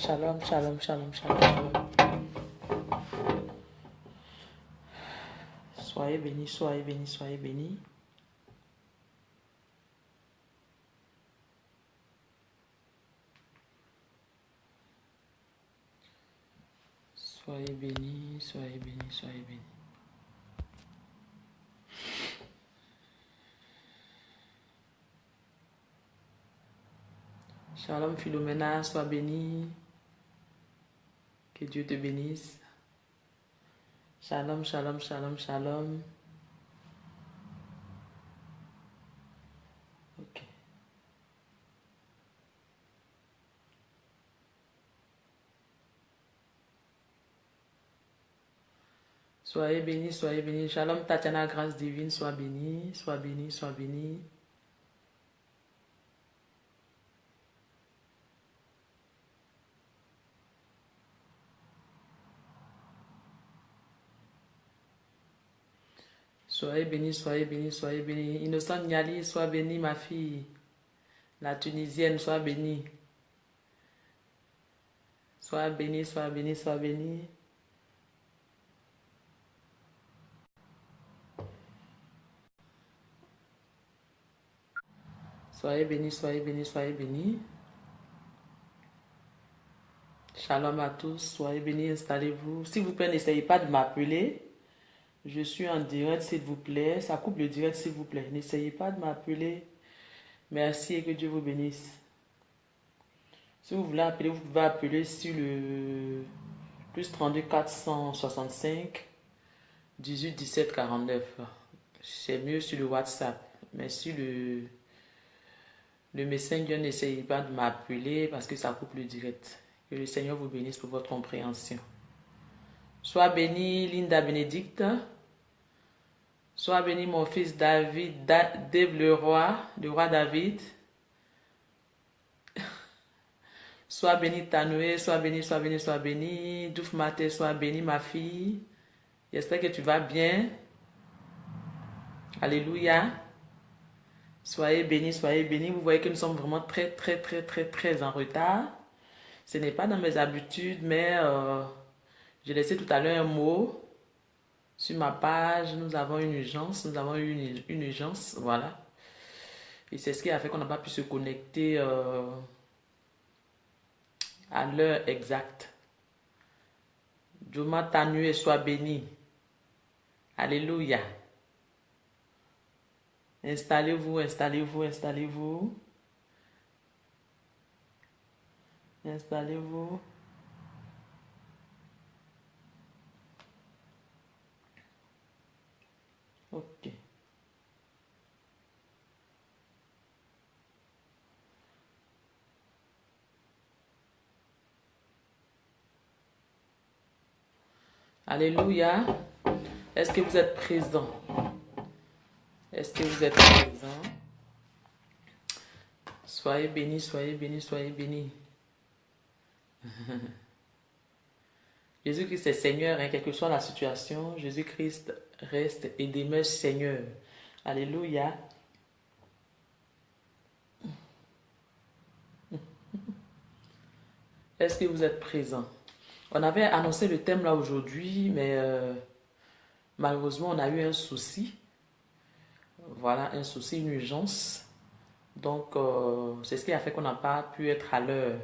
Shalom, shalom, shalom, shalom, shalom. Soyez bénis, soyez bénis, soyez bénis. Soyez bénis, soyez bénis, soyez bénis. Shalom Philomena, sois béni. Que Dieu te bénisse. Shalom, shalom, shalom, shalom. Ok. Soyez bénis, soyez bénis. Shalom Tatiana, grâce divine, sois béni, sois béni, sois béni. Soyez bénis, soyez bénis, soyez bénis. Innocent Niali, sois béni, ma fille. La Tunisienne, sois bénie. Sois béni, sois béni, sois béni. Soyez bénis, soyez bénis, soyez bénis. Shalom à tous, soyez bénis, installez-vous. S'il vous plaît, n'essayez pas de m'appeler. Je suis en direct, s'il vous plaît. Ça coupe le direct, s'il vous plaît. N'essayez pas de m'appeler. Merci et que Dieu vous bénisse. Si vous voulez appeler, vous pouvez appeler sur le plus 32 465 18 17 49. C'est mieux sur le WhatsApp. Mais sur le Messenger, n'essayez pas de m'appeler parce que ça coupe le direct. Que le Seigneur vous bénisse pour votre compréhension. Sois béni, Linda Bénédicte. Sois béni, mon fils David, Dave le roi David. Sois béni, Tanoué, sois béni, sois béni, sois béni. Douf Maté, sois béni, ma fille. J'espère que tu vas bien. Alléluia. Soyez bénis, soyez bénis. Vous voyez que nous sommes vraiment très en retard. Ce n'est pas dans mes habitudes, mais j'ai laissé tout à l'heure un mot sur ma page. Nous avons une urgence, nous avons eu une urgence, voilà. Et c'est ce qui a fait qu'on n'a pas pu se connecter à l'heure exacte. Joma Tanue, sois béni. Alléluia. Installez-vous, installez-vous, installez-vous. Installez-vous. Ok. Alléluia. Est-ce que vous êtes présent? Est-ce que vous êtes présent? Soyez bénis, soyez bénis, soyez bénis. Jésus-Christ est Seigneur, hein, quelle que soit la situation, Jésus-Christ reste et demeure Seigneur. Alléluia. Est-ce que vous êtes présent? On avait annoncé le thème là aujourd'hui, mais malheureusement, on a eu un souci. Voilà, un souci, une urgence. Donc, c'est ce qui a fait qu'on n'a pas pu être à l'heure.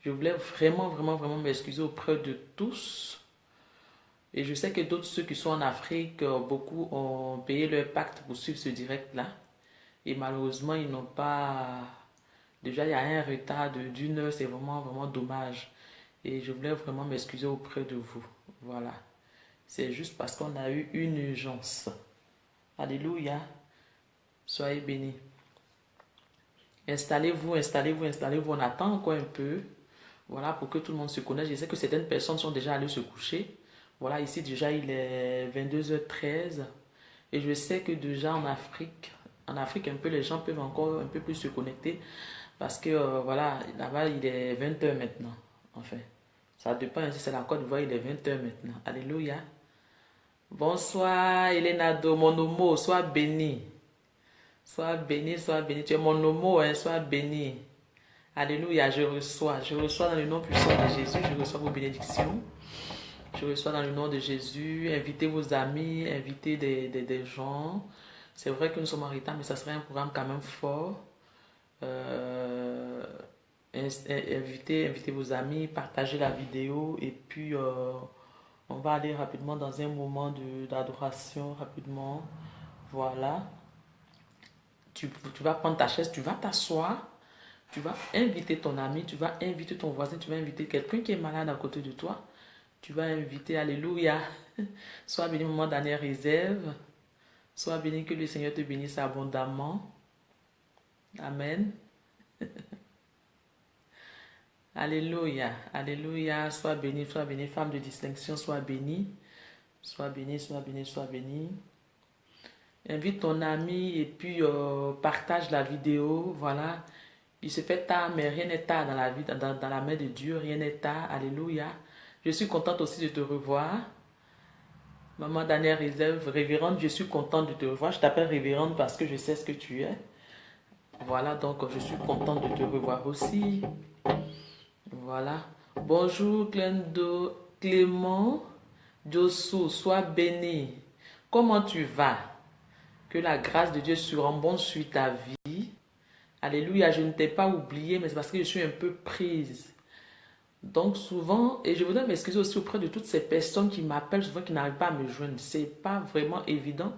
Je voulais vraiment m'excuser auprès de tous. Et je sais que d'autres, ceux qui sont en Afrique, beaucoup ont payé leur pacte pour suivre ce direct-là. Et malheureusement, ils n'ont pas... Déjà, il y a un retard d'une heure, c'est vraiment dommage. Et je voulais vraiment m'excuser auprès de vous. Voilà. C'est juste parce qu'on a eu une urgence. Alléluia. Soyez bénis. Installez-vous, installez-vous, installez-vous. On attend encore un peu. Voilà, pour que tout le monde se connaisse. Je sais que certaines personnes sont déjà allées se coucher. Voilà, ici déjà il est 22h13. Et je sais que déjà en Afrique un peu, les gens peuvent encore un peu plus se connecter. Parce que voilà, là-bas il est 20h maintenant. Enfin, ça dépend, si c'est la Côte d'Ivoire, il est 20h maintenant. Alléluia. Bonsoir, Elena Do, mon homo, sois béni. Sois béni, sois béni. Tu es mon homo, hein, sois béni. Alléluia, je reçois dans le nom puissant de Jésus, je reçois vos bénédictions. Je reçois dans le nom de Jésus. Invitez vos amis, invitez des gens. C'est vrai que nous sommes en retard, mais ça serait un programme quand même fort. Euh, invitez vos amis, partagez la vidéo et puis on va aller rapidement dans un moment d'adoration, rapidement. Voilà. Tu vas prendre ta chaise, tu vas t'asseoir, tu vas inviter ton ami, tu vas inviter ton voisin, tu vas inviter quelqu'un qui est malade à côté de toi. Tu vas inviter, alléluia. Sois béni, maman Daniel réserve. Sois béni, que le Seigneur te bénisse abondamment. Amen. Alléluia, alléluia. Sois béni, femme de distinction, sois bénie. Sois béni, sois béni, sois béni. Invite ton ami et puis partage la vidéo. Voilà. Il se fait tard, mais rien n'est tard dans la vie, dans la main de Dieu. Rien n'est tard. Alléluia. Je suis contente aussi de te revoir. Maman Daniel réserve, révérende, je suis contente de te revoir. Je t'appelle révérende parce que je sais ce que tu es. Voilà, donc je suis contente de te revoir aussi. Voilà. Bonjour Clément Diossou, sois béni. Comment tu vas? Que la grâce de Dieu surabonde sur ta vie. Alléluia, je ne t'ai pas oublié, mais c'est parce que je suis un peu prise. Donc souvent, et je voudrais m'excuser aussi auprès de toutes ces personnes qui m'appellent souvent, qui n'arrivent pas à me joindre. C'est pas vraiment évident,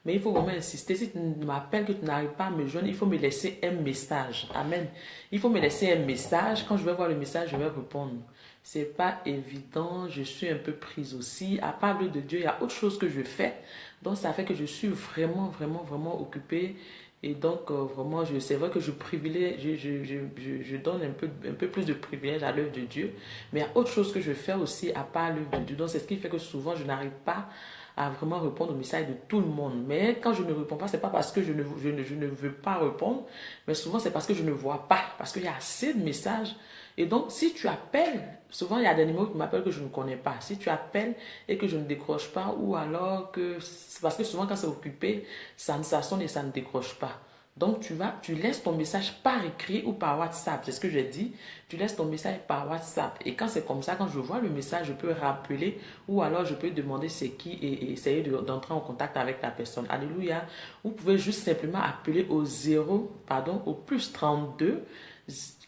mais il faut vraiment insister. Si tu m'appelles, que tu n'arrives pas à me joindre, il faut me laisser un message. Amen. Il faut me laisser un message. Quand je vais voir le message, je vais répondre. C'est pas évident. Je suis un peu prise aussi. À part de Dieu, il y a autre chose que je fais. Donc ça fait que je suis vraiment occupée. Et donc, vraiment, c'est vrai que je privilège, je donne un peu plus de privilège à l'œuvre de Dieu. Mais il y a autre chose que je fais aussi à part l'œuvre de Dieu. Donc, c'est ce qui fait que souvent, je n'arrive pas à vraiment répondre au message de tout le monde. Mais quand je ne réponds pas, c'est pas parce que je ne veux pas répondre, mais souvent, c'est parce que je ne vois pas. Parce qu'il y a assez de messages. Et donc, si tu appelles, souvent, il y a des numéros qui m'appellent que je ne connais pas. Si tu appelles et que je ne décroche pas, ou alors que... C'est parce que souvent, quand c'est occupé, ça sonne et ça ne décroche pas. Donc, tu laisses ton message par écrit ou par WhatsApp. C'est ce que j'ai dit. Tu laisses ton message par WhatsApp. Et quand c'est comme ça, quand je vois le message, je peux rappeler ou alors je peux demander c'est qui et essayer d'entrer en contact avec la personne. Alléluia. Vous pouvez juste simplement appeler au plus 32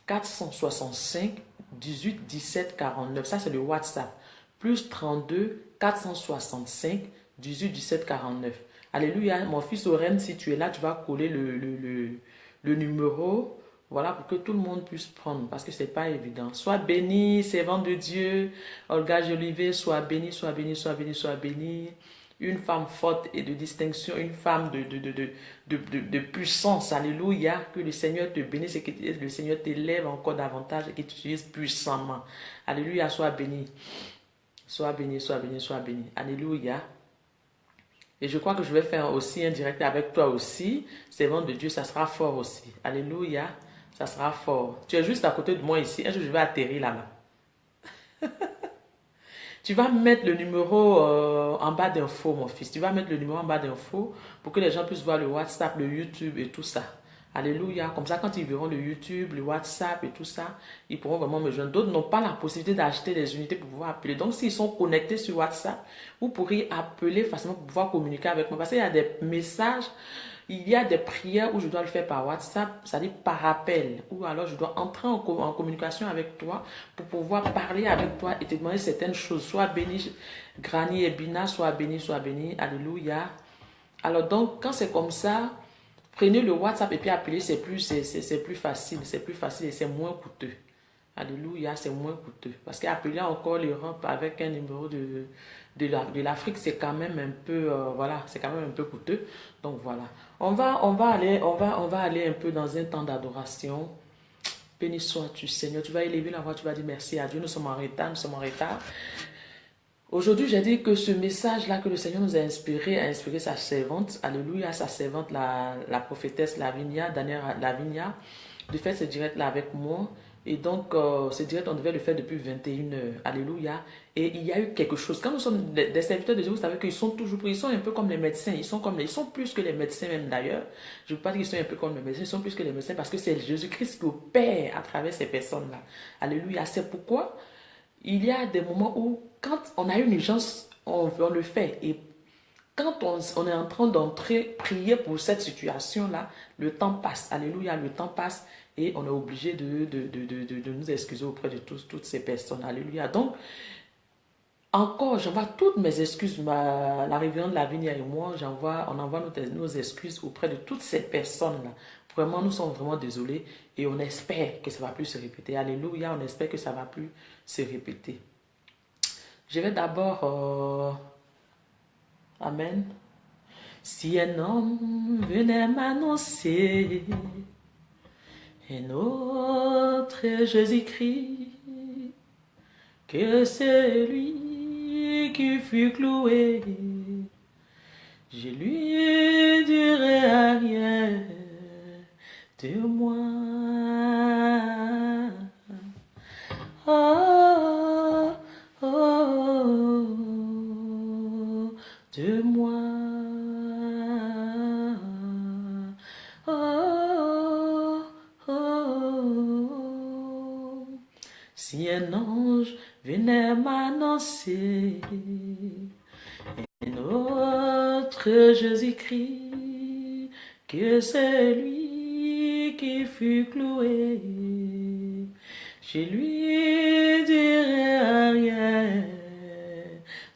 465 18 17 49. Ça, c'est le WhatsApp. Plus 32 465 18 17 49. Alléluia. Mon fils Oren, si tu es là, tu vas coller le numéro. Voilà, pour que tout le monde puisse prendre. Parce que ce n'est pas évident. Sois béni, servante de Dieu. Olga Jolivet, sois béni, sois béni, sois béni, sois béni. Une femme forte et de distinction, une femme de puissance. Alléluia. Que le Seigneur te bénisse et que le Seigneur t'élève encore davantage et qu'il t'utilise puissamment. Alléluia. Sois béni. Sois béni, sois béni, sois béni. Alléluia. Et je crois que je vais faire aussi un direct avec toi aussi. Servante de Dieu, ça sera fort aussi. Alléluia. Ça sera fort. Tu es juste à côté de moi ici. Un jour, je vais atterrir là-bas. Tu vas mettre le numéro en bas d'info, mon fils. Tu vas mettre le numéro en bas d'info pour que les gens puissent voir le WhatsApp, le YouTube et tout ça. Alléluia. Comme ça, quand ils verront le YouTube, le WhatsApp et tout ça, ils pourront vraiment me joindre. D'autres n'ont pas la possibilité d'acheter des unités pour pouvoir appeler. Donc, s'ils sont connectés sur WhatsApp, vous pourrez appeler facilement pour pouvoir communiquer avec moi. Parce qu'il y a des messages, il y a des prières où je dois le faire par WhatsApp, c'est-à-dire par appel. Ou alors, je dois entrer en communication avec toi pour pouvoir parler avec toi et te demander certaines choses. Sois béni, Granny et Bina, sois béni, sois béni. Alléluia. Alors, donc, quand c'est comme ça, prenez le WhatsApp et puis appelez, c'est plus facile. C'est plus facile et c'est moins coûteux. Alléluia, c'est moins coûteux. Parce qu'appeler encore l'Europe avec un numéro de l'Afrique, c'est quand même un peu, voilà, c'est quand même un peu coûteux. Donc voilà. On va aller un peu dans un temps d'adoration. Béni sois-tu, Seigneur. Tu vas élever la voix, tu vas dire merci à Dieu. Nous sommes en retard. Aujourd'hui, j'ai dit que ce message-là que le Seigneur nous a inspiré sa servante, alléluia, sa servante, la prophétesse Lavinia, Daniel Lavinia, de faire ce direct-là avec moi. Et donc, ce direct, on devait le faire depuis 21 heures. Alléluia. Et il y a eu quelque chose. Quand nous sommes des serviteurs de Dieu, vous savez qu'ils sont toujours, ils sont un peu comme les médecins. Ils sont plus que les médecins même d'ailleurs. Je ne veux pas dire qu'ils sont un peu comme les médecins, ils sont plus que les médecins parce que c'est Jésus-Christ qui opère à travers ces personnes-là. Alléluia. C'est pourquoi il y a des moments où, quand on a une urgence, on le fait. Et quand on est en train d'entrer, prier pour cette situation-là, le temps passe. Alléluia, le temps passe et on est obligé de nous excuser auprès de toutes ces personnes. Alléluia. Donc, encore, j'envoie toutes mes excuses. La révérende Lavinia et moi, on envoie nos excuses auprès de toutes ces personnes-là. Vraiment, nous sommes vraiment désolés et on espère que ça ne va plus se répéter. Alléluia, on espère que ça ne va plus se répéter. Je vais d'abord... Amen. Si un homme venait m'annoncer un autre Jésus-Christ, que c'est lui qui fut cloué, je lui dirai rien de moi. Oh, oh, de moi. Oh, oh. Si un ange venait m'annoncer un autre Jésus-Christ, que c'est lui qui fut cloué, je lui dirai rien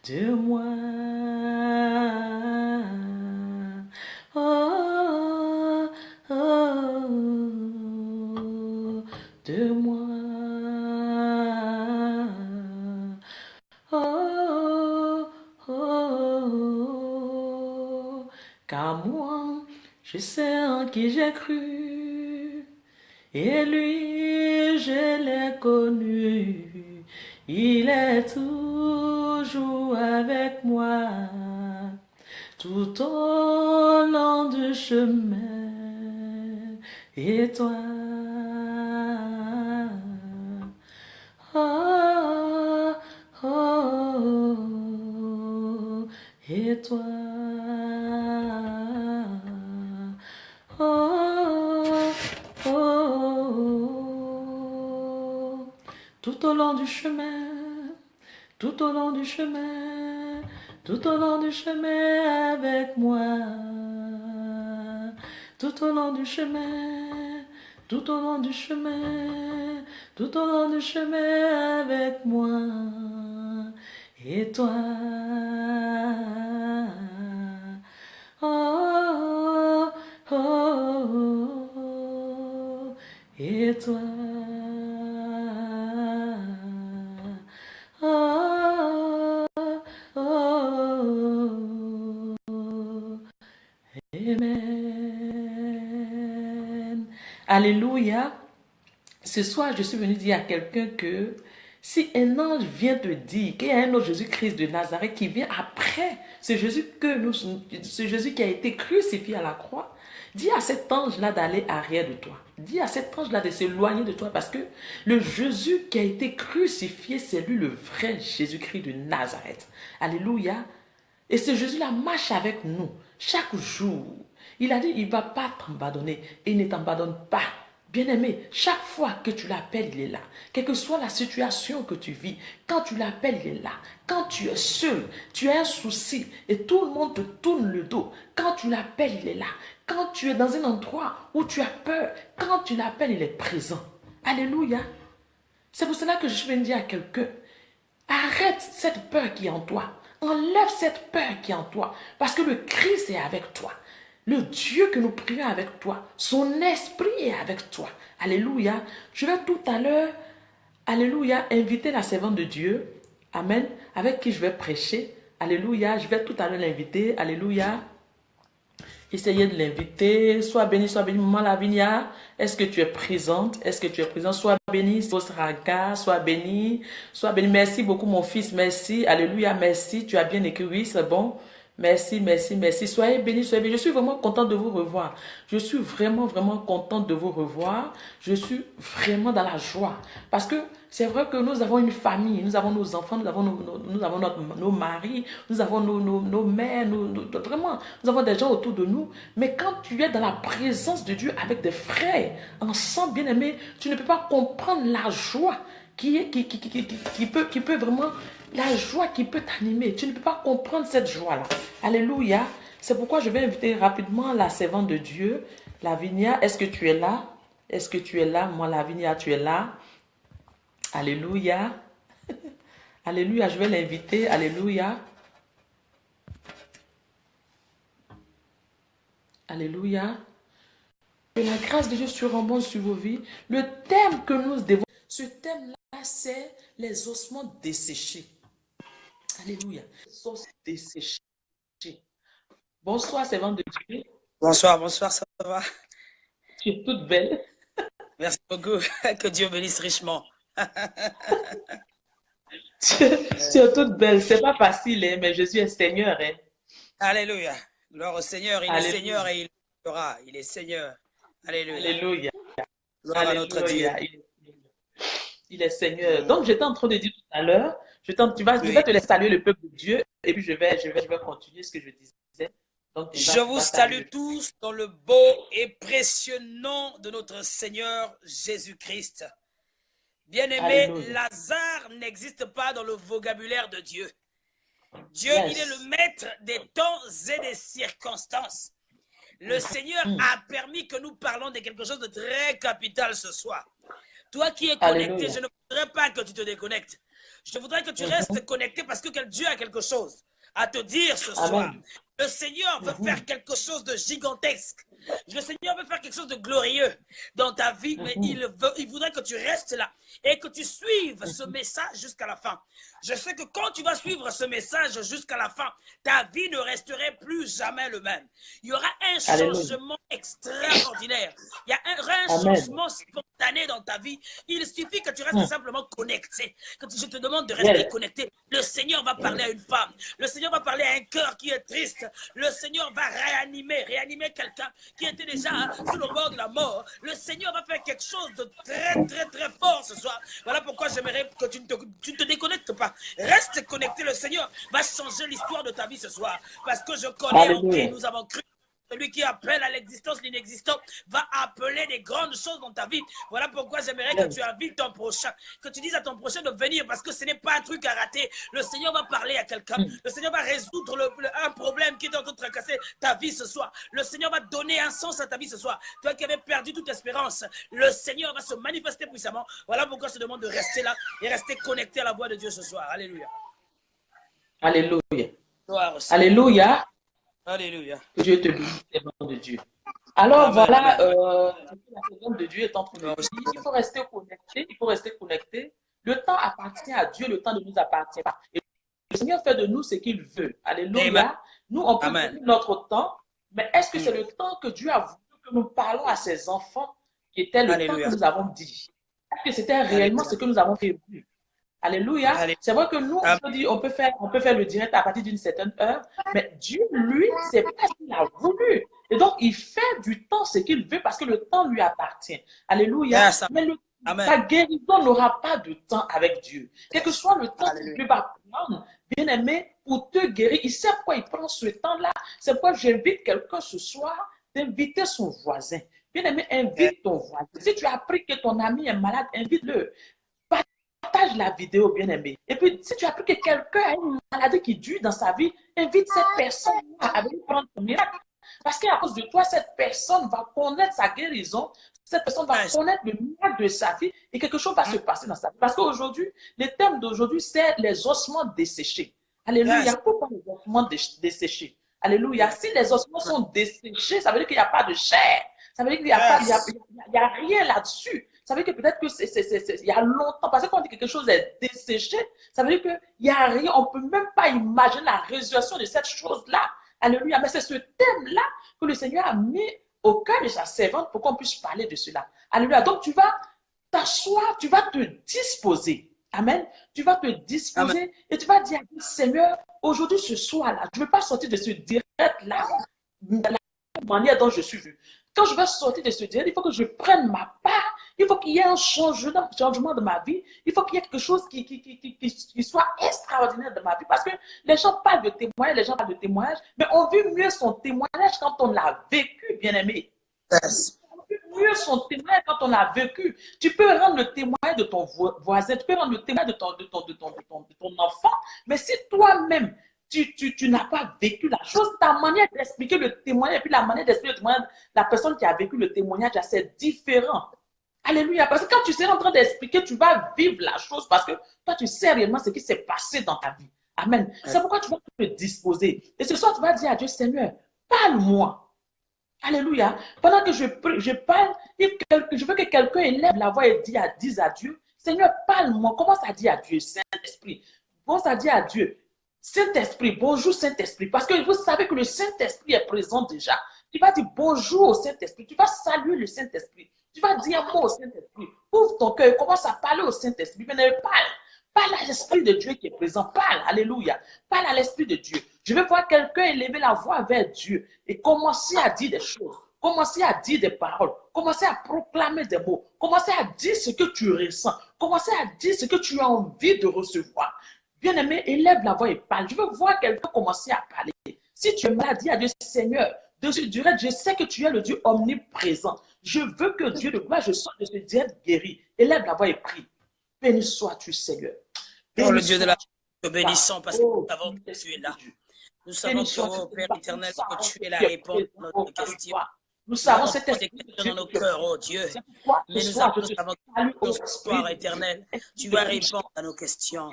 de moi. Oh, oh, de moi. Oh, oh, car moi, je sais en qui j'ai cru, et lui, je l'ai connu. Il est toujours avec moi, tout au long du chemin. Et toi, oh, oh, et toi, oh, oh, tout au long du chemin, tout au long du chemin, tout au long du chemin avec moi, tout au long du chemin, tout au long du chemin, tout au long du chemin avec moi, et toi, oh, oh, oh, et toi, oh, oh, amen. Alléluia. Ce soir, je suis venue dire à quelqu'un que si un ange vient te dire qu'il y a un autre Jésus-Christ de Nazareth qui vient après ce Jésus qui a été crucifié à la croix, dis à cet ange-là d'aller arrière de toi. Dis à cet ange-là de s'éloigner de toi parce que le Jésus qui a été crucifié, c'est lui le vrai Jésus-Christ de Nazareth. Alléluia. Et ce Jésus-là marche avec nous chaque jour. Il a dit, il ne va pas t'abandonner et il ne t'abandonne pas. Bien-aimé, chaque fois que tu l'appelles, il est là. Quelle que soit la situation que tu vis, quand tu l'appelles, il est là. Quand tu es seul, tu as un souci et tout le monde te tourne le dos. Quand tu l'appelles, il est là. Quand tu es dans un endroit où tu as peur, quand tu l'appelles, il est présent. Alléluia. C'est pour cela que je viens de dire à quelqu'un, arrête cette peur qui est en toi. Enlève cette peur qui est en toi. Parce que le Christ est avec toi. Le Dieu que nous prions avec toi, son esprit est avec toi. Alléluia. Je vais tout à l'heure, alléluia, inviter la servante de Dieu, amen, avec qui je vais prêcher. Alléluia. Je vais tout à l'heure l'inviter. Alléluia. Essayez de l'inviter. Sois béni, Maman Lavinia. Est-ce que tu es présente? Est-ce que tu es présent? Sois béni, Osraga. Sois béni. Sois béni. Merci beaucoup, mon fils. Merci. Alléluia. Merci. Tu as bien écrit. Oui, c'est bon. Merci, merci, merci. Soyez bénis, soyez bénis. Je suis vraiment contente de vous revoir. Je suis vraiment, vraiment contente de vous revoir. Je suis vraiment dans la joie. Parce que c'est vrai que nous avons une famille, nous avons nos enfants, nous avons nous avons nos maris, nous avons nos mères, vraiment, nous avons des gens autour de nous. Mais quand tu es dans la présence de Dieu avec des frères, ensemble, bien-aimés, tu ne peux pas comprendre la joie qui peut vraiment, la joie qui peut t'animer. Tu ne peux pas comprendre cette joie-là. Alléluia. C'est pourquoi je vais inviter rapidement la servante de Dieu, Lavinia. Est-ce que tu es là? Est-ce que tu es là? Moi, Lavinia, tu es là? Alléluia. Alléluia. Je vais l'inviter. Alléluia. Alléluia. Que la grâce de Dieu surabonde sur vos vies. Le thème que nous devons, ce thème-là, c'est les ossements desséchés. Alléluia. Les os desséchés. Bonsoir, servante de Dieu. Bonsoir, bonsoir, ça va? Tu es toute belle. Merci beaucoup. Que Dieu bénisse richement. Tu es toute belle. C'est pas facile, hein, mais Jésus est Seigneur. Hein. Alléluia. Gloire au Seigneur. Il est Alléluia. Seigneur et il sera. Il est Seigneur. Alléluia. Alléluia. Gloire à notre Dieu. Il est Seigneur. Donc, j'étais en train de dire tout à l'heure, je vais te laisser saluer le peuple de Dieu et puis je vais continuer ce que je disais. Donc, je vous salue tous dans le beau et précieux nom de notre Seigneur Jésus-Christ. Bien-aimé, Lazare n'existe pas dans le vocabulaire de Dieu. Dieu, il est le maître des temps et des circonstances. Le Seigneur a permis que nous parlons de quelque chose de très capital ce soir. Toi qui es connecté, je ne voudrais pas que tu te déconnectes. Je voudrais que tu restes connecté parce que Dieu a quelque chose à te dire ce soir. Le Seigneur veut faire quelque chose de gigantesque. Le Seigneur veut faire quelque chose de glorieux dans ta vie, mais il voudrait que tu restes là et que tu suives ce message jusqu'à la fin. Je sais que quand tu vas suivre ce message jusqu'à la fin, ta vie ne resterait plus jamais le même. Il y aura un changement extraordinaire. Il y aura un changement spontané dans ta vie. Il suffit que tu restes simplement connecté. Que je te demande de rester connecté. Le Seigneur va parler à une femme. Le Seigneur va parler à un cœur qui est triste. Le Seigneur va réanimer quelqu'un qui était déjà sur le bord de la mort. Le Seigneur va faire quelque chose de très, très, très fort ce soir. Voilà pourquoi j'aimerais que tu ne te déconnectes pas. Reste connecté. Le Seigneur va changer l'histoire de ta vie ce soir. Parce que je connais en qui nous avons cru. Celui qui appelle à l'existence l'inexistant va appeler des grandes choses dans ta vie. Voilà pourquoi j'aimerais que tu invites ton prochain, que tu dises à ton prochain de venir parce que ce n'est pas un truc à rater. Le Seigneur va parler à quelqu'un. Le Seigneur va résoudre un problème qui est en train de tracasser ta vie ce soir. Le Seigneur va donner un sens à ta vie ce soir. Toi qui avais perdu toute espérance, le Seigneur va se manifester puissamment. Voilà pourquoi je te demande de rester là et rester connecté à la voix de Dieu ce soir. Alléluia. Alléluia. Alléluia. Alléluia. Que Dieu te bénisse, servante de Dieu. Alors voilà, la servante de Dieu est en train de dire, il faut rester connecté, il faut rester connecté. Le temps appartient à Dieu, le temps ne nous appartient pas. Et le Seigneur fait de nous ce qu'il veut. Alléluia. Amen. Nous, on peut donner notre temps, mais est-ce que c'est le temps que Dieu a voulu que nous parlons à ses enfants qui était le temps que nous avons dit? Est-ce que c'était réellement ce que nous avons prévu? Alléluia. C'est vrai que nous, on peut faire le direct à partir d'une certaine heure, mais Dieu, lui, c'est pas ce qu'il a voulu. Et donc, il fait du temps ce qu'il veut parce que le temps lui appartient. Alléluia. Mais ta guérison n'aura pas de temps avec Dieu. Quel que soit le temps que Dieu va prendre, bien aimé, pour te guérir, il sait pourquoi il prend ce temps-là. C'est pourquoi j'invite quelqu'un ce soir d'inviter son voisin. Bien aimé, invite ton voisin. Si tu as appris que ton ami est malade, invite-le. Partage la vidéo, bien aimé. Et puis, si tu as appris que quelqu'un a une maladie qui dure dans sa vie, invite cette personne-là à venir prendre ton miracle. Parce qu'à cause de toi, cette personne va connaître sa guérison, cette personne va connaître le miracle de sa vie et quelque chose va se passer dans sa vie. Parce qu'aujourd'hui, le thème d'aujourd'hui, c'est les ossements desséchés. Alléluia. Pourquoi les ossements desséchés? Alléluia. Si les ossements sont desséchés, ça veut dire qu'il n'y a pas de chair. Ça veut dire qu'il n'y a rien là-dessus. Ça veut dire que peut-être que il y a longtemps, parce que quand on dit que quelque chose est desséché, ça veut dire qu'il n'y a rien, on ne peut même pas imaginer la résurrection de cette chose-là. Alléluia. Mais c'est ce thème-là que le Seigneur a mis au cœur de sa servante pour qu'on puisse parler de cela. Alléluia. Donc tu vas t'asseoir, tu vas te disposer. Amen. Tu vas te disposer Amen. et tu vas dire, Seigneur, aujourd'hui, ce soir-là, je ne veux pas sortir de ce direct-là, de la manière dont je suis vu. Quand je vais sortir de ce direct, il faut que je prenne ma part. Il faut qu'il y ait un changement de ma vie. Il faut qu'il y ait quelque chose qui soit extraordinaire de ma vie. Parce que les gens parlent de témoignage, les gens parlent de témoignage, mais on vit mieux son témoignage quand on l'a vécu, bien-aimé. Yes. Mieux son témoignage quand on l'a vécu. Tu peux rendre le témoignage de ton voisin, tu peux rendre le témoignage de ton enfant, mais si toi-même, tu n'as pas vécu la chose, ta manière d'expliquer le témoignage et puis la manière d'expliquer le témoignage, la personne qui a vécu le témoignage, c'est différent. Alléluia. Parce que quand tu seras en train d'expliquer, tu vas vivre la chose parce que toi, tu sais réellement ce qui s'est passé dans ta vie. Amen. C'est pourquoi tu vas te disposer. Et ce soir, tu vas dire à Dieu, Seigneur, parle-moi. Alléluia. Pendant que je parle, je veux que quelqu'un élève la voix et dise à Dieu, Seigneur, parle-moi. Commence à dire à Dieu, Saint-Esprit. Commence à dire à Dieu, Saint-Esprit, bonjour Saint-Esprit. Parce que vous savez que le Saint-Esprit est présent déjà. Tu vas dire bonjour au Saint-Esprit. Tu vas saluer le Saint-Esprit. Tu vas dire un mot au Saint-Esprit. Ouvre ton cœur et commence à parler au Saint-Esprit. Mais parle. Parle à l'Esprit de Dieu qui est présent. Parle. Alléluia. Parle à l'Esprit de Dieu. Je veux voir quelqu'un élever la voix vers Dieu et commencer à dire des choses. Commencer à dire des paroles. Commencer à proclamer des mots. Commencer à dire ce que tu ressens. Commencer à dire ce que tu as envie de recevoir. Bien-aimé, élève la voix et parle. Je veux voir quelqu'un commencer à parler. Si tu es malade, dis à Dieu, Seigneur, de ce direct, je sais que tu es le Dieu omniprésent. Je veux que Dieu de gloire, je sorte de ce direct guéri. Élève la voix et prie. Béni sois-tu, Seigneur. Oh, le Dieu de la te bénissons parce que nous savons que tu es là. Nous savons que, Père éternel, que tu es la réponse à notre question. Nous savons cette questions dans nos cœurs, oh Dieu. Mais nous savons que ce soir éternel, tu vas répondre à nos questions.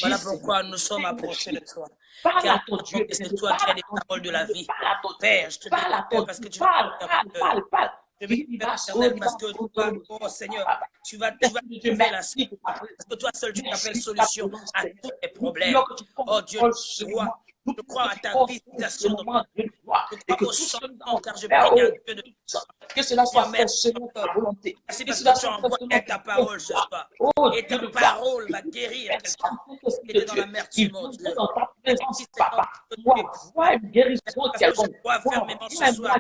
Voilà pourquoi nous sommes approchés de toi. Car c'est toi qui as les paroles de la vie. Père, je te demande parce que tu vas je vais éternel parce que toi, oh Seigneur, tu vas trouver la solution. Parce que toi seul, tu t'appelles solution à tous les problèmes. Oh Dieu, je crois à ta visitation. Je crois au changement, car je prie à Dieu de que cela soit fait selon ta volonté. Merci parce que tu envoies ta parole ce soir. Et ta parole va guérir quelqu'un qui était dans l'amertume, mon Dieu. Merci Seigneur, une guérison quelconque. Je vois fermement ce soir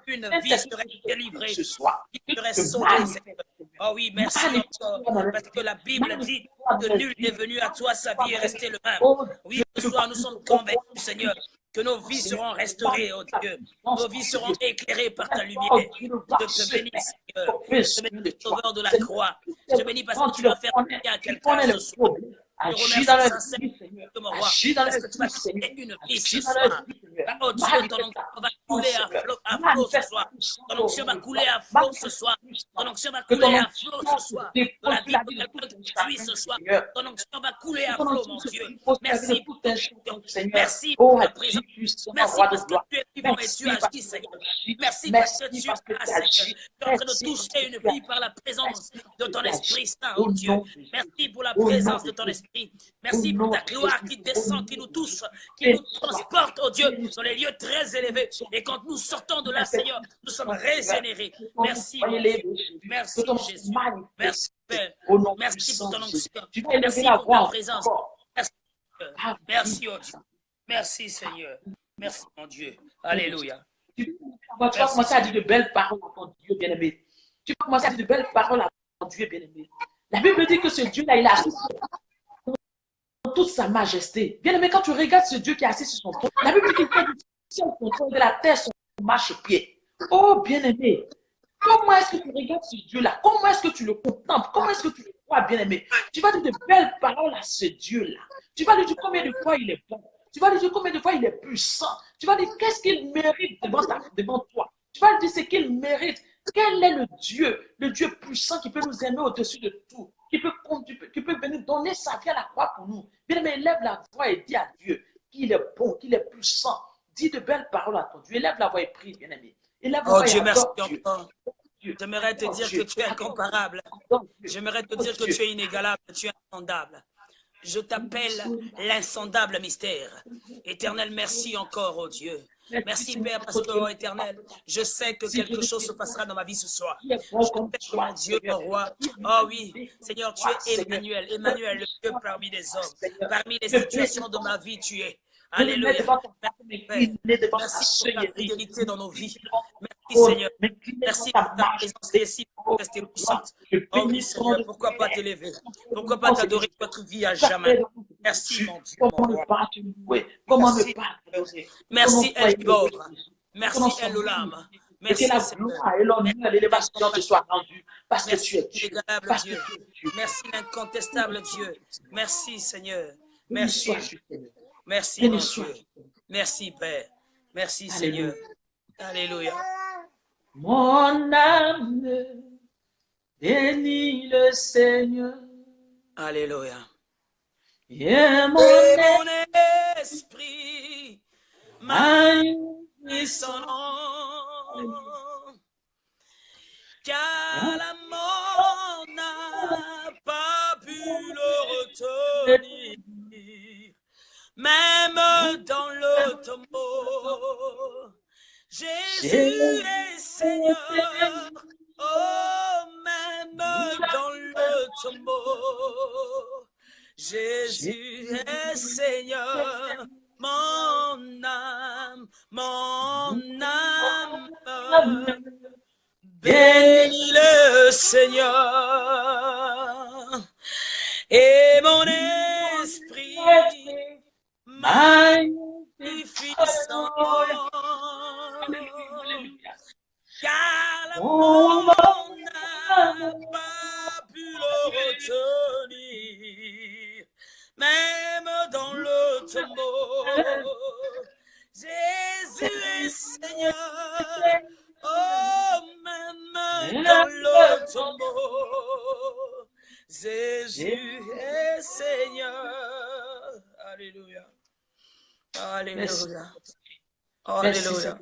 une vie serait délivrée, une vie serait sauvée, Seigneur. Oh oui, merci encore, parce que la Bible dit que nul n'est venu à toi, sa vie est restée le même. Oui, ce soir, nous sommes convaincus, Seigneur, que nos vies seront restaurées, oh Dieu. Nos vies seront éclairées par ta lumière. Je te bénis, Seigneur. Je te bénis, Sauveur de la croix. Je te bénis parce que tu vas faire bien à quelqu'un ce soir. Je remercie sincèrement de mon roi parce que tu vas créer une vie ce soir. Oh Dieu, ton onction va couler à flot ce soir. Ton onction va couler à flot ce soir. Ton onction va couler à flot ce soir. Dans la vie de quelqu'un qui suit ce soir, ton onction va couler à flot, mon Dieu. Merci pour ta onction. Merci pour ta présence. Merci parce que tu es vivant et tu agis, Seigneur. Merci parce que tu as, Seigneur. Tu es en train de toucher une vie par la présence de ton Esprit Saint, oh Dieu. Merci pour la présence de ton Esprit. Merci pour ta gloire qui descend, qui nous touche, qui nous transporte, oh Dieu, dans les lieux très élevés. Et quand nous sortons de là, Seigneur, nous sommes régénérés. Merci, mon Dieu. Merci, Jésus. Merci, Père. Merci pour ton onction. Merci pour ta présence. Merci, merci, oh Dieu. Merci, Seigneur. Merci, mon Dieu. Alléluia. Tu vas commencer à dire de belles paroles à ton Dieu bien-aimé. Tu vas commencer à dire de belles paroles à ton Dieu bien-aimé. La Bible dit que ce Dieu-là, il a assis dans toute sa majesté. Bien-aimé, quand tu regardes ce Dieu qui est assis sur son trône, la Bible dit qu'il fait du ciel son trône, de la terre son marchepied. Oh, bien-aimé, comment est-ce que tu regardes ce Dieu-là? Comment est-ce que tu le contemples? Comment est-ce que tu le crois, bien-aimé? Tu vas dire de belles paroles à ce Dieu-là. Tu vas lui dire combien de fois il est bon. Tu vas lui dire combien de fois il est puissant. Tu vas dire qu'est-ce qu'il mérite devant toi. Tu vas lui dire ce qu'il mérite. Quel est le Dieu puissant qui peut nous aimer au-dessus de tout, qui peut venir donner sa vie à la croix pour nous. Bien-aimé, élève la voix et dis à Dieu qu'il est bon, qu'il est puissant. Dis de belles paroles à ton Dieu. Élève la voix et prie, bien-aimé. Oh Dieu, merci encore. J'aimerais te dire que tu es incomparable. J'aimerais te dire que tu es inégalable, que tu es insondable. Je t'appelle l'insondable mystère. Éternel, merci encore, oh Dieu. Merci, Père, parce que, oh éternel, je sais que quelque chose se passera dans ma vie ce soir. Je sais que mon Dieu, mon roi, oh oui, Seigneur, tu es Emmanuel, Emmanuel, le Dieu parmi les hommes. Parmi les situations de ma vie, tu es. Alléluia. Merci pour ta fidélité dans nos vies. Merci, Seigneur. Merci pour ta présence qui est si manifeste et puissante. Oh oui, Seigneur, pourquoi pas t'élever? Pourquoi pas t'adorer notre vie à jamais? Merci, mon Dieu, mon roi. Merci, merci El Gibor. Merci El Olam. Merci, Seigneur. Et l'honneur et l'élévation te soient rendus parce que tu es Dieu. Dieu. Merci, l'incontestable Dieu. Merci, Seigneur. Merci. Merci, mon Dieu. Merci, Père. Merci, Seigneur. Alléluia. Mon âme bénit le Seigneur. Alléluia. Et mon esprit magnifique son nom. Car la mort n'a pas pu le retenir. Même dans le tombeau, Jésus est Seigneur. Oh, même dans le tombeau, Jésus est Seigneur. Mon âme bénis le Seigneur. Et mon esprit magnifie son nom, car la mort n'a pas pu le retenir, même dans le tombeau. Jésus est Seigneur, oh, même dans le tombeau. Jésus est Seigneur. Alléluia. Alléluia. Alléluia.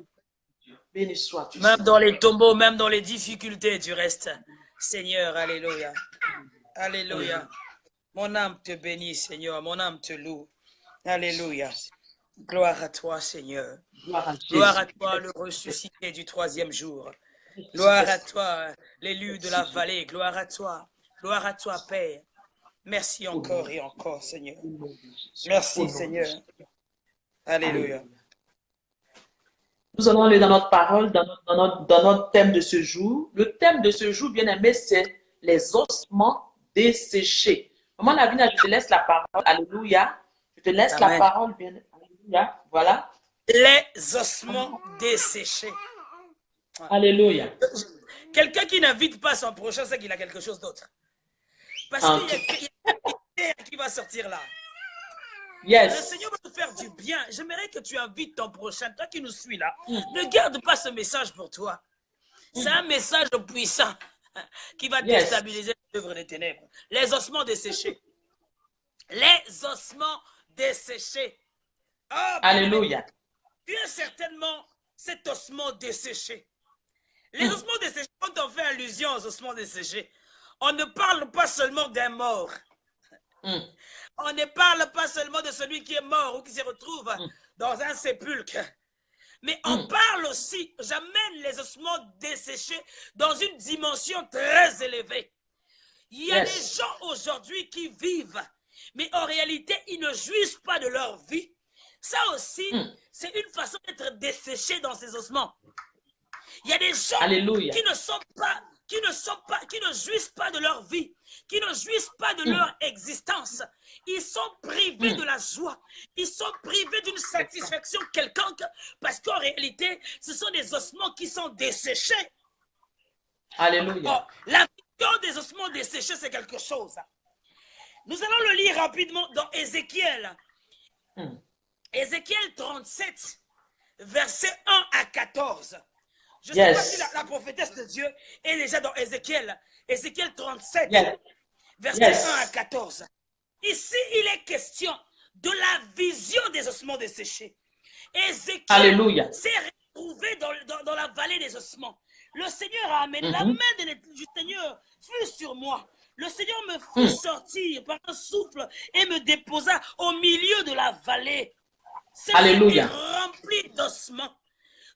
Béni sois-tu. Même dans les tombeaux, même dans les difficultés, tu restes. Seigneur, alléluia. Alléluia. Mon âme te bénit, Seigneur. Mon âme te loue. Alléluia. Gloire à toi, Seigneur. Gloire à toi, le ressuscité du 3e jour. Gloire à toi, l'élu de la vallée. Gloire à toi. Gloire à toi, Père. Merci encore et encore, Seigneur. Merci, Seigneur. Alléluia. Nous allons aller dans notre parole, dans notre thème de ce jour. Le thème de ce jour, bien aimé, c'est les ossements desséchés. Maman Lavina, je te laisse la parole. Alléluia. Je te laisse la parole. Bien. Alléluia. Voilà. Les ossements desséchés. Alléluia. Quelqu'un qui n'invite pas son prochain, c'est qu'il a quelque chose d'autre. Parce qu'il y a une terre qui va sortir là. Yes. Le Seigneur va te faire du bien. J'aimerais que tu invites ton prochain, toi qui nous suis là. Ne garde pas ce message pour toi. C'est un message puissant qui va déstabiliser l'œuvre des ténèbres. Les ossements desséchés. Les ossements desséchés. Oh, alléluia. Tu es certainement cet ossement desséché. Les ossements desséchés, quand on fait allusion aux ossements desséchés, on ne parle pas seulement d'un mort. On ne parle pas seulement de celui qui est mort ou qui se retrouve dans un sépulcre. Mais on parle aussi, j'amène les ossements desséchés dans une dimension très élevée. Il y a des gens aujourd'hui qui vivent, mais en réalité, ils ne jouissent pas de leur vie. Ça aussi, c'est une façon d'être desséché dans ces ossements. Il y a des gens qui ne jouissent pas de leur vie, qui ne jouissent pas de leur existence. Ils sont privés de la joie. Ils sont privés d'une satisfaction quelconque parce qu'en réalité, ce sont des ossements qui sont desséchés. Alléluia. Oh, la vision des ossements desséchés, c'est quelque chose. Nous allons le lire rapidement dans Ézéchiel. Ézéchiel 37, versets 1 à 14. Je ne sais pas si la prophétesse de Dieu est déjà dans Ézéchiel. Ézéchiel 37, versets 1 à 14. Ici, il est question de la vision des ossements desséchés. Ézéchiel s'est retrouvé dans la vallée des ossements. Le Seigneur a amené, la main du Seigneur fut sur moi. Le Seigneur me fit sortir par un souffle et me déposa au milieu de la vallée. C'est ce qui remplit rempli d'ossements.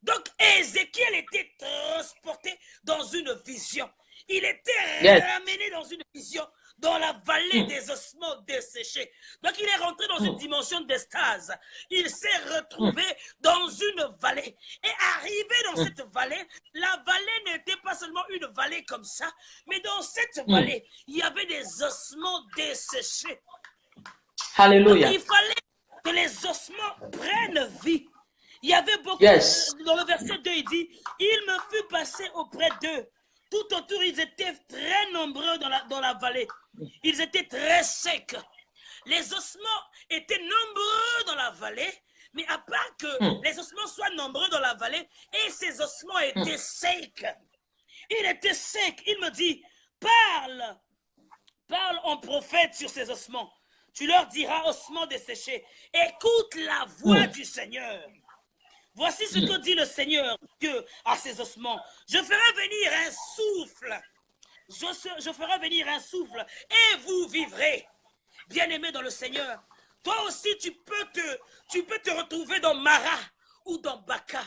Donc, Ézéchiel était transporté dans une vision. Il était ramené dans une vision, dans la vallée des ossements desséchés. Donc, il est rentré dans une dimension d'extase. Il s'est retrouvé dans une vallée. Et arrivé dans cette vallée, la vallée n'était pas seulement une vallée comme ça, mais dans cette vallée, il y avait des ossements desséchés. Alléluia. Donc, il fallait que les ossements prennent vie. Il y avait beaucoup, dans le verset 2, il dit, il me fut passé auprès d'eux. Tout autour, ils étaient très nombreux dans la vallée. Ils étaient très secs. Les ossements étaient nombreux dans la vallée, mais à part que les ossements soient nombreux dans la vallée, et ces ossements étaient secs. Il était sec. Il me dit, parle en prophète sur ces ossements. Tu leur diras, ossements desséchés, écoute la voix du Seigneur. Voici ce que dit le Seigneur Dieu à ses ossements. Je ferai venir un souffle. Je ferai venir un souffle et vous vivrez. Bien-aimé dans le Seigneur, toi aussi tu peux te retrouver dans Mara ou dans Baka.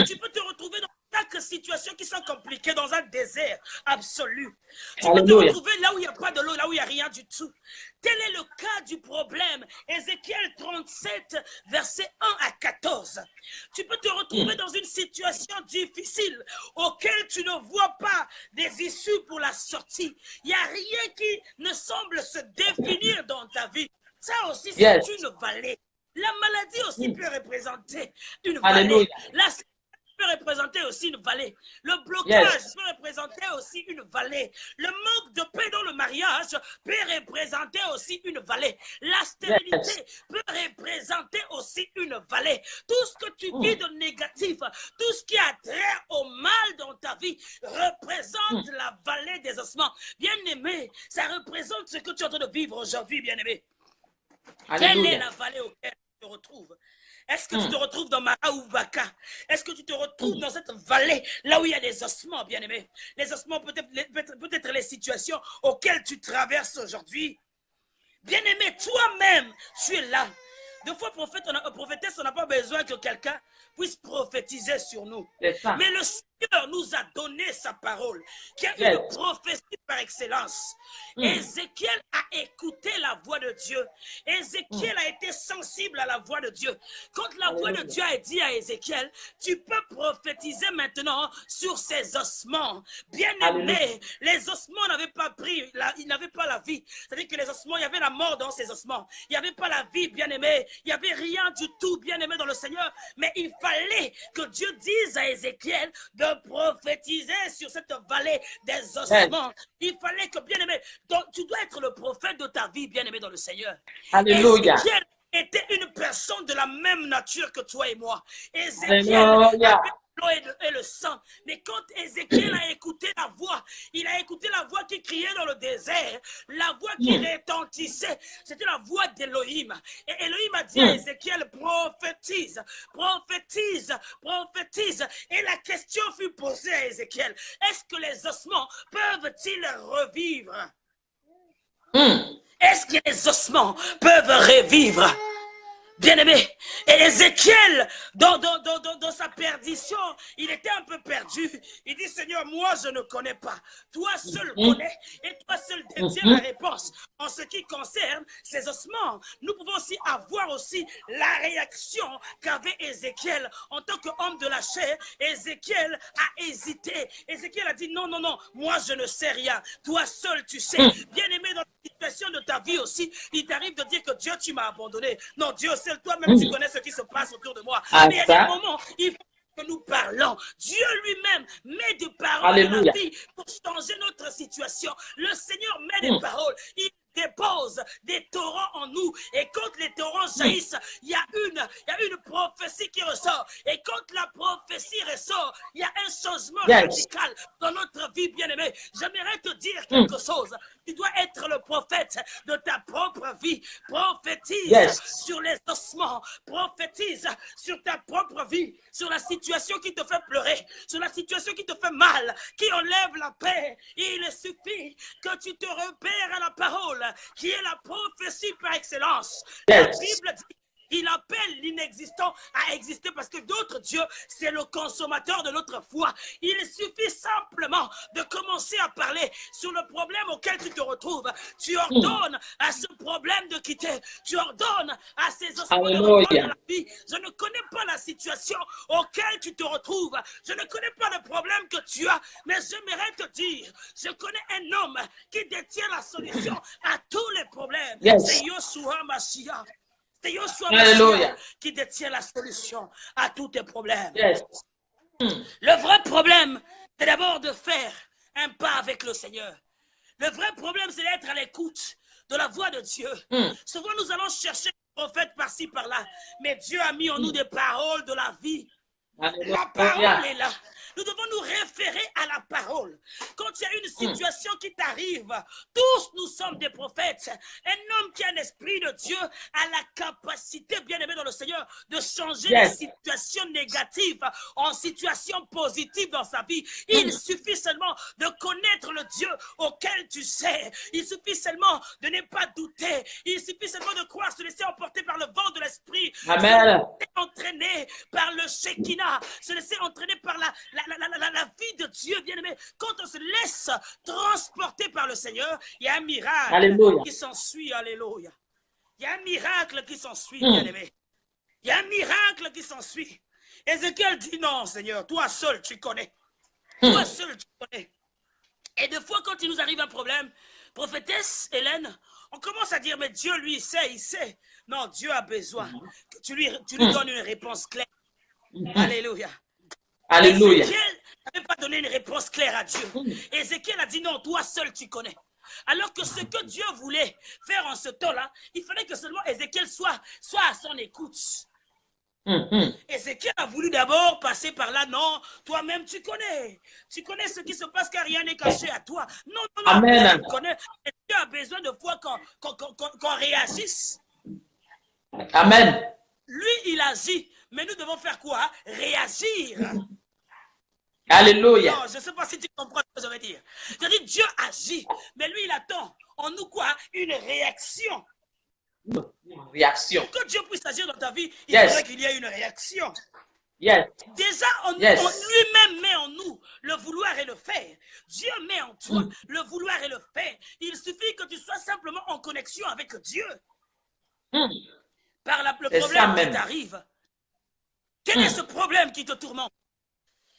Tu peux te retrouver dans chaque situation qui sont compliquées, dans un désert absolu. Tu peux te retrouver là où il n'y a pas de l'eau, là où il n'y a rien du tout. Tel est le cas du problème. Ézéchiel 37, versets 1 à 14. Tu peux te retrouver dans une situation difficile auquel tu ne vois pas des issues pour la sortie. Il n'y a rien qui ne semble se définir dans ta vie. Ça aussi, c'est une vallée. La maladie aussi peut représenter une vallée. La peut représenter aussi une vallée. Le blocage peut représenter aussi une vallée. Le manque de paix dans le mariage peut représenter aussi une vallée. La stérilité peut représenter aussi une vallée. Tout ce que tu vis de négatif, tout ce qui a trait au mal dans ta vie représente la vallée des ossements. Bien-aimé, ça représente ce que tu es en train de vivre aujourd'hui, bien-aimé. Quelle est la vallée auquel tu te retrouves? Est-ce que tu te retrouves dans Mara ou Baka? Est-ce que tu te retrouves dans cette vallée, là où il y a des ossements, bien-aimé? Les ossements, peut-être les situations auxquelles tu traverses aujourd'hui. Bien-aimé, toi-même, tu es là. Deux fois, prophétesse, on n'a pas besoin que quelqu'un puisse prophétiser sur nous. Mais le Seigneur nous a donné sa parole, qui est une prophétie par excellence. Ézéchiel a écouté la voix de Dieu. Ézéchiel a été sensible à la voix de Dieu. Quand la voix de Dieu a dit à Ézéchiel, tu peux prophétiser maintenant sur ces ossements. Bien-aimé, les ossements n'avaient pas pris, ils n'avaient pas la vie. C'est-à-dire que les ossements, il y avait la mort dans ces ossements. Il n'y avait pas la vie, bien-aimé. Il n'y avait rien du tout, bien-aimé, dans le Seigneur. Mais il fallait que Dieu dise à Ézéchiel de prophétiser sur cette vallée des ossements. Il fallait que, bien-aimé, tu dois être le prophète de ta vie, bien-aimé, dans le Seigneur. Alléluia. Ézéchiel était une personne de la même nature que toi et moi. Ézéchiel avait l'eau et le sang. Mais quand Ézéchiel a écouté la voix, il a écouté la voix qui criait dans le désert, la voix qui retentissait, c'était la voix d'Élohim. Et Élohim a dit à Ézéchiel, prophétise, prophétise, prophétise. Et la question fut posée à Ézéchiel, est-ce que les ossements peuvent-ils revivre? Est-ce que les ossements peuvent revivre? Bien-aimé, et Ézéchiel, dans sa perdition, il était un peu perdu. Il dit, Seigneur, moi je ne connais pas. Toi seul connais et toi seul détiens la réponse. En ce qui concerne ces ossements, nous pouvons aussi avoir aussi la réaction qu'avait Ézéchiel. En tant qu'homme de la chair, Ézéchiel a hésité. Ézéchiel a dit, non, non, non, moi je ne sais rien. Toi seul tu sais. Bien-aimé, dans la situation de ta vie aussi, il t'arrive de dire que Dieu, tu m'as abandonné. Non, Dieu, c'est toi-même, tu connais ce qui se passe autour de moi. Mais il y a des moments, il faut que nous parlons. Dieu lui-même met des paroles dans la vie pour changer notre situation. Le Seigneur met des paroles. Il dépose des torrents en nous. Et quand les torrents jaillissent, il y a une prophétie qui ressort. Et quand la prophétie ressort, il y a un changement radical dans notre vie, bien-aimée. J'aimerais te dire quelque chose. Tu dois être le prophète de ta propre vie. Prophétise sur les ossements. Prophétise sur ta propre vie. Sur la situation qui te fait pleurer. Sur la situation qui te fait mal. Qui enlève la paix. Il suffit que tu te repères à la parole, qui est la prophétie par excellence. La Bible dit Il appelle l'inexistant à exister parce que d'autres dieux, c'est le consommateur de notre foi. Il suffit simplement de commencer à parler sur le problème auquel tu te retrouves. Tu ordonnes à ce problème de quitter. Tu ordonnes à ces ossements de reprendre la vie. Je ne connais pas la situation auquel tu te retrouves. Je ne connais pas le problème que tu as, mais j'aimerais te dire, je connais un homme qui détient la solution à tous les problèmes. C'est Yoshua Mashiach. C'est Yoshua Mashiach qui détient la solution à tous tes problèmes. Le vrai problème, c'est d'abord de faire un pas avec le Seigneur. Le vrai problème, c'est d'être à l'écoute de la voix de Dieu. Souvent, nous allons chercher des prophètes par-ci, par-là, mais Dieu a mis en nous des paroles de la vie. La parole est là. Nous devons nous référer à la parole. Quand il y a une situation qui t'arrive, tous nous sommes des prophètes. Un homme qui a l'esprit de Dieu a la capacité, bien aimé dans le Seigneur, de changer les situations négatives en situations positives dans sa vie. Il suffit seulement de connaître le Dieu auquel tu sais. Il suffit seulement de ne pas douter. Il suffit seulement de croire, se laisser emporter par le vent de l'esprit. Amen. Se laisser entraîner par le Shekinah. Se laisser entraîner par la vie de Dieu, bien-aimé. Quand on se laisse transporter par le Seigneur, il y a un miracle qui s'ensuit. Alléluia. Il y a un miracle qui s'ensuit, bien-aimé. Il y a un miracle qui s'ensuit. Ézéchiel dit non, Seigneur, toi seul tu connais. Toi seul tu connais. Et des fois, quand il nous arrive un problème, prophétesse Hélène, on commence à dire, mais Dieu, lui, il sait. Non, Dieu a besoin que tu lui donnes une réponse claire. Alléluia. Alléluia. Ézéchiel n'avait pas donné une réponse claire à Dieu. Ézéchiel a dit non, toi seul tu connais. Alors que ce que Dieu voulait faire en ce temps-là, il fallait que seulement Ézéchiel soit à son écoute. Ézéchiel a voulu d'abord passer par là. Non, toi-même tu connais. Tu connais ce qui se passe car rien n'est caché à toi. Non, Amen. tu connais. Et Dieu a besoin de fois qu'on réagisse. Amen. Lui, il agit. Mais nous devons faire quoi? Réagir. Alléluia. Non, je ne sais pas si tu comprends ce que je veux dire. Je dis Dieu agit, mais lui, il attend en nous quoi? Une réaction. Une réaction. Pour que Dieu puisse agir dans ta vie, il faudrait qu'il y ait une réaction. Déjà, lui-même met en nous le vouloir et le faire. Dieu met en toi le vouloir et le faire. Il suffit que tu sois simplement en connexion avec Dieu. Par le problème qui t'arrive. Quel est ce problème qui te tourmente?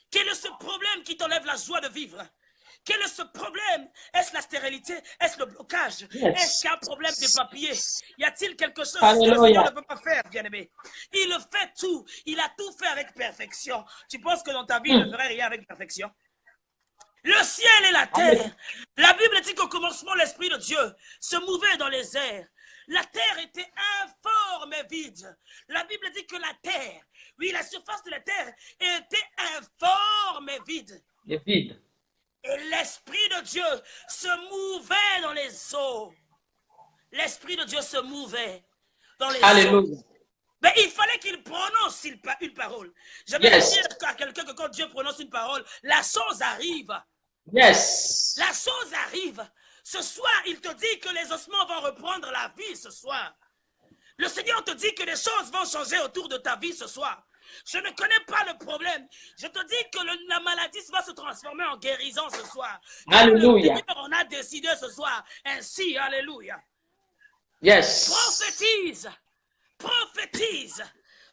Quel est ce problème qui t'enlève la joie de vivre? Quel est ce problème? Est-ce la stérilité? Est-ce le blocage? Est-ce qu'il y a un problème des papiers? Y a-t-il quelque chose que le Seigneur ne peut pas faire, bien-aimé? Il fait tout. Il a tout fait avec perfection. Tu penses que dans ta vie, il ne ferait rien avec perfection? Le ciel et la terre. La Bible dit qu'au commencement, l'Esprit de Dieu se mouvait dans les airs. La terre était informe et vide. La Bible dit que la terre, oui, la surface de la terre était informe et vide. Et vide. Et l'Esprit de Dieu se mouvait dans les eaux. L'Esprit de Dieu se mouvait dans les eaux. Mais il fallait qu'il prononce une parole. J'aimerais dire à quelqu'un que quand Dieu prononce une parole, la chose arrive. La chose arrive. Ce soir, il te dit que les ossements vont reprendre la vie ce soir. Le Seigneur te dit que les choses vont changer autour de ta vie ce soir. Je ne connais pas le problème. Je te dis que la maladie va se transformer en guérison ce soir. Alléluia. Le Seigneur, on a décidé ce soir. Ainsi, alléluia. Prophétise. Prophétise.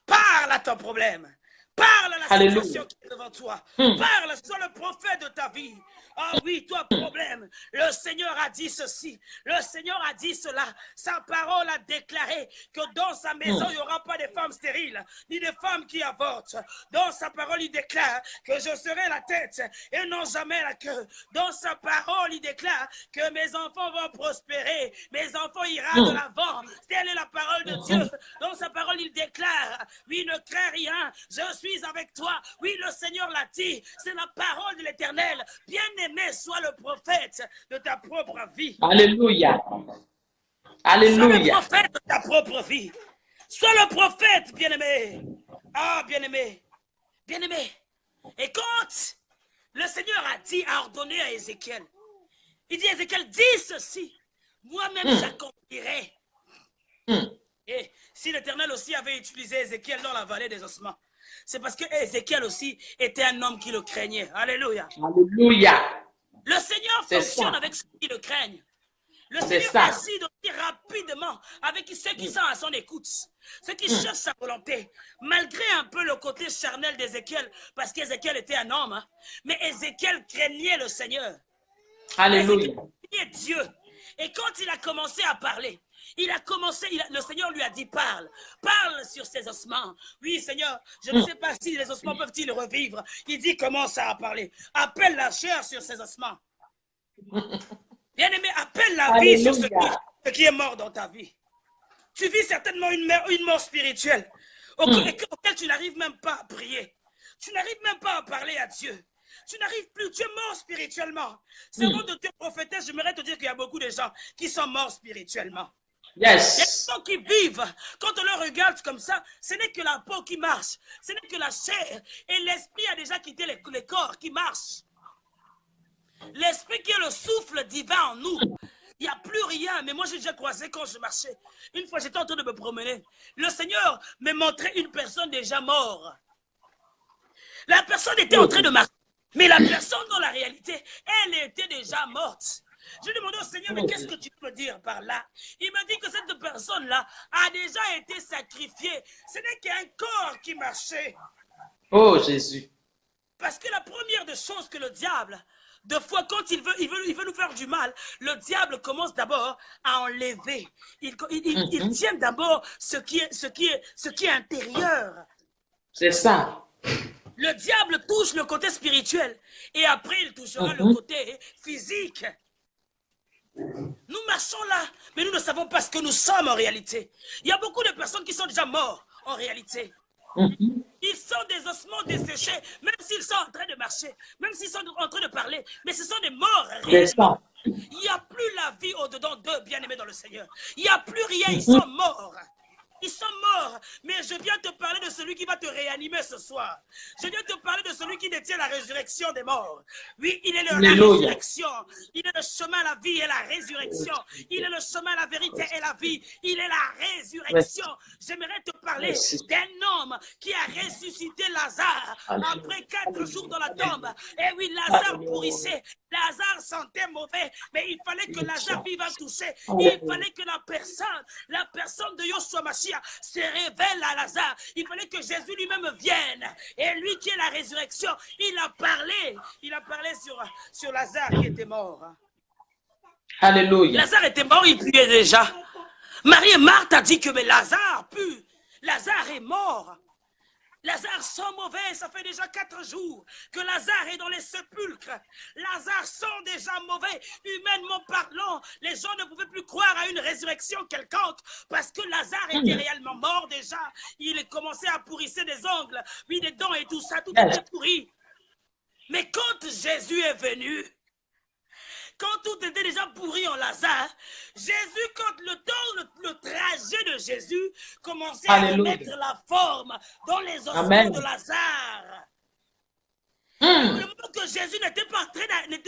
Parle à ton problème. Parle à la situation qui est devant toi. Parle, sois le prophète de ta vie. Ah oui, toi, problème. Le Seigneur a dit ceci. Le Seigneur a dit cela. Sa parole a déclaré que dans sa maison, il n'y aura pas de femmes stériles, ni de femmes qui avortent. Dans sa parole, il déclare que je serai la tête et non jamais la queue. Dans sa parole, il déclare que mes enfants vont prospérer. Mes enfants iront de l'avant. Telle est la parole de Dieu. Dans sa parole, il déclare, oui, ne crains rien. Je suis avec toi. Oui, le Seigneur l'a dit. C'est la parole de l'Éternel. Bien-aimé, sois le prophète de ta propre vie. Alléluia. Alléluia. Sois le prophète de ta propre vie. Sois le prophète, bien-aimé. Ah, bien-aimé. Bien-aimé. Et quand le Seigneur a ordonné à Ézéchiel, il dit, Ézéchiel, dis ceci. Moi-même, j'accomplirai. Et si l'Éternel aussi avait utilisé Ézéchiel dans la vallée des ossements, c'est parce que Ézéchiel aussi était un homme qui le craignait. Alléluia. Alléluia. Le Seigneur fonctionne avec ceux qui le craignent. Le Seigneur agit aussi rapidement avec ceux qui sont à son écoute, ceux qui cherchent sa volonté, malgré un peu le côté charnel d'Ézéchiel, parce qu'Ézéchiel était un homme, hein, mais Ézéchiel craignait le Seigneur. Alléluia. Ézéchiel craignait Dieu. Et quand il a commencé à parler, le Seigneur lui a dit, parle sur ces ossements. Oui, Seigneur, je ne sais pas si les ossements peuvent-ils revivre. Il dit, commence à parler. Appelle la chair sur ces ossements. Bien-aimé, appelle la vie sur ce qui est mort dans ta vie. Tu vis certainement une mort spirituelle auquel tu n'arrives même pas à prier. Tu n'arrives même pas à parler à Dieu. Tu n'arrives plus, tu es mort spirituellement. C'est avant de te prophéter, j'aimerais te dire qu'il y a beaucoup de gens qui sont morts spirituellement. Yes. Il y a des gens qui vivent, quand on le regarde comme ça, ce n'est que la peau qui marche, ce n'est que la chair. Et l'esprit a déjà quitté les corps qui marchent. L'esprit qui est le souffle divin en nous. Il n'y a plus rien. Mais moi, j'ai déjà croisé quand je marchais. Une fois, j'étais en train de me promener. Le Seigneur me montrait une personne déjà morte. La personne était en train de marcher. Mais la personne, dans la réalité, elle était déjà morte. Je demandais au Seigneur, mais qu'est-ce que tu peux me dire par là? Il me dit que cette personne-là a déjà été sacrifiée. Ce n'est qu'un corps qui marchait. Oh, Jésus. Parce que la première des choses que le diable, de fois, quand il veut nous faire du mal, le diable commence d'abord à enlever. Il tient d'abord ce qui est intérieur. C'est ça. Le diable touche le côté spirituel et après il touchera le côté physique. Nous marchons là, mais nous ne savons pas ce que nous sommes en réalité. Il y a beaucoup de personnes qui sont déjà mortes en réalité. Ils sont des ossements desséchés, même s'ils sont en train de marcher, même s'ils sont en train de parler, mais ce sont des morts réellement. Il n'y a plus la vie au-dedans d'eux, bien-aimés dans le Seigneur. Il n'y a plus rien, ils sont morts. Ils sont morts, mais je viens te parler de celui qui va te réanimer ce soir. Je viens te parler de celui qui détient la résurrection des morts. Oui, il est la résurrection. Il est le chemin, la vie et la résurrection. Il est le chemin, la vérité et la vie. Il est la résurrection. J'aimerais te parler d'un homme qui a ressuscité Lazare après 4 jours dans la tombe. Et oui, Lazare pourrissait. Lazare sentait mauvais, mais il fallait que Lazare vive en toucher. Il fallait que la personne de Yoshua Mashiach se révèle à Lazare. Il fallait que Jésus lui-même vienne. Et lui qui est la résurrection, il a parlé sur Lazare qui était mort. Alléluia. Lazare était mort, il puait déjà. Marie et Marthe a dit que mais Lazare pue. Lazare est mort. Lazare sent mauvais, ça fait déjà 4 jours que Lazare est dans les sépulcres. Lazare sent déjà mauvais, humainement parlant. Les gens ne pouvaient plus croire à une résurrection quelconque parce que Lazare était réellement mort déjà. Il commençait à pourrisser des ongles, puis des dents et tout ça, tout était pourri. Mais quand Jésus est venu, quand tout était déjà pourri en Lazare, Jésus, quand le trajet de Jésus commençait à remettre la forme dans les ossements de Lazare. Le moment que Jésus n'était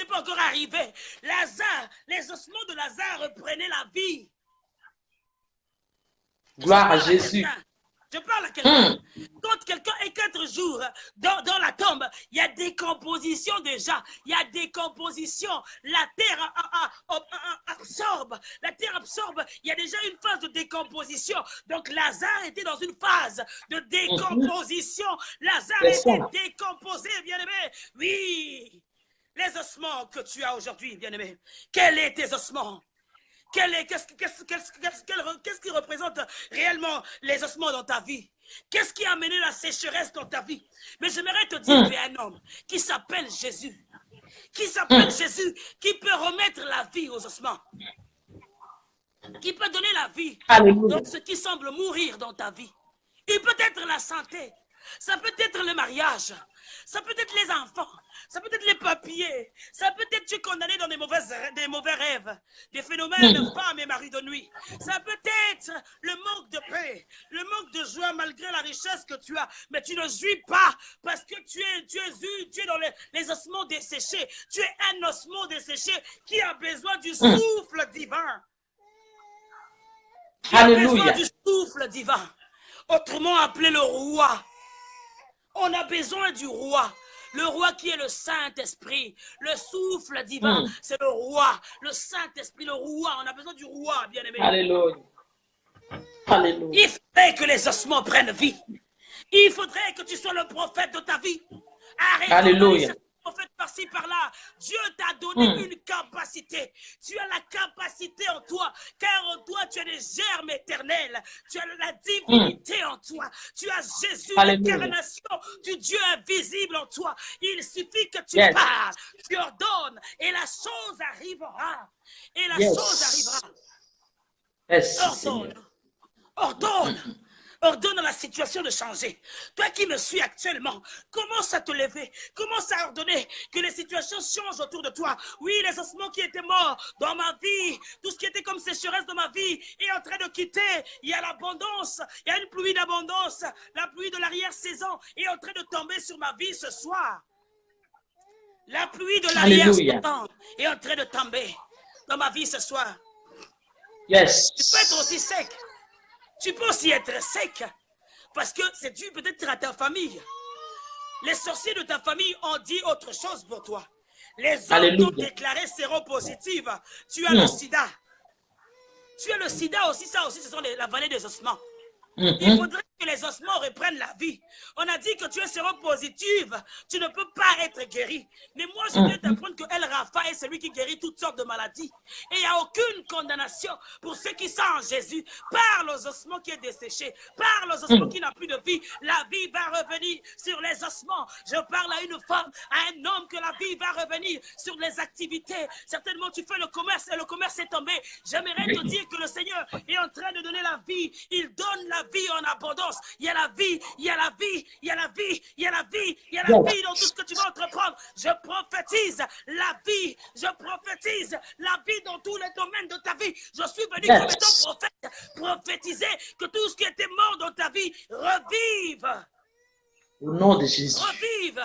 pas encore arrivé, les ossements de Lazare reprenaient la vie. Gloire à Jésus. Je parle à quelqu'un. Quand quelqu'un est 4 jours dans la tombe, il y a décomposition déjà. Il y a décomposition. La terre absorbe. La terre absorbe. Il y a déjà une phase de décomposition. Donc Lazare était dans une phase de décomposition. Lazare était décomposé, bien-aimé. Oui. Les ossements que tu as aujourd'hui, bien-aimé. Quels sont tes ossements? Qu'est-ce qui représente réellement les ossements dans ta vie? Qu'est-ce qui a amené la sécheresse dans ta vie? Mais j'aimerais te dire qu'il y a un homme qui s'appelle Jésus. Qui s'appelle Jésus, qui peut remettre la vie aux ossements. Qui peut donner la vie dans ce qui semble mourir dans ta vie. Il peut être la santé. Ça peut être le mariage. Ça peut être les enfants. Ça peut être les papiers. Ça peut être tu es condamné dans des mauvais rêves. Des phénomènes de femmes et maris de nuit. Ça peut être le manque de paix. Le manque de joie malgré la richesse que tu as. Mais tu ne jouis pas parce que tu es dans les ossements desséchés. Tu es un ossement desséché qui a besoin du souffle divin. qui a besoin du souffle divin, autrement appelé le roi. On a besoin du roi. Le roi qui est le Saint-Esprit. Le souffle divin, c'est le roi. Le Saint-Esprit, le roi. On a besoin du roi, bien-aimé. Alléluia. Alléluia. Il faudrait que les ossements prennent vie. Il faudrait que tu sois le prophète de ta vie. Arrête. Alléluia. Prophète par-ci, par-là. Dieu t'a donné une capacité. Tu as la capacité en toi, car en toi, tu as des germes éternels. Tu as la divinité en toi. Tu as Jésus, l'incarnation du Dieu invisible en toi. Il suffit que tu parles, tu ordonnes, et la chose arrivera. Et la chose arrivera. Ordonne. Ordonne. Ordonne à la situation de changer. Toi qui me suis actuellement, commence à te lever, commence à ordonner que les situations changent autour de toi. Oui, les ossements qui étaient morts dans ma vie, tout ce qui était comme sécheresse dans ma vie est en train de quitter. Il y a l'abondance, il y a une pluie d'abondance. La pluie de l'arrière-saison est en train de tomber sur ma vie ce soir. La pluie de l'arrière-saison est en train de tomber dans ma vie ce soir. Yes. Tu peux être aussi sec. Tu peux aussi être sec, parce que c'est dû peut-être à ta famille. Les sorciers de ta famille ont dit autre chose pour toi. Les hommes t'ont déclaré séropositive. Tu as le sida. Tu as le sida aussi, ça aussi, ce sont la vallée des ossements. Il faudrait que les ossements reprennent la vie. On a dit que tu es séropositive, tu ne peux pas être guéri. Mais moi, je viens d'apprendre que El Rapha est celui qui guérit toutes sortes de maladies. Et il n'y a aucune condamnation pour ceux qui sont en Jésus. Par les ossements qui est desséché, par les ossements qui n'a plus de vie, la vie va revenir sur les ossements. Je parle à une femme, à un homme, que la vie va revenir sur les activités. Certainement, tu fais le commerce et le commerce est tombé. J'aimerais te dire que le Seigneur est en train de donner la vie. Il donne la vie en abondance. Il y a la vie, il y a la vie, il y a la vie, il y a la vie, il y a la vie dans tout ce que tu vas entreprendre. Je prophétise la vie, je prophétise la vie dans tous les domaines de ta vie. Je suis venu comme étant prophète, prophétiser que tout ce qui était mort dans ta vie revive. Au nom de Jésus. Revive.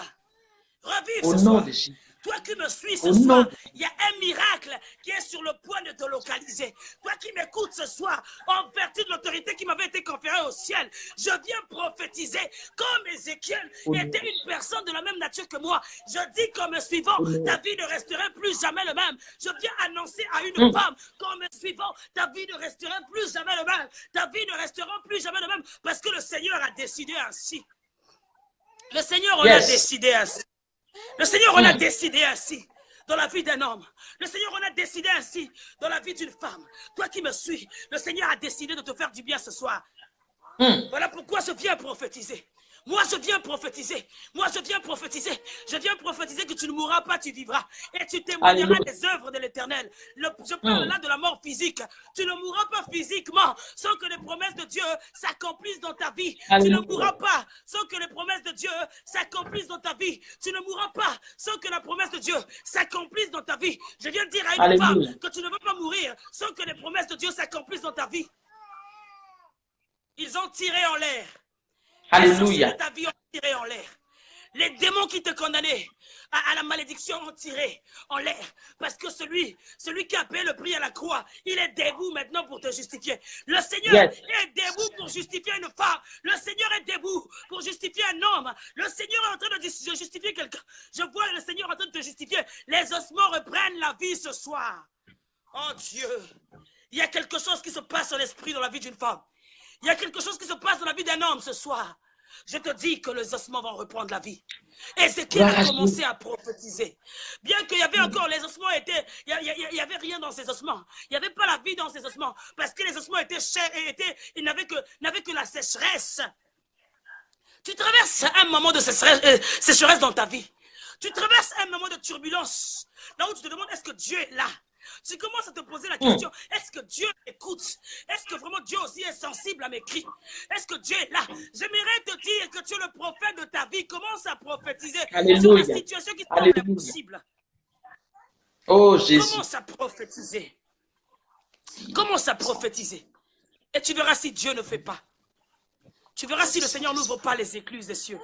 Revive Au ce nom soir. de Jésus. Toi qui me suis ce soir, il y a un miracle qui est sur le point de te localiser. Toi qui m'écoutes ce soir, en vertu de l'autorité qui m'avait été conférée au ciel, je viens prophétiser comme Ézéchiel était une personne de la même nature que moi. Je dis comme suivant, ta vie ne resterait plus jamais le même. Je viens annoncer à une femme, comme suivant, ta vie ne resterait plus jamais le même. Ta vie ne restera plus jamais le même parce que le Seigneur a décidé ainsi. Le Seigneur en a décidé ainsi. Le Seigneur en a décidé ainsi dans la vie d'un homme. Le Seigneur en a décidé ainsi dans la vie d'une femme. Toi qui me suis, le Seigneur a décidé de te faire du bien ce soir. Voilà pourquoi je viens prophétiser. Moi, je viens prophétiser. Moi, je viens prophétiser. Je viens prophétiser que tu ne mourras pas, tu vivras. Et tu témoigneras des œuvres de l'Éternel. Je parle là de la mort physique. Tu ne mourras pas physiquement sans que les promesses de Dieu s'accomplissent dans ta vie. Tu ne mourras pas sans que les promesses de Dieu s'accomplissent dans ta vie. Tu ne mourras pas sans que la promesse de Dieu s'accomplisse dans ta vie. Je viens de dire à une femme que tu ne veux pas mourir sans que les promesses de Dieu s'accomplissent dans ta vie. Ils ont tiré en l'air. Alléluia. Ta vie ont tiré en l'air. Les démons qui te condamnaient à la malédiction ont tiré en l'air. Parce que celui qui a payé le prix à la croix, il est debout maintenant pour te justifier. Le Seigneur est debout pour justifier une femme. Le Seigneur est debout pour justifier un homme. Le Seigneur est en train de justifier quelqu'un. Je vois le Seigneur en train de te justifier. Les ossements reprennent la vie ce soir. Oh Dieu, il y a quelque chose qui se passe dans l'esprit dans la vie d'une femme. Il y a quelque chose qui se passe dans la vie d'un homme ce soir. Je te dis que les ossements vont reprendre la vie. Ézéchiel a commencé à prophétiser. Bien qu'il y avait encore, les ossements étaient, il n'y avait rien dans ces ossements. Il n'y avait pas la vie dans ces ossements. Parce que les ossements étaient chers et ils n'avaient que la sécheresse. Tu traverses un moment de sécheresse dans ta vie. Tu traverses un moment de turbulence. Là où tu te demandes, est-ce que Dieu est là? Tu commences à te poser la question, est-ce que Dieu écoute? Est-ce que vraiment Dieu aussi est sensible à mes cris? Est-ce que Dieu est là? J'aimerais te dire que tu es le prophète de ta vie. Commence à prophétiser sur la situation qui semble impossible. Oh Jésus. Commence à prophétiser. Commence à prophétiser. Et tu verras si Dieu ne fait pas. Tu verras si le Seigneur n'ouvre pas les écluses des cieux.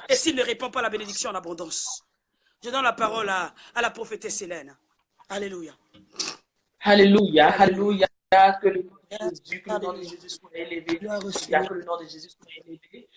Et s'il ne répand pas la bénédiction en abondance. Je donne la parole à la prophétesse Hélène. Alléluia. Alléluia, alléluia. Que le Jésus, que le nom de Alléluia. Jésus soit élevé. Gloire au Alléluia, Seigneur. que le nom de Jésus soit élevé.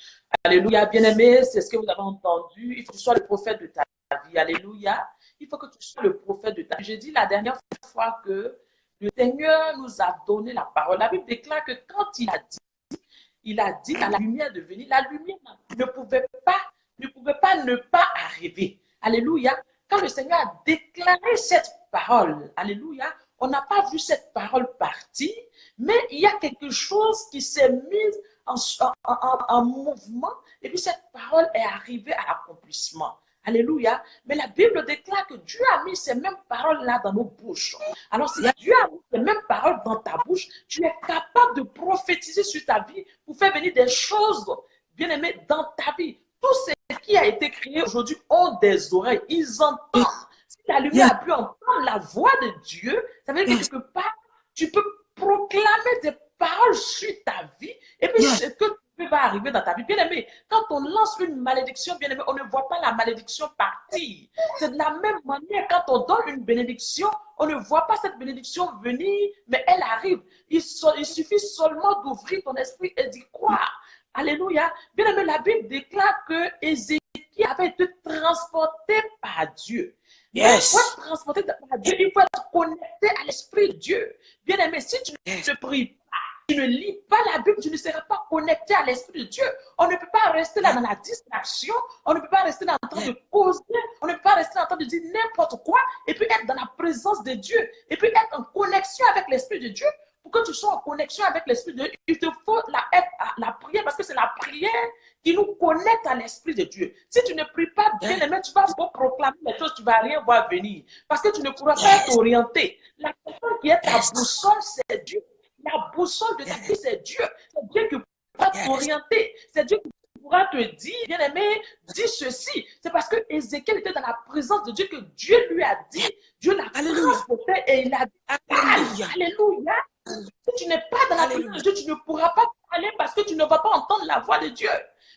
Alléluia, bien-aimé, c'est ce que vous avez entendu. Il faut que tu sois le prophète de ta vie. Alléluia. Il faut que tu sois le prophète de ta vie. J'ai dit la dernière fois que le Seigneur nous a donné la parole. La Bible déclare que quand il a dit à la lumière de venir, la lumière ne pouvait pas ne pas arriver. Alléluia. Quand le Seigneur a déclaré cette parole, alléluia, on n'a pas vu cette parole partir, mais il y a quelque chose qui s'est mis en mouvement, et puis cette parole est arrivée à l'accomplissement. Alléluia. Mais la Bible déclare que Dieu a mis ces mêmes paroles-là dans nos bouches. Alors, si Dieu a mis ces mêmes paroles dans ta bouche, tu es capable de prophétiser sur ta vie pour faire venir des choses, bien aimées, dans ta vie. Tout ce qui a été créé aujourd'hui ont des oreilles. Ils entendent. Si la lumière a pu entendre la voix de Dieu, ça veut dire que quelque part, tu peux proclamer des paroles sur ta vie. Et puis, ce que va arriver dans ta vie. Bien aimé, quand on lance une malédiction, bien aimé, on ne voit pas la malédiction partir. C'est de la même manière, quand on donne une bénédiction, on ne voit pas cette bénédiction venir, mais elle arrive. Il suffit seulement d'ouvrir ton esprit et d'y croire. Alléluia. Bien aimé, la Bible déclare que Ézéchiel avait été transporté par Dieu. Yes. Pour être transporté par Dieu, il faut être connecté à l'esprit de Dieu. Bien aimé, si tu ne pries pas, tu ne lis pas la Bible, tu ne seras pas connecté à l'Esprit de Dieu. On ne peut pas rester là dans la distraction, on ne peut pas rester là en train de causer, on ne peut pas rester en train de dire n'importe quoi, et puis être dans la présence de Dieu, et puis être en connexion avec l'Esprit de Dieu. Pour que tu sois en connexion avec l'Esprit de Dieu, il te faut la prière, parce que c'est la prière qui nous connecte à l'Esprit de Dieu. Si tu ne pries pas, bien aimé, tu vas proclamer les choses, tu ne vas rien voir venir, parce que tu ne pourras pas t'orienter. La personne qui est ta boussole, c'est Dieu. La boussole de ta vie, c'est Dieu. C'est Dieu qui pourra t'orienter. C'est Dieu qui pourra te dire, bien aimé, dis ceci. C'est parce que Ézéchiel était dans la présence de Dieu que Dieu lui a dit. Dieu l'a transporté et il a dit, alléluia. Si tu n'es pas dans la présence de Dieu, tu ne pourras pas parler parce que tu ne vas pas entendre la voix de Dieu.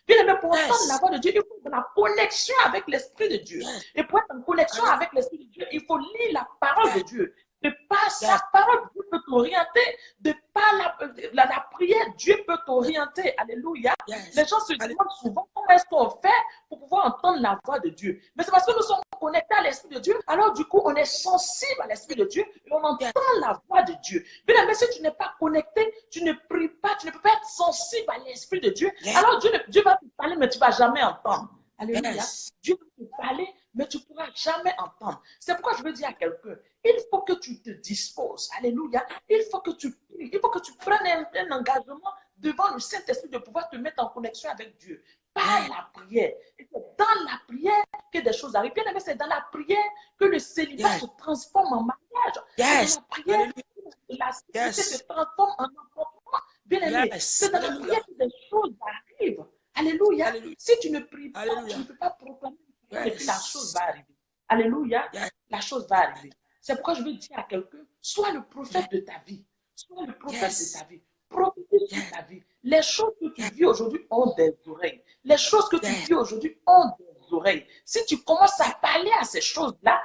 Bien aimé, pour entendre la voix de Dieu, il faut être dans la connexion avec l'Esprit de Dieu. Et pour être en connexion avec l'Esprit de Dieu, il faut lire la parole de Dieu. De par sa parole, Dieu peut t'orienter. De par la prière, Dieu peut t'orienter. Alléluia. Les gens se demandent souvent comment est-ce qu'on fait pour pouvoir entendre la voix de Dieu. Mais c'est parce que nous sommes connectés à l'Esprit de Dieu. Alors du coup, on est sensible à l'Esprit de Dieu et on entend la voix de Dieu. Mais si tu n'es pas connecté, tu ne pries pas, tu ne peux pas être sensible à l'Esprit de Dieu. Alors Dieu va te parler, mais tu ne vas jamais entendre. Alléluia. Dieu va te parler, mais tu ne pourras jamais entendre. C'est pourquoi je veux dire à quelqu'un, il faut que tu te disposes. Alléluia. Il faut que tu pries. Il faut que tu prennes un engagement devant le Saint-Esprit de pouvoir te mettre en connexion avec Dieu. Par la prière. Et c'est dans la prière que des choses arrivent. Bien aimé, c'est dans la prière que le célibat se transforme en mariage. C'est dans la prière que la cécité se transforme en enfantement. Bien aimé, c'est dans la prière que des choses arrivent. Alléluia. Si tu ne pries pas, tu ne peux pas proclamer. Et puis la chose va arriver. Alléluia. La chose va arriver. C'est pourquoi je veux dire à quelqu'un, sois le prophète de ta vie. Sois le prophète de ta vie. Prophétise sur ta vie. Les choses que tu vis aujourd'hui ont des oreilles. Les choses que tu vis aujourd'hui ont des oreilles. Si tu commences à parler à ces choses-là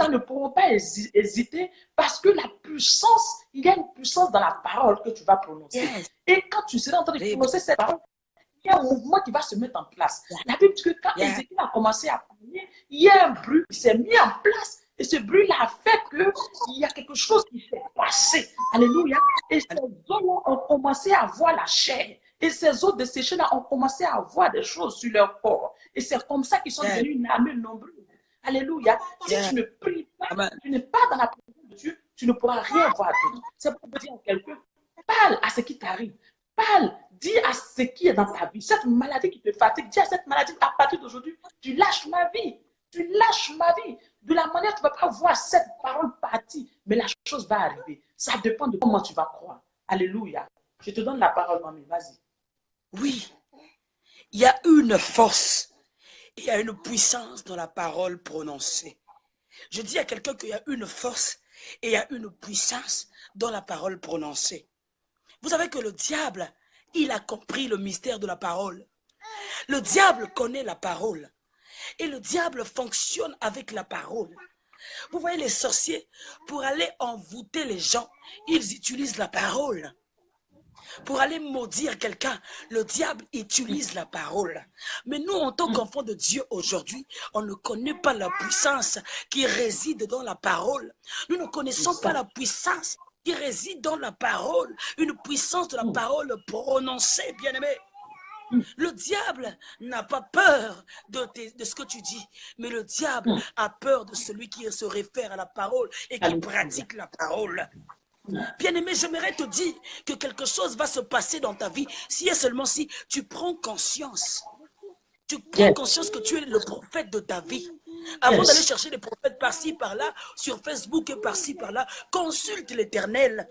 ne pourront pas hésiter parce que la puissance, il y a une puissance dans la parole que tu vas prononcer. Et quand tu seras en train de prononcer cette parole, il y a un mouvement qui va se mettre en place. La Bible dit que quand Ézéchiel a commencé à parler, il y a un bruit qui s'est mis en place. Et ce bruit-là a fait qu'il y a quelque chose qui s'est passé. Alléluia. Et ces os ont commencé à voir la chair. Et ces os desséchés-là ont commencé à voir des choses sur leur corps. Et c'est comme ça qu'ils sont devenus une armée nombreuse. Alléluia. Si tu ne pries pas, tu n'es pas dans la présence de Dieu, tu ne pourras rien voir d'autre. C'est pour dire à quelqu'un, parle à ce qui t'arrive. Parle, dis à ce qui est dans ta vie. Cette maladie qui te fatigue, dis à cette maladie, à partir d'aujourd'hui, tu lâches ma vie. Tu lâches ma vie. De la manière, tu ne vas pas voir cette parole partir, mais la chose va arriver. Ça dépend de comment tu vas croire. Alléluia. Je te donne la parole, mamie. Vas-y. Oui, il y a une force, il y a une puissance dans la parole prononcée. Je dis à quelqu'un qu'il y a une force et il y a une puissance dans la parole prononcée. Vous savez que le diable, il a compris le mystère de la parole. Le diable connaît la parole. Et le diable fonctionne avec la parole. Vous voyez les sorciers, pour aller envoûter les gens, ils utilisent la parole. Pour aller maudire quelqu'un, le diable utilise la parole. Mais nous, en tant qu'enfants de Dieu aujourd'hui, on ne connaît pas la puissance qui réside dans la parole. Nous ne connaissons pas la puissance qui réside dans la parole. Une puissance de la parole prononcée, bien-aimé. Le diable n'a pas peur de ce que tu dis, mais le diable a peur de celui qui se réfère à la parole et qui pratique la parole. Bien-aimé, j'aimerais te dire que quelque chose va se passer dans ta vie si et seulement si tu prends conscience. Tu prends conscience que tu es le prophète de ta vie. Avant d'aller chercher des prophètes par-ci, par-là, sur Facebook et par-ci, par-là, consulte l'Éternel.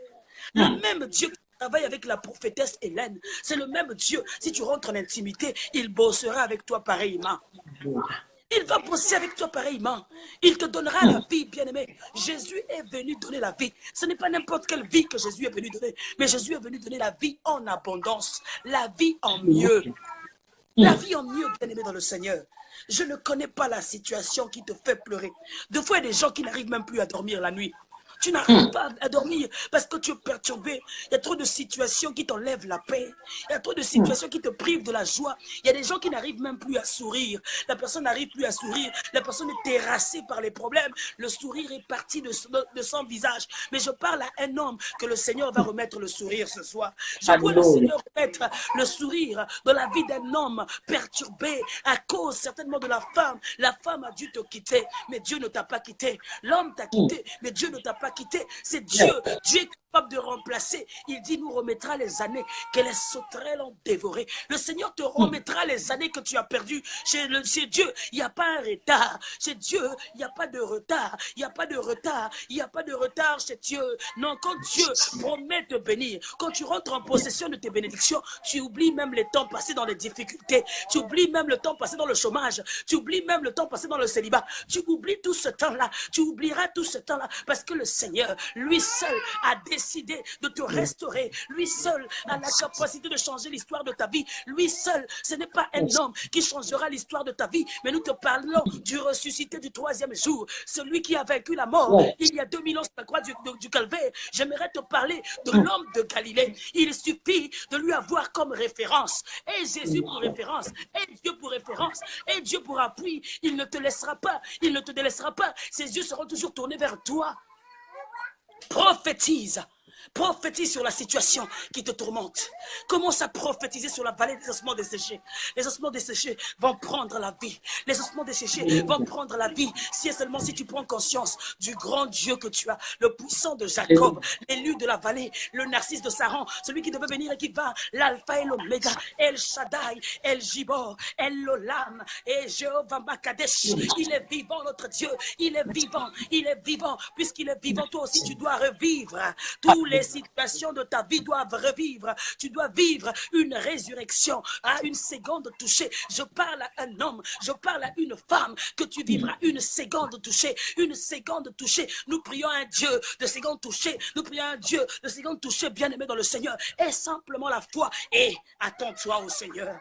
Le même Dieu qui travaille avec la prophétesse Hélène, c'est le même Dieu. Si tu rentres en intimité, il bossera avec toi pareillement. Il va bosser avec toi pareillement. Il te donnera la vie, bien-aimé. Jésus est venu donner la vie. Ce n'est pas n'importe quelle vie que Jésus est venu donner, mais Jésus est venu donner la vie en abondance, la vie en mieux. La vie en mieux, bien-aimé dans le Seigneur. Je ne connais pas la situation qui te fait pleurer. Des fois, il y a des gens qui n'arrivent même plus à dormir la nuit. Tu n'arrives pas à dormir parce que tu es perturbé. Il y a trop de situations qui t'enlèvent la paix. Il y a trop de situations qui te privent de la joie. Il y a des gens qui n'arrivent même plus à sourire. La personne n'arrive plus à sourire. La personne est terrassée par les problèmes. Le sourire est parti de son visage. Mais je parle à un homme que le Seigneur va remettre le sourire ce soir. Je vois le Seigneur remettre le sourire dans la vie d'un homme perturbé à cause certainement de la femme. La femme a dû te quitter, mais Dieu ne t'a pas quitté. L'homme t'a quitté, mais Dieu ne t'a pas quitté. C'est Dieu. Dieu est capable de remplacer. Il dit, nous remettra les années que les sauterelles ont dévorées. Le Seigneur te remettra les années que tu as perdues. Chez Dieu, il n'y a pas un retard. Chez Dieu, il n'y a pas de retard. Il n'y a pas de retard. Il n'y a pas de retard chez Dieu. Non, quand Dieu promet de bénir, quand tu rentres en possession de tes bénédictions, tu oublies même les temps passés dans les difficultés. Tu oublies même le temps passé dans le chômage. Tu oublies même le temps passé dans le célibat. Tu oublies tout ce temps-là. Tu oublieras tout ce temps-là parce que le Seigneur, lui seul, a décidé de te restaurer. Lui seul a la capacité de changer l'histoire de ta vie. Lui seul, ce n'est pas un homme qui changera l'histoire de ta vie, mais nous te parlons du ressuscité du troisième jour, celui qui a vaincu la mort il y a 2000 ans sur la croix du Calvaire. J'aimerais te parler de l'homme de Galilée. Il suffit de lui avoir comme référence. Et Jésus pour référence, et Dieu pour référence, et Dieu pour appui. Il ne te laissera pas, il ne te délaissera pas. Ses yeux seront toujours tournés vers toi. Prophétise. Prophétise sur la situation qui te tourmente. Commence à prophétiser sur la vallée des ossements desséchés. Les ossements desséchés vont prendre la vie. Les ossements desséchés vont prendre la vie. Si et seulement si tu prends conscience du grand Dieu que tu as, le puissant de Jacob, l'élu de la vallée, le narcisse de Saran, celui qui devait venir et qui va, l'alpha et l'oméga, El Shaddai, El Gibor, El Olam, et Jéhovah Makadesh. Il est vivant, notre Dieu. Il est vivant. Il est vivant. Puisqu'il est vivant, toi aussi tu dois revivre. Tous les situations de ta vie doivent revivre. Tu dois vivre une résurrection à une seconde touchée. Je parle à un homme, je parle à une femme, que tu vivras une seconde touchée. Une seconde touchée. Nous prions à un Dieu de seconde touchée. Nous prions à un Dieu de seconde touchée, bien-aimé dans le Seigneur. Et simplement la foi. Et attends-toi au Seigneur.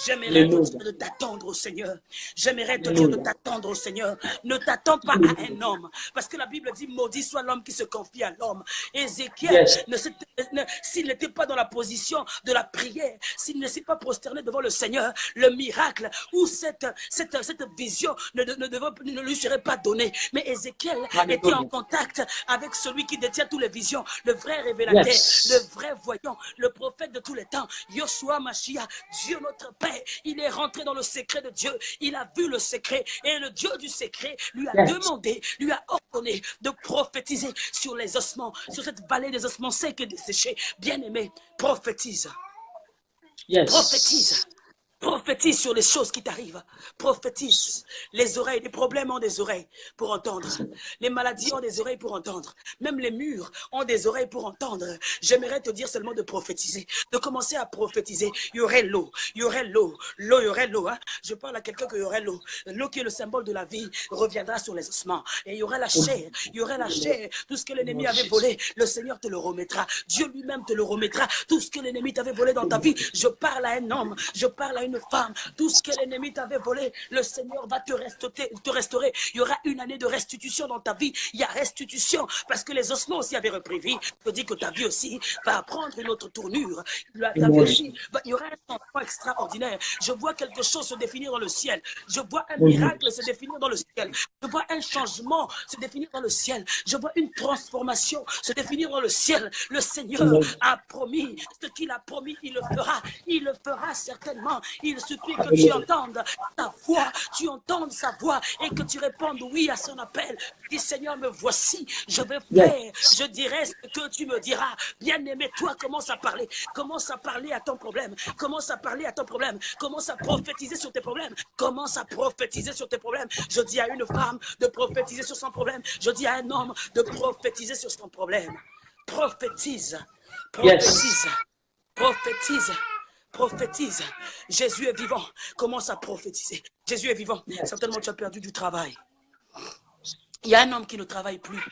J'aimerais te dire de t'attendre au Seigneur. J'aimerais te dire de t'attendre au Seigneur. Ne t'attends pas à un homme. Parce que la Bible dit, maudit soit l'homme qui se confie à l'homme. Ézéchiel, s'il n'était pas dans la position de la prière, s'il ne s'est pas prosterné devant le Seigneur, le miracle ou cette vision ne lui serait pas donnée. Mais Ézéchiel était en contact avec celui qui détient toutes les visions, le vrai révélateur, le vrai voyant, le prophète de tous les temps, Yoshua Mashiach, Dieu notre Père. Il est rentré dans le secret de Dieu. Il a vu le secret. Et le Dieu du secret lui a demandé, lui a ordonné de prophétiser sur les ossements, sur cette vallée des ossements secs et desséchés. Bien-aimé, prophétise. Prophétise. Prophétise sur les choses qui t'arrivent. Prophétise. Les oreilles, les problèmes ont des oreilles pour entendre. Les maladies ont des oreilles pour entendre. Même les murs ont des oreilles pour entendre. J'aimerais te dire seulement de prophétiser. De commencer à prophétiser. Il y aurait l'eau. Il y aurait l'eau. L'eau, il y aurait l'eau. Hein? Je parle à quelqu'un qu'il y aurait l'eau. L'eau qui est le symbole de la vie reviendra sur les ossements. Et il y aurait la chair. Il y aurait la chair. Tout ce que l'ennemi avait volé, le Seigneur te le remettra. Dieu lui-même te le remettra. Tout ce que l'ennemi t'avait volé dans ta vie. Je parle à un homme. Je parle à une femme, tout ce que l'ennemi t'avait volé, le Seigneur va te restaurer. Il y aura une année de restitution dans ta vie. Il y a restitution parce que les ossements aussi avaient repris vie. Je dis que ta vie aussi va prendre une autre tournure. Ta vie aussi, il y aura un changement extraordinaire. Je vois quelque chose se définir dans le ciel. Je vois un miracle se définir dans le ciel. Je vois un changement se définir dans le ciel. Je vois une transformation se définir dans le ciel. Le Seigneur a promis ce qu'il a promis, il le fera. Il le fera certainement. Il suffit que tu entendes sa voix, tu entendes sa voix et que tu répondes oui à son appel. Dis Seigneur, me voici, je vais faire, je dirai ce que tu me diras. Bien-aimé, toi, commence à parler. Commence à parler à ton problème. Commence à parler à ton problème. Commence à prophétiser sur tes problèmes. Commence à prophétiser sur tes problèmes. Je dis à une femme de prophétiser sur son problème. Je dis à un homme de prophétiser sur son problème. Prophétise. Prophétise. Prophétise. Prophétise. Jésus est vivant. Commence à prophétiser. Jésus est vivant. Certainement, tu as perdu du travail. Il y a un homme qui ne travaille plus.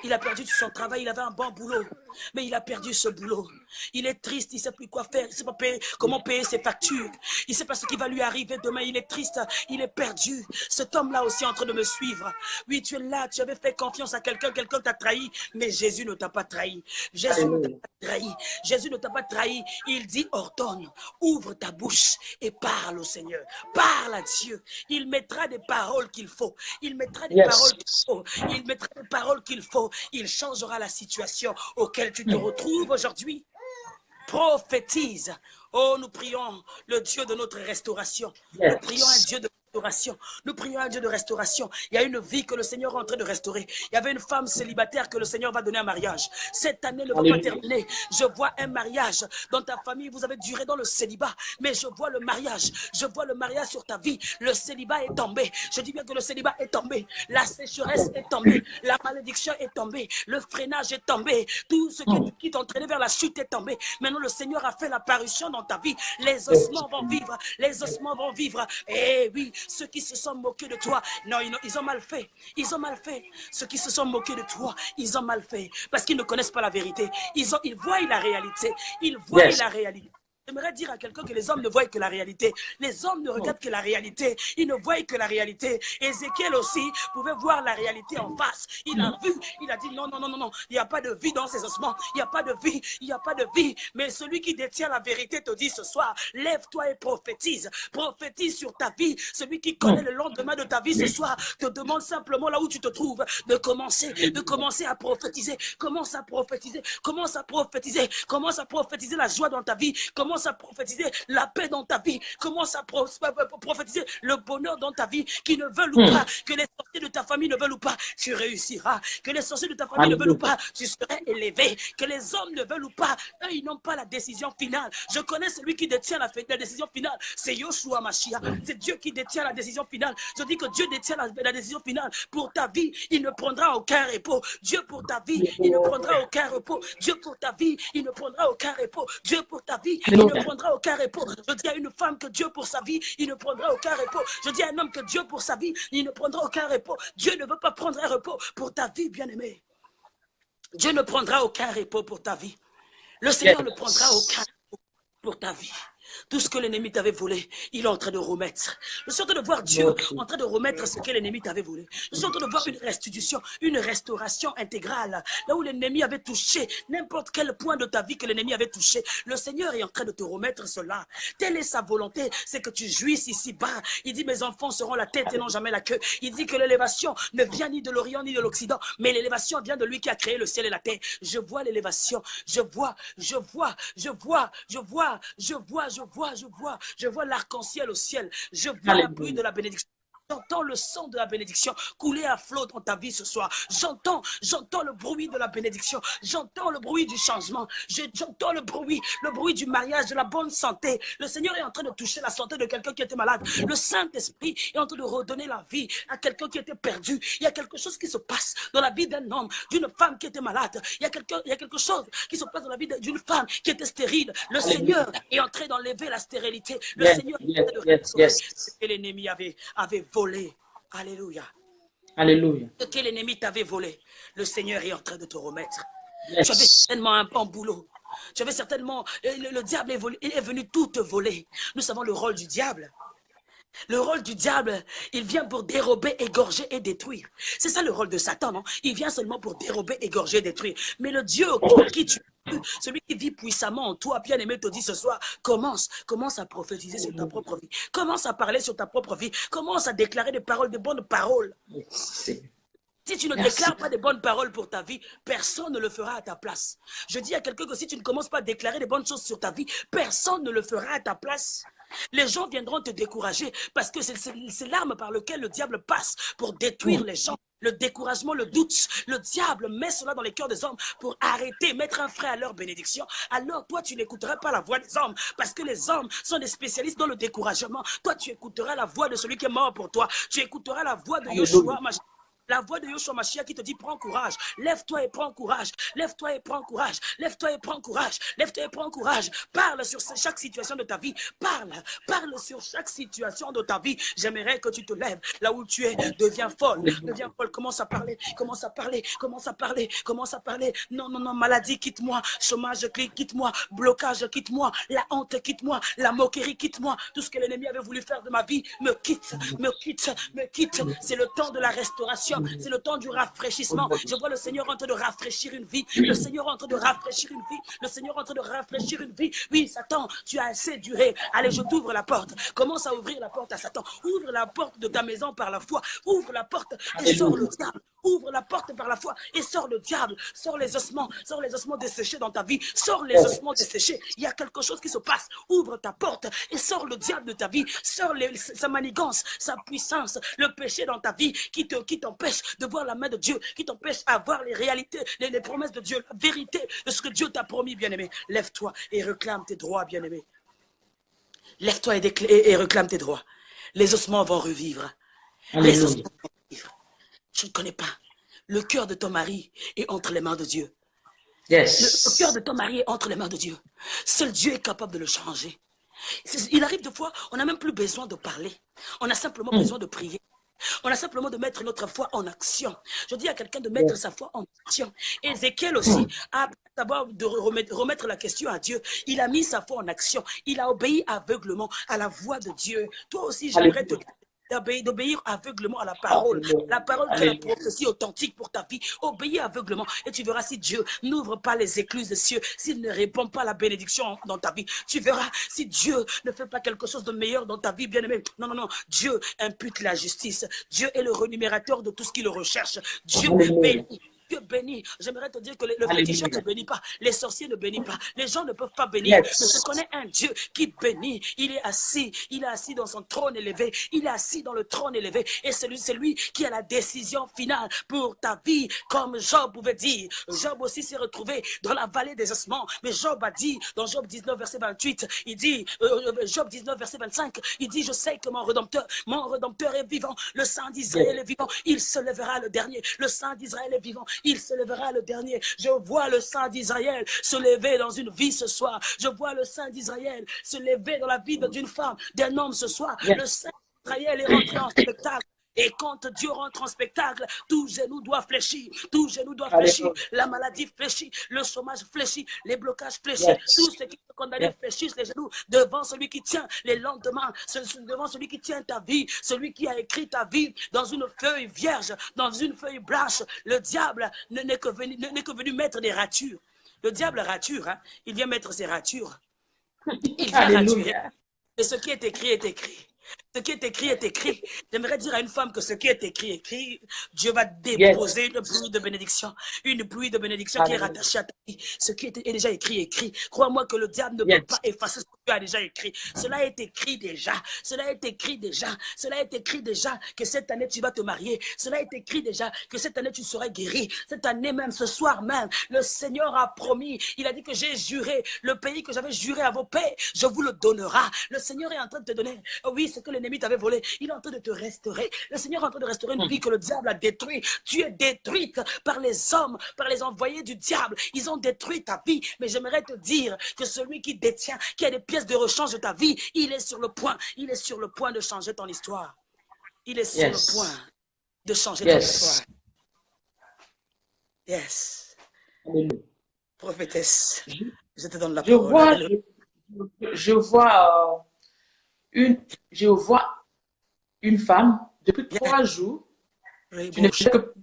Il a perdu son travail, il avait un bon boulot, mais il a perdu ce boulot. Il est triste, il ne sait plus quoi faire, il ne sait pas comment payer ses factures. Il ne sait pas ce qui va lui arriver demain, il est triste, il est perdu. Cet homme-là aussi est en train de me suivre. Oui, tu es là, tu avais fait confiance à quelqu'un t'a trahi, mais Jésus ne t'a pas trahi. Jésus ne t'a pas trahi. Jésus ne t'a pas trahi. Il dit, ordonne, ouvre ta bouche et parle au Seigneur. Parle à Dieu. Il mettra des paroles qu'il faut. Il mettra des paroles qu'il faut. Il mettra des paroles qu'il faut. Il changera la situation auquel tu te retrouves aujourd'hui. Prophétise. Oh, nous prions le Dieu de notre restauration. Nous prions un Dieu de restauration. Nous prions un Dieu de restauration. Il y a une vie que le Seigneur est en train de restaurer. Il y avait une femme célibataire que le Seigneur va donner un mariage. Cette année ne va pas terminer. Je vois un mariage dans ta famille. Vous avez duré dans le célibat, mais je vois le mariage. Je vois le mariage sur ta vie. Le célibat est tombé. Je dis bien que le célibat est tombé. La sécheresse est tombée. La malédiction est tombée. Le freinage est tombé. Tout ce qui t'entraînait vers la chute est tombé. Maintenant, le Seigneur a fait l'apparition dans ta vie. Les ossements vont vivre. Les ossements vont vivre. Eh oui, ceux qui se sont moqués de toi, non, ils ont mal fait. Ils ont mal fait. Ceux qui se sont moqués de toi, ils ont mal fait. Parce qu'ils ne connaissent pas la vérité. Ils voient la réalité. Ils voient la réalité. J'aimerais dire à quelqu'un que les hommes ne voient que la réalité. Les hommes ne regardent que la réalité. Ils ne voient que la réalité. Ézéchiel aussi pouvait voir la réalité en face. Il a vu, il a dit non, non, non, non, non. Il n'y a pas de vie dans ces ossements. Il n'y a pas de vie, il n'y a pas de vie. Mais celui qui détient la vérité te dit ce soir, lève-toi et prophétise. Prophétise sur ta vie. Celui qui connaît le lendemain de ta vie ce soir te demande simplement là où tu te trouves de commencer à prophétiser. Commence à prophétiser. Commence à prophétiser. Commence à prophétiser la joie dans ta vie. Commence à prophétiser la paix dans ta vie. Commence à prophétiser le bonheur dans ta vie. Qui ne veulent ou pas, que les sorciers de ta famille ne veulent ou pas, tu réussiras. Que les sorciers de ta famille ne veulent ou pas, tu serais élevé. Que les hommes ne veulent ou pas, eux, ils n'ont pas la décision finale. Je connais celui qui détient la décision finale. C'est Yoshua Mashiach. C'est Dieu qui détient la décision finale. Je dis que Dieu détient la décision finale. Pour ta vie, il ne prendra aucun repos. Dieu pour ta vie, il ne prendra aucun repos. Dieu pour ta vie, il ne prendra aucun repos. Dieu pour ta vie, il ne prendra aucun repos. Je dis à une femme que Dieu pour sa vie, il ne prendra aucun repos. Je dis à un homme que Dieu pour sa vie, il ne prendra aucun repos. Dieu ne veut pas prendre un repos pour ta vie, bien-aimé. Dieu ne prendra aucun repos pour ta vie. Le Seigneur ne prendra aucun repos pour ta vie. Tout ce que l'ennemi t'avait volé, il est en train de remettre. Je suis en train de voir Dieu en train de remettre ce que l'ennemi t'avait volé. Je suis en train de voir une restitution, une restauration intégrale. Là où l'ennemi avait touché, n'importe quel point de ta vie que l'ennemi avait touché, le Seigneur est en train de te remettre cela. Telle est sa volonté, c'est que tu jouisses ici-bas. Il dit, mes enfants seront la tête et non jamais la queue. Il dit que l'élévation ne vient ni de l'Orient ni de l'Occident, mais l'élévation vient de lui qui a créé le ciel et la terre. Je vois l'élévation, je vois l'arc-en-ciel au ciel. Je vois la pluie de la bénédiction. J'entends le son de la bénédiction couler à flot dans ta vie ce soir. J'entends le bruit de la bénédiction. J'entends le bruit du changement. J'entends le bruit du mariage, de la bonne santé. Le Seigneur est en train de toucher la santé de quelqu'un qui était malade. Le Saint-Esprit est en train de redonner la vie à quelqu'un qui était perdu. Il y a quelque chose qui se passe dans la vie d'un homme, d'une femme qui était malade. Il y a quelque chose qui se passe dans la vie d'une femme qui était stérile. Le Seigneur est en train d'enlever la stérilité. Le Seigneur est en train de restaurer ce que l'ennemi avait volé. Alléluia. Alléluia. Ce que l'ennemi t'avait volé, le Seigneur est en train de te remettre. Tu avais certainement un bon boulot. Tu avais certainement... Le diable est venu tout te voler. Nous savons le rôle du diable. Le rôle du diable, il vient pour dérober, égorger et détruire. C'est ça le rôle de Satan, non? Il vient seulement pour dérober, égorger et détruire. Mais le Dieu en qui tu es, celui qui vit puissamment en toi, bien-aimé, te dit ce soir, commence à prophétiser sur ta propre vie. Commence à parler sur ta propre vie. Commence à déclarer des paroles, de bonnes paroles. Si tu ne déclares pas de bonnes paroles pour ta vie, personne ne le fera à ta place. Je dis à quelqu'un que si tu ne commences pas à déclarer des bonnes choses sur ta vie, personne ne le fera à ta place. Les gens viendront te décourager parce que c'est l'arme par laquelle le diable passe pour détruire les gens. Le découragement, le doute, le diable met cela dans les cœurs des hommes pour arrêter, mettre un frein à leur bénédiction. Alors toi, tu n'écouteras pas la voix des hommes parce que les hommes sont des spécialistes dans le découragement. Toi, tu écouteras la voix de celui qui est mort pour toi. Tu écouteras la voix de Yoshua, la voix de Yoshua Mashiach qui te dit prends courage, lève-toi et prends courage, lève-toi et prends courage, lève-toi et prends courage, lève-toi et prends courage. Parle sur chaque situation de ta vie, parle sur chaque situation de ta vie. J'aimerais que tu te lèves là où tu es, deviens folle, commence à parler, commence à parler, commence à parler, commence à parler. Non, non, non, maladie, quitte-moi, chômage, quitte-moi, blocage, quitte-moi, la honte, quitte-moi, la moquerie, quitte-moi. Tout ce que l'ennemi avait voulu faire de ma vie, me quitte, me quitte, me quitte. C'est le temps de la restauration. C'est le temps du rafraîchissement. Je vois le Seigneur en train de rafraîchir une vie. Le Seigneur en train de rafraîchir une vie. Le Seigneur en train de rafraîchir une vie. Oui, Satan, tu as assez duré. Allez, je t'ouvre la porte. Commence à ouvrir la porte à Satan. Ouvre la porte de ta maison par la foi. Ouvre la porte et sors le diable. Ouvre la porte par la foi et sors le diable. Sors les ossements desséchés dans ta vie. Sors les ossements desséchés. Il y a quelque chose qui se passe. Ouvre ta porte et sors le diable de ta vie. Sors sa manigance, sa puissance, le péché dans ta vie qui t'empêche de voir la main de Dieu, qui t'empêche à voir les réalités, les promesses de Dieu, la vérité de ce que Dieu t'a promis, bien-aimé. Lève-toi et réclame tes droits, bien-aimé. Lève-toi et réclame tes droits. Les ossements vont revivre. Les ossements vont revivre. Je ne connais pas. Le cœur de ton mari est entre les mains de Dieu. Le cœur de ton mari est entre les mains de Dieu. Seul Dieu est capable de le changer. Il arrive des fois, on n'a même plus besoin de parler. On a simplement besoin de prier. On a simplement de mettre notre foi en action. Je dis à quelqu'un de mettre sa foi en action. Ézéchiel aussi, après d'abord de remettre la question à Dieu, il a mis sa foi en action. Il a obéi aveuglement à la voix de Dieu. Toi aussi, j'aimerais te d'obéir aveuglement à la parole qui est la prophétie authentique pour ta vie. Obéis aveuglement et tu verras si Dieu n'ouvre pas les écluses des cieux, s'il ne répond pas à la bénédiction dans ta vie. Tu verras si Dieu ne fait pas quelque chose de meilleur dans ta vie, bien-aimé. Non, non, non. Dieu impute la justice. Dieu est le rémunérateur de tout ce qui le recherche. Dieu bénit. Dieu bénit. J'aimerais te dire que le féticheur ne bénit pas, les sorciers ne bénissent pas, les gens ne peuvent pas bénir. Mais je connais un Dieu qui bénit. Il est assis dans son trône élevé. Il est assis dans le trône élevé. Et c'est lui qui a la décision finale pour ta vie. Comme Job pouvait dire. Job aussi s'est retrouvé dans la vallée des ossements. Mais Job a dit, dans Job 19, verset 28, il dit, Job 19, verset 25, il dit, je sais que mon Rédempteur est vivant. Le Saint d'Israël est vivant. Il se lèvera le dernier. Le Saint d'Israël est vivant. Il se lèvera le dernier. Je vois le Saint d'Israël se lever dans une vie ce soir. Je vois le Saint d'Israël se lever dans la vie d'une femme, d'un homme ce soir. Le Saint d'Israël est rentré en spectacle. Et quand Dieu rentre en spectacle, tout genou doit fléchir, tout genou doit fléchir, la maladie fléchit, le chômage fléchit, les blocages fléchissent, tout ce qui est condamné fléchissent les genoux devant celui qui tient les lendemains, devant celui qui tient ta vie, celui qui a écrit ta vie dans une feuille vierge, dans une feuille blanche. Le diable n'est que venu mettre des ratures. Le diable rature, hein? Il vient mettre ses ratures. Il vient raturer. Et ce qui est écrit est écrit. Ce qui est écrit est écrit. J'aimerais dire à une femme que ce qui est écrit est écrit. Dieu va déposer une pluie de bénédiction. Une pluie de bénédiction qui est rattachée à ta vie. Ce qui est déjà écrit est écrit. Crois-moi que le diable ne peut pas effacer ce que tu as déjà écrit. Cela est écrit déjà. Cela est écrit déjà. Cela est écrit déjà que cette année tu vas te marier. Cela est écrit déjà que cette année tu seras guéri. Cette année même, ce soir même, le Seigneur a promis. Il a dit que j'ai juré. Le pays que j'avais juré à vos pères, je vous le donnera. Le Seigneur est en train de te donner. Oui, ce que l'ennemi t'avait volé, il est en train de te restaurer. Le Seigneur est en train de restaurer une vie que le diable a détruite. Tu es détruite par les hommes, par les envoyés du diable. Ils ont détruit ta vie. Mais j'aimerais te dire que celui qui détient, qui a des pièces de rechange de ta vie, il est sur le point de changer ton histoire. Il est sur le point de changer ton histoire. Yes. Prophétesse. Je te donne la Je parole. vois, Alléluia. je vois je vois une femme depuis Bien. 3 jours. Tu ne Rebosha. fais que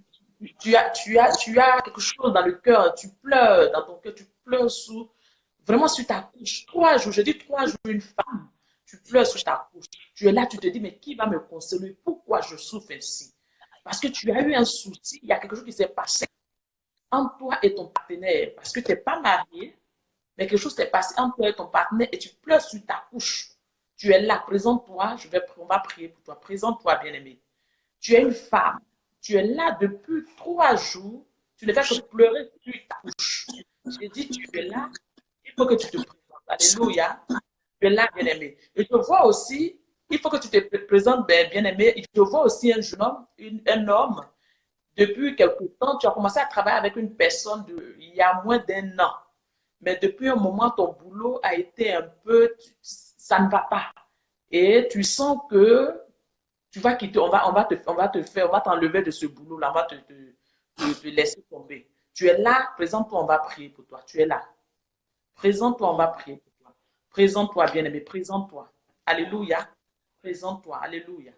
tu as quelque chose dans le cœur, tu pleures dans ton cœur, tu pleures vraiment sur ta couche. 3 jours, je dis 3 jours, une femme, tu pleures sur ta couche. Tu es là, tu te dis, mais qui va me consoler? Pourquoi je souffre ainsi? Parce que tu as eu un souci, il y a quelque chose qui s'est passé entre toi et ton partenaire, parce que tu n'es pas marié, mais quelque chose s'est passé entre toi et ton partenaire et tu pleures sur ta couche. Tu es là, présente-toi, on va prier pour toi. Présente-toi, bien-aimé. Tu es une femme. Tu es là depuis 3 jours. Tu ne fais que pleurer sur ta couche. J'ai dit, tu es là. Il faut que tu te présentes. Alléluia. Tu es là, bien-aimé. Et je vois aussi, il faut que tu te présentes, bien-aimé. Je vois aussi un jeune homme, un homme. Depuis quelque temps, tu as commencé à travailler avec une personne il y a moins d'1 an. Mais depuis un moment, ton boulot a été un peu, ça ne va pas. Et tu sens que tu vas quitter, on va t'enlever de ce boulot-là, on va te laisser tomber. Tu es là, présente-toi, on va prier pour toi. Tu es là. Présente-toi, on va prier pour toi. Présente-toi, bien-aimé, présente-toi. Alléluia. Présente-toi, alléluia.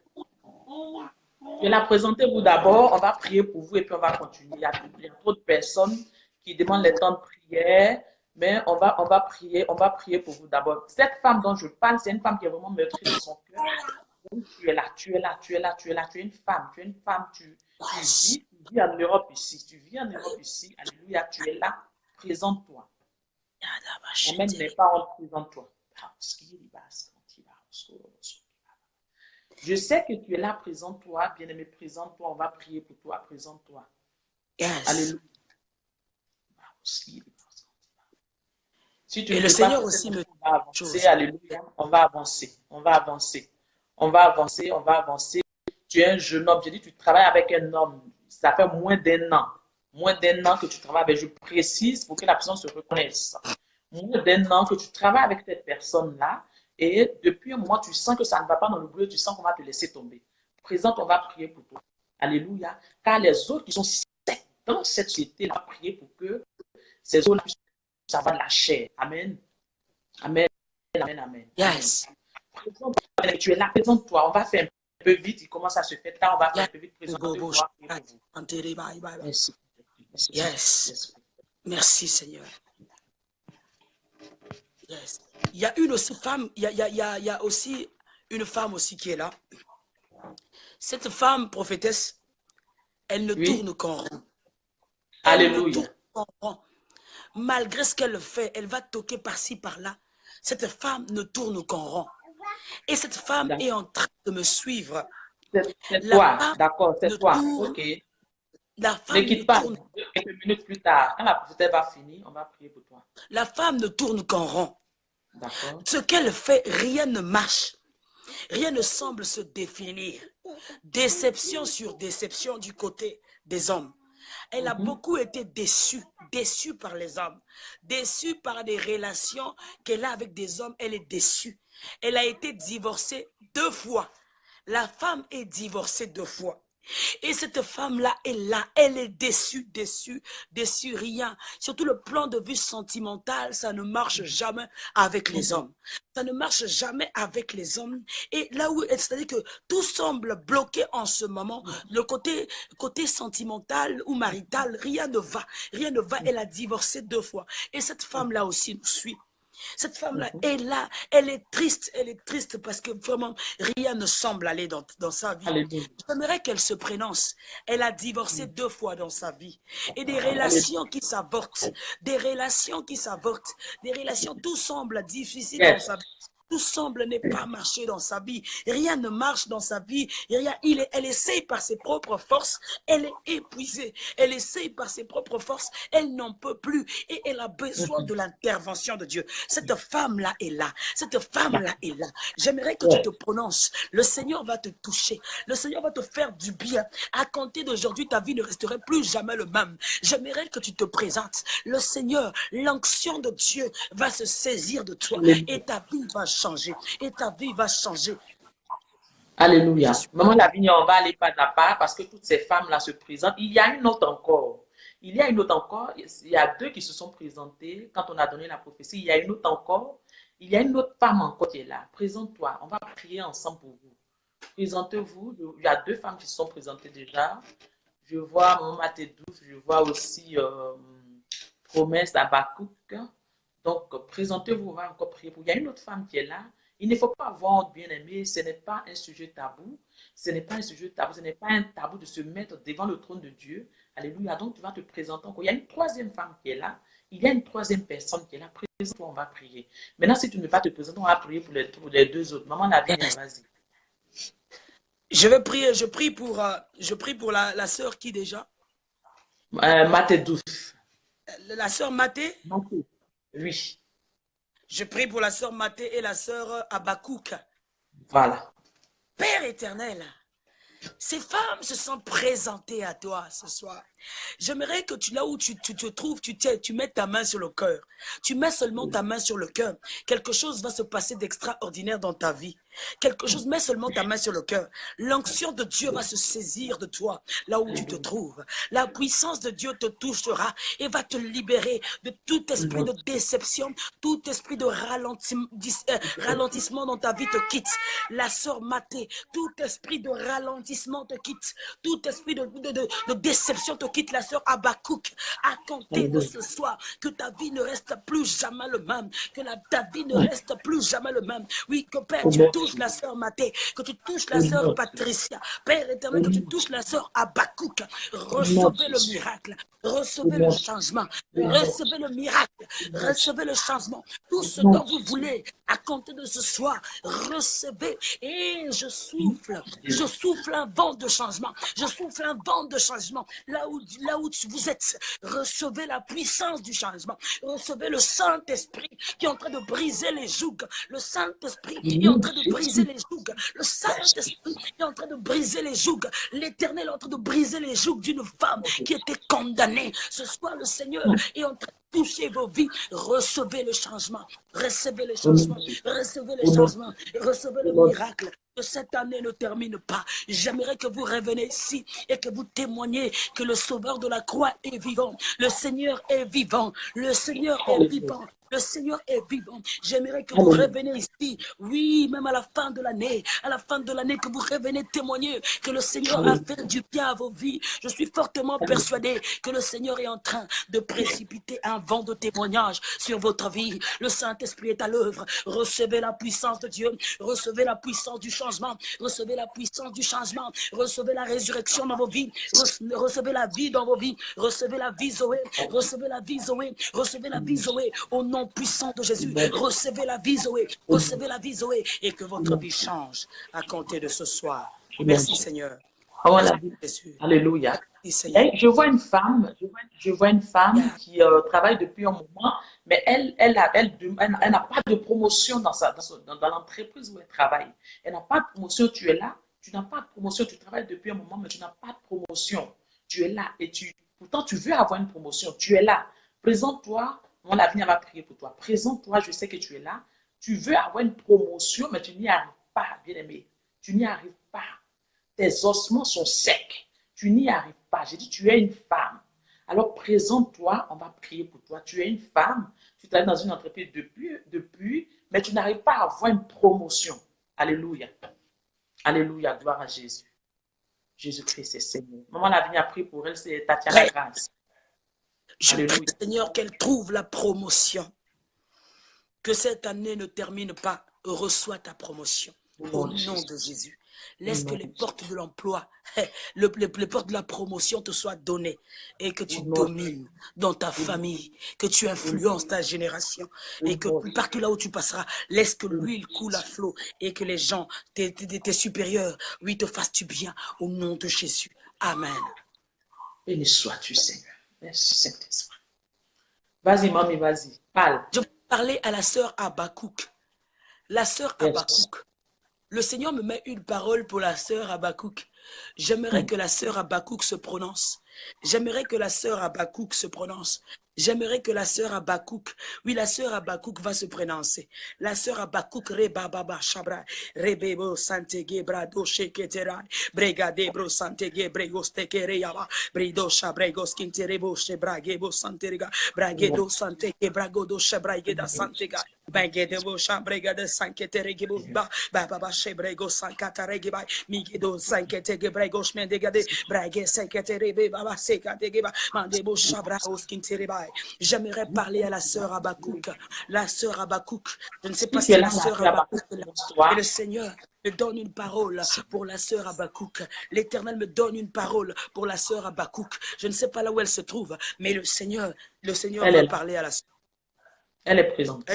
Tu es là, présentez-vous d'abord, on va prier pour vous et puis on va continuer. Il y a trop de personnes qui demandent les temps de prière, mais on va prier pour vous d'abord. Cette femme dont je parle, c'est une femme qui est vraiment meurtrie dans son cœur. Tu es là, tu es là, tu es là, tu es là, tu es une femme, tu vis en Europe ici, tu vis en Europe ici, alléluia, tu es là, présente-toi. Amène mes paroles, présente-toi. Je sais que tu es là, présente-toi, bien-aimé, présente-toi, on va prier pour toi, présente-toi. Yes. Alléluia. Si tu Et ne le peux pas, Seigneur aussi me dit on va une avancer, chose. alléluia, on va avancer, on va avancer, on va avancer, on va avancer. Tu es un jeune homme, je dis, tu travailles avec un homme, ça fait moins d'un an que tu travailles avec, je précise pour que la personne se reconnaisse. Moins d'un an que tu travailles avec cette personne-là, et depuis un mois, tu sens que ça ne va pas dans le boulot, tu sens qu'on va te laisser tomber. Présente, on va prier pour toi. Alléluia. Car les autres qui sont secs dans cette société, on va prier pour que ces autres puissent avoir de la chair. Amen. Amen. Amen. Amen. Yes. Amen. Tu es là, présente-toi. On va faire un peu vite. Il commence à se faire tard. On va faire Yes. un peu vite. Présentez-vous. On va prier pour vous. Merci. Yes. Merci, Seigneur. Yes. Il y a une aussi femme, il y a aussi une femme aussi qui est là. Cette femme prophétesse, elle ne tourne qu'en rond. Elle ne tourne qu'en rond. Malgré ce qu'elle fait, elle va toquer par-ci, par-là. Cette femme ne tourne qu'en rond. Et cette femme est en train de me suivre. C'est toi, d'accord, c'est toi. Ok. La femme ne quitte pas. Quelques minutes plus tard, quand la prophétesse va finir, on va prier pour toi. La femme ne tourne qu'en rond. D'accord. Ce qu'elle fait, rien ne marche. Rien ne semble se définir. Déception sur déception du côté des hommes. Elle a beaucoup été déçue par les hommes, déçue par des relations qu'elle a avec des hommes, elle est déçue. Elle a été divorcée 2 fois. La femme est divorcée 2 fois. Et cette femme-là est là, elle est déçue, rien. Surtout le plan de vue sentimental, ça ne marche jamais avec les hommes. Ça ne marche jamais avec les hommes. Et là où, c'est-à-dire que tout semble bloqué en ce moment, le côté sentimental ou marital, rien ne va. Elle a divorcé 2 fois. Et cette femme-là aussi nous suit. Cette femme-là est là, elle est triste parce que vraiment rien ne semble aller dans sa vie. J'aimerais qu'elle se prénonce. Elle a divorcé 2 fois dans sa vie. Et des relations qui s'avortent, tout semble difficile dans sa vie. Tout semble ne pas marcher dans sa vie. Rien ne marche dans sa vie. Elle essaye par ses propres forces. Elle est épuisée. Elle essaye par ses propres forces. Elle n'en peut plus. Et elle a besoin de l'intervention de Dieu. Cette femme-là est là. J'aimerais que tu te prononces. Le Seigneur va te toucher. Le Seigneur va te faire du bien. À compter d'aujourd'hui, ta vie ne resterait plus jamais le même. J'aimerais que tu te présentes. Le Seigneur, l'onction de Dieu va se saisir de toi. Et ta vie va changer. Alléluia. Maman Lavigne, on va aller pas à pas parce que toutes ces femmes-là se présentent. Il y a une autre encore. Il y a une autre encore, il y a deux qui se sont présentées quand on a donné la prophétie. Il y a une autre encore, il y a une autre femme encore qui est là. Présente-toi, on va prier ensemble pour vous. Présentez-vous, il y a deux femmes qui se sont présentées déjà. Je vois Maman Matedou, je vois aussi Promesse Abakouk. Donc, présentez-vous, on va encore prier pour. Il y a une autre femme qui est là. Il ne faut pas avoir bien aimé, ce n'est pas un sujet tabou. Ce n'est pas un sujet tabou, ce n'est pas un tabou de se mettre devant le trône de Dieu. Alléluia. Donc, tu vas te présenter encore. Il y a une troisième femme qui est là. Il y a une troisième personne qui est là. Présente-toi, on va prier. Maintenant, si tu ne veux pas te présenter, on va prier pour les deux autres. Maman Lavinia, vas-y. Je vais prier, je prie pour la sœur qui déjà? Maté douce. La sœur Maté? Oui. Je prie pour la sœur Maté et la sœur Abakouk. Voilà. Père éternel, ces femmes se sont présentées à toi ce soir. J'aimerais que là où tu te trouves, tu mets ta main sur le cœur. Tu mets seulement ta main sur le cœur. Quelque chose va se passer d'extraordinaire dans ta vie. Quelque chose, mets seulement ta main sur le cœur. L'onction de Dieu va se saisir de toi, là où tu te trouves. La puissance de Dieu te touchera et va te libérer de tout esprit de déception, tout esprit de ralentissement dans ta vie te quitte. La sœur Maté, tout esprit de ralentissement te quitte. Tout esprit de déception te quitte. La sœur Abakouk, à compter de ce soir, que ta vie ne reste plus jamais le même. Que ta vie ne reste plus jamais le même. Oui, que Père, tu touches la sœur Maté, que tu touches la sœur Patricia. Père éternel, que tu touches la sœur Abakouk. Recevez le miracle. Recevez le changement. Recevez le miracle. Recevez le changement. Tout ce dont vous voulez, à compter de ce soir, recevez. Et je souffle un vent de changement. Je souffle un vent de changement. Là où vous êtes, recevez la puissance du changement. Recevez le Saint-Esprit qui est en train de briser les jougs. Le Saint-Esprit est en train de briser les jougs. Le Saint-Esprit est en train de briser les jougs. L'Éternel est en train de briser les jougs d'une femme qui était condamnée. Ce soir, le Seigneur est en train de toucher vos vies. Recevez le changement. Recevez le changement. Recevez le changement. Recevez le miracle. Que cette année ne termine pas. J'aimerais que vous reveniez ici et que vous témoigniez que le Sauveur de la croix est vivant. Le Seigneur est vivant. Le Seigneur est vivant. Le Seigneur est vivant. J'aimerais que vous reveniez ici. Oui, même à la fin de l'année. À la fin de l'année, que vous reveniez témoigner que le Seigneur a fait du bien à vos vies. Je suis fortement persuadé que le Seigneur est en train de précipiter un vent de témoignage sur votre vie. Le Saint-Esprit est à l'œuvre. Recevez la puissance de Dieu. Recevez la puissance du changement. Recevez la puissance du changement. Recevez la résurrection dans vos vies. Recevez la vie dans vos vies. Recevez la vie Zoé. Recevez la vie Zoé. Recevez la vie Zoé. Au nom puissant de Jésus, recevez la vie Zoé, recevez la vie Zoé, et que votre vie change à compter de ce soir. Merci Seigneur. Merci, Alléluia. Je vois une femme, qui travaille depuis un moment, mais elle n'a pas de promotion dans l'entreprise où elle travaille. Elle n'a pas de promotion, tu es là, tu n'as pas de promotion, tu travailles depuis un moment, mais tu n'as pas de promotion. Tu es là et pourtant tu veux avoir une promotion, tu es là. Présente-toi. Mon avenir va prier pour toi. Présente-toi, je sais que tu es là. Tu veux avoir une promotion, mais tu n'y arrives pas, bien-aimé. Tu n'y arrives pas. Tes ossements sont secs. Tu n'y arrives pas. J'ai dit, tu es une femme. Alors, présente-toi, on va prier pour toi. Tu es une femme. Tu travailles dans une entreprise depuis, mais tu n'arrives pas à avoir une promotion. Alléluia. Alléluia. Gloire à Jésus. Jésus-Christ est Seigneur. Maman Lavinia a prié pour elle, c'est Tatiana Grâce. Je prie, Seigneur, qu'elle trouve la promotion. Que cette année ne termine pas. Reçois ta promotion. Au nom de Jésus. Laisse que les portes de l'emploi, les portes de la promotion te soient données. Et que tu domines dans ta famille. Que tu influences ta génération. Et que partout là où tu passeras, laisse que l'huile coule à flot. Et que les gens, tes supérieurs, oui, te fassent du bien. Au nom de Jésus. Amen. Béni sois-tu, Seigneur. Merci, Saint-Esprit. Vas-y, mamie, vas-y. Parle. Je vais parler à la sœur Abakouk. La sœur Abakouk. Le Seigneur me met une parole pour la sœur Abakouk. J'aimerais que la sœur Abakouk se prononce. J'aimerais que la sœur Abakouk se prononce. J'aimerais que la sœur Habakkuk, oui, la sœur Habakkuk va se prononcer. La sœur Habakkuk, Rebababa Shabra, Rebebo Santege Brado Sheketera, Bregadebro Santege Bregos Tekereyaba, Brido Shabregos Kinterebo Shebragebo Santeriga, Bragedo Santege Bragodo Shebrageda Santega. Bagedebo Shabrega de Sanketeregibo, Baba Shebrego Sankataregiba, Migedo Sanketegebrego Shmendegade, Brage Sanketerebe, Baba Sekategeba, Mandebo Shabra Oskinteriba. J'aimerais parler à la sœur Habakkuk. La sœur Habakkuk, je ne sais pas si la sœur Habakkuk est là. Et le Seigneur me donne une parole pour la sœur Habakkuk. L'Éternel me donne une parole pour la sœur Habakkuk. Je ne sais pas là où elle se trouve, mais le Seigneur veut parler à la sœur. Elle est présente.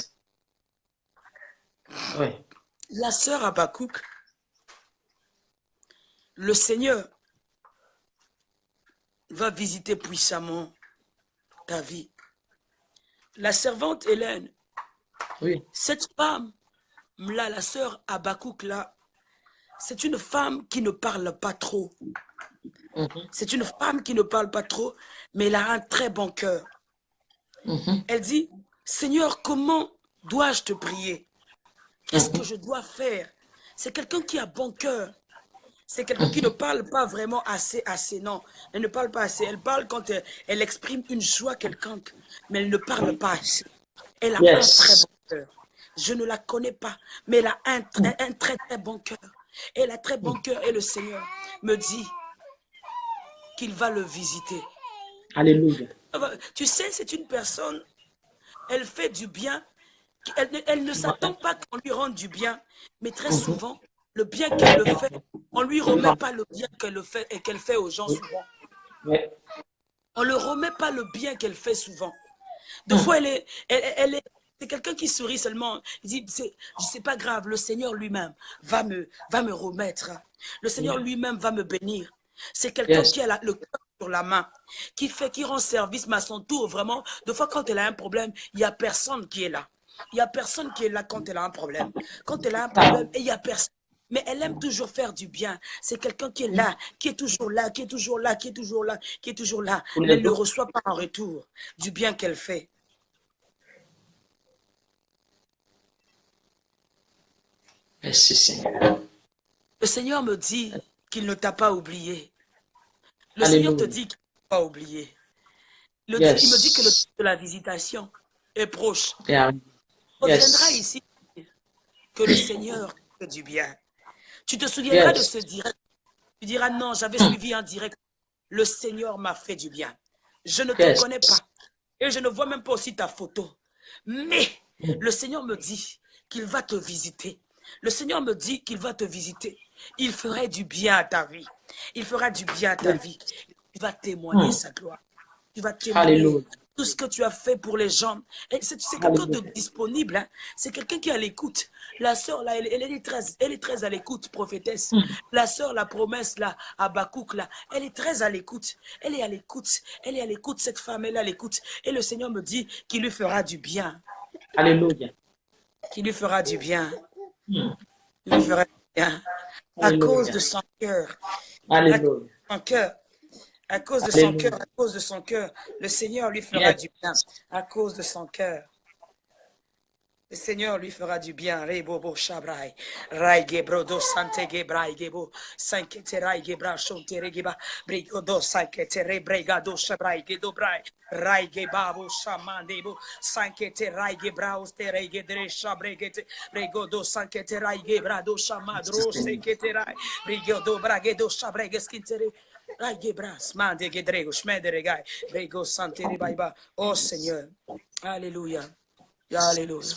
Oui. La sœur Habakkuk, le Seigneur va visiter puissamment ta vie. La servante Hélène, oui. Cette femme, là, la sœur Habakkuk, là, c'est une femme qui ne parle pas trop. C'est une femme qui ne parle pas trop, mais elle a un très bon cœur. Elle dit, Seigneur, comment dois-je te prier? Qu'est-ce que je dois faire? C'est quelqu'un qui a bon cœur. C'est quelqu'un qui ne parle pas vraiment assez, non. Elle ne parle pas assez. Elle parle quand elle exprime une joie quelconque, mais elle ne parle pas assez. Elle a un très bon cœur. Je ne la connais pas, mais elle a un très, très bon cœur. Elle a très bon cœur et le Seigneur me dit qu'il va le visiter. Alléluia. Tu sais, c'est une personne, elle fait du bien. Elle ne s'attend pas qu'on lui rende du bien, mais très souvent, le bien qu'elle le fait, on ne lui remet pas le bien qu'elle le fait et qu'elle fait aux gens souvent. On ne le remet pas le bien qu'elle fait souvent. Des fois, c'est quelqu'un qui sourit seulement. Il dit, c'est pas grave, le Seigneur lui-même va me remettre. Le Seigneur lui-même va me bénir. C'est quelqu'un qui a le cœur sur la main, qui rend service, mais à son tour, vraiment, des fois, quand elle a un problème, il n'y a personne qui est là. Il n'y a personne qui est là quand elle a un problème. Quand elle a un problème, et il n'y a personne. Mais elle aime toujours faire du bien. C'est quelqu'un qui est là, qui est toujours là, qui est toujours là, qui est toujours là, qui est toujours là. Mais elle ne reçoit pas en retour du bien qu'elle fait. Merci Seigneur. Le Seigneur me dit qu'il ne t'a pas oublié. Le Seigneur te dit qu'il ne t'a pas oublié. Il me dit que le temps de la visitation est proche. On reviendra ici que le Seigneur fait du bien. Tu te souviendras de ce direct. Tu diras non, j'avais suivi un direct. Le Seigneur m'a fait du bien. Je ne te connais pas. Et je ne vois même pas aussi ta photo. Mais le Seigneur me dit qu'il va te visiter. Le Seigneur me dit qu'il va te visiter. Il ferait du bien à ta vie. Il fera du bien à ta vie. Tu vas témoigner sa gloire. Tu vas témoigner tout ce que tu as fait pour les gens. C'est quelqu'un de disponible. Hein? C'est quelqu'un qui est à l'écoute. La sœur, là, elle est très à l'écoute, prophétesse. La sœur, la promesse, là, Habakkuk, là, elle est très à l'écoute. Elle est à l'écoute. Elle est à l'écoute, cette femme, elle est à l'écoute. Et le Seigneur me dit qu'il lui fera du bien. Alléluia. Qu'il lui fera du bien. Il lui fera du bien. À cause de son cœur. Alléluia. Son cœur. À cause de son cœur, à cause de son cœur, le Seigneur lui fera du bien. À cause de son cœur. Le Seigneur lui fera du bien. Rebobo Shabrai. Raigebro do Sante Gebrai Gebo. Sankete Raigebra Shontere Geba. Brigodo Sankete Rebregado Shabrai Gedobrai. Raigebabo Shamandebo. Sankete Raigebra Ostere Gedre Shabregete. Brigodo Sankete Raigebrado Shamadro Sekete Rai. Brigodo Bragedo Shabregeskintere. Oh Seigneur, alléluia, alléluia.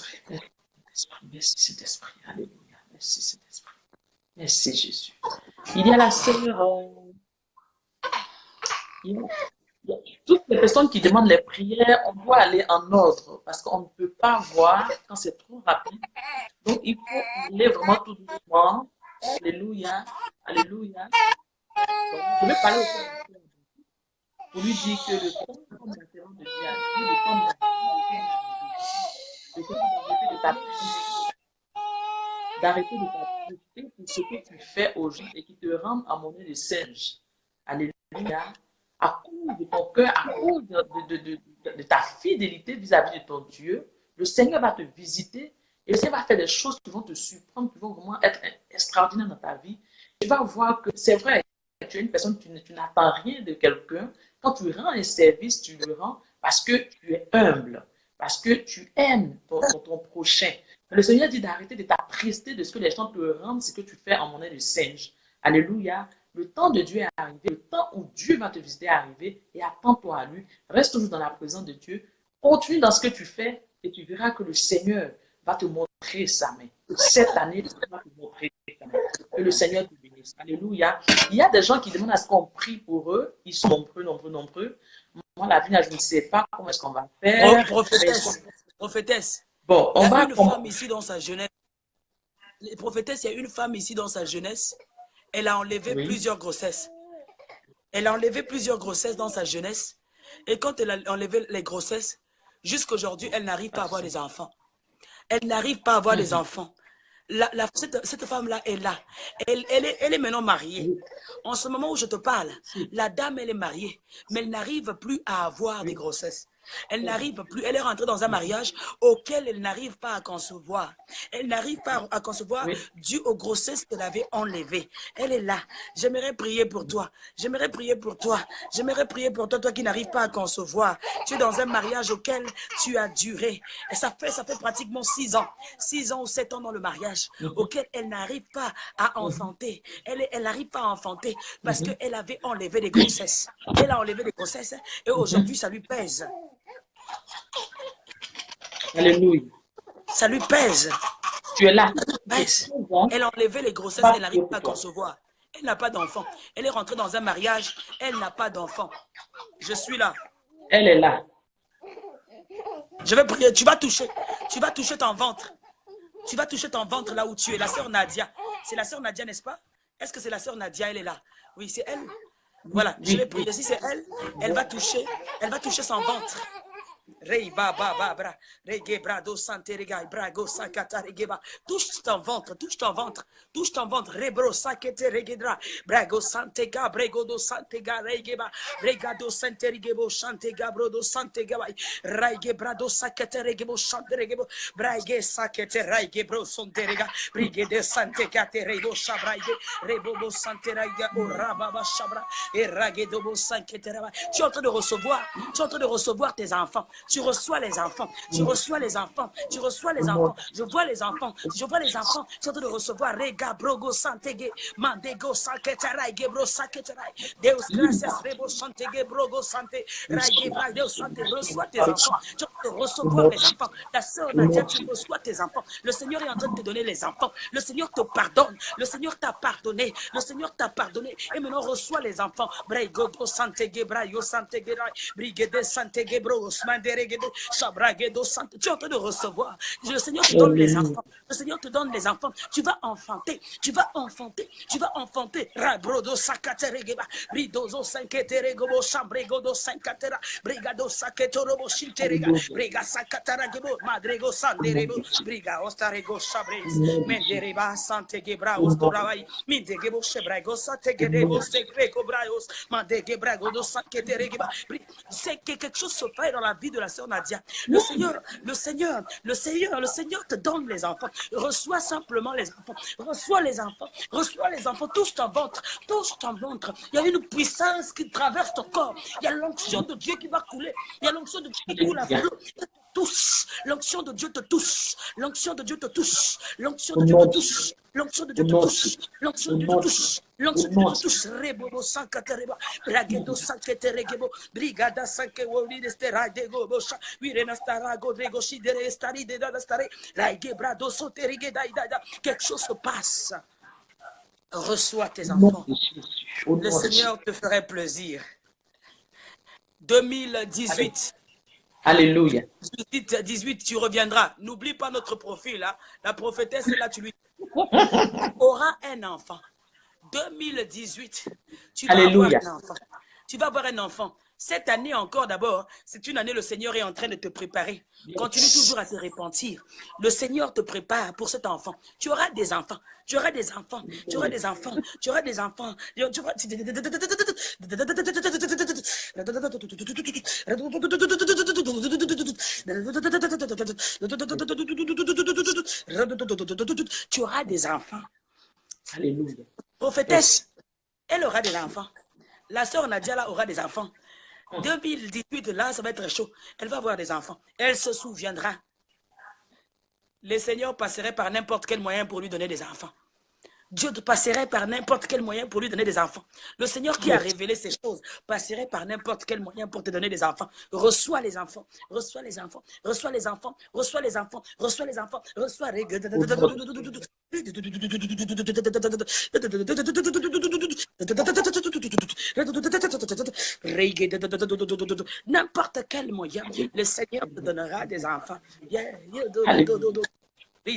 Merci Saint-Esprit, alléluia, merci Saint-Esprit, merci Jésus. Il y a la sœur, toutes les personnes qui demandent les prières, on doit aller en ordre parce qu'on ne peut pas voir quand c'est trop rapide. Donc il faut aller vraiment tout doucement. Alléluia, alléluia. Donc, je vais parler au Père pour lui dire que le temps comme l'intervalle de Dieu a dit, le temps d'arrêter de t'appliquer pour ce que tu fais aux gens et qui te rendent à monnaie de singe. Alléluia. À cause de ton cœur, à cause de ta fidélité vis-à-vis de ton Dieu, le Seigneur va te visiter et le Seigneur va faire des choses qui vont te surprendre, qui vont vraiment être extraordinaires dans ta vie. Tu vas voir que c'est vrai, tu es une personne, tu n'attends rien de quelqu'un. Quand tu rends un service, tu le rends parce que tu es humble, parce que tu aimes ton prochain. Le Seigneur dit d'arrêter de t'attrister de ce que les gens te rendent, ce que tu fais en monnaie de singe. Alléluia. Le temps de Dieu est arrivé, le temps où Dieu va te visiter est arrivé et attends-toi à lui. Reste toujours dans la présence de Dieu. Continue dans ce que tu fais et tu verras que le Seigneur va te montrer sa main. Cette année, il va te montrer sa main. Que le Seigneur te bénisse. Alléluia. Il y a des gens qui demandent à ce qu'on prie pour eux. Ils sont nombreux. Moi, la vie, je ne sais pas comment est-ce qu'on va faire. Prophétesse. Bon, on va... Il y a une femme ici dans sa jeunesse. Prophétesse, il y a une femme ici dans sa jeunesse. Elle a enlevé plusieurs grossesses. Elle a enlevé plusieurs grossesses dans sa jeunesse. Et quand elle a enlevé les grossesses, jusqu'à aujourd'hui, elle n'arrive pas à avoir des enfants. Elle n'arrive pas à avoir des enfants. Cette femme-là est là. Elle est maintenant mariée. En ce moment où je te parle, la dame, elle est mariée. Mais elle n'arrive plus à avoir des grossesses. Elle n'arrive plus, elle est rentrée dans un mariage auquel elle n'arrive pas à concevoir. Elle n'arrive pas à concevoir dû aux grossesses qu'elle avait enlevées. Elle est là. J'aimerais prier pour toi. J'aimerais prier pour toi. J'aimerais prier pour toi, toi qui n'arrives pas à concevoir. Tu es dans un mariage auquel tu as duré. Et ça fait pratiquement 6 ans. 6 ans ou 7 ans dans le mariage auquel elle n'arrive pas à enfanter. Elle n'arrive pas à enfanter parce qu'elle avait enlevé des grossesses. Elle a enlevé des grossesses et aujourd'hui ça lui pèse. Alléluia. Ça lui pèse. Tu es là. Elle a enlevé les grossesses, elle n'arrive pas à concevoir. Elle n'a pas d'enfant. Elle est rentrée dans un mariage, elle n'a pas d'enfant. Je suis là. Elle est là. Je vais prier, tu vas toucher ton ventre. Tu vas toucher ton ventre là où tu es, la sœur Nadia. C'est la sœur Nadia, n'est-ce pas? Est-ce que c'est la sœur Nadia, elle est là? Oui, c'est elle. Voilà, je vais prier. Si c'est elle, elle va toucher son ventre. Rei ba ba ba bra, rege brado sante rega, brago sakata regeba. Touche ton ventre, rebro sakete regedra, brago sante ga, brego do sante ga regeba, regado sante regebo chante gabro do sante gabai, raige brado sakete regebo chante regebo, brage sakete raige bro sonte rega, brige de sante kate rebo shabraige, rebo sante rega oraba ba shabra, et rage do sakete raba. Tu es en train de recevoir tes enfants. Tu reçois les enfants. Je vois les enfants. Je vois les enfants. Je suis en train de recevoir. Rega brogo santege. Mandego saketarai. Gebro saketarai. Deus gracias. Rebo santege brogo sante. Ragebra Deus sante. Reçois tes enfants. Tu es en train de recevoir les enfants. La sœur Nadia, tu reçois tes enfants. Le Seigneur est en train de te donner les enfants. Le Seigneur te pardonne. Le Seigneur t'a pardonné. Et maintenant, reçois les enfants. Brego do santege. Brayo santege. Brigade santege. Bro mandere. Tu es en train de recevoir. Le Seigneur te donne les enfants. Tu vas enfanter. Rabrodo sakateregeba. Ridozo sanketeregebo. Chambregodo sankatera. Brigado saketorobo shinterega. Briga sakataragebo. Madrego sanderebo. Briga ostarego chabres. Mendereba santegebra ostoravai. Mindegebo shebrego sategedebo segrego braos. Mandegebrago do saketeregeba. C'est que quelque chose se fait dans la vie de la sœur Nadia. Le Seigneur te donne les enfants. Reçois simplement les enfants. Reçois les enfants. Touche ton ventre. Il y a une puissance qui traverse ton corps. Il y a l'onction de Dieu qui va couler. Il y a l'onction de Dieu qui coule à flot. Touche. L'onction de Dieu te touche. L'onction de Dieu te touche. Rebobo sankatereba. Bragedo sanketeregebo. Brigada sanke woli desteraidego bosha. Virena starago drego shidere stari de da stare. Raige brado soterige daida. Quelque chose se passe. Reçois tes enfants. Le Seigneur te ferait plaisir. 2018. Alléluia. 18, tu reviendras. N'oublie pas notre profil. Hein. La prophétesse est là, tu lui auras un enfant. 2018, tu vas avoir un enfant. Cette année encore, d'abord, c'est une année, le Seigneur est en train de te préparer. Continue toujours à te repentir. Le Seigneur te prépare pour cet enfant. Tu auras des enfants. Tu auras des enfants. Tu auras des enfants. Tu auras des enfants. Tu auras des enfants. Alléluia. Prophétesse, elle aura des enfants. La sœur Nadia là aura des enfants. 2018, là, ça va être chaud. Elle va avoir des enfants. Elle se souviendra. Le Seigneur passerait par n'importe quel moyen pour lui donner des enfants. Dieu te passerait par n'importe quel moyen pour lui donner des enfants. Le Seigneur qui a révélé ces choses passerait par n'importe quel moyen pour te donner des enfants. Reçois les enfants, reçois les enfants, reçois les enfants, reçois les enfants, reçois les enfants, reçois les... N'importe quel moyen, le Seigneur te donnera des enfants. Le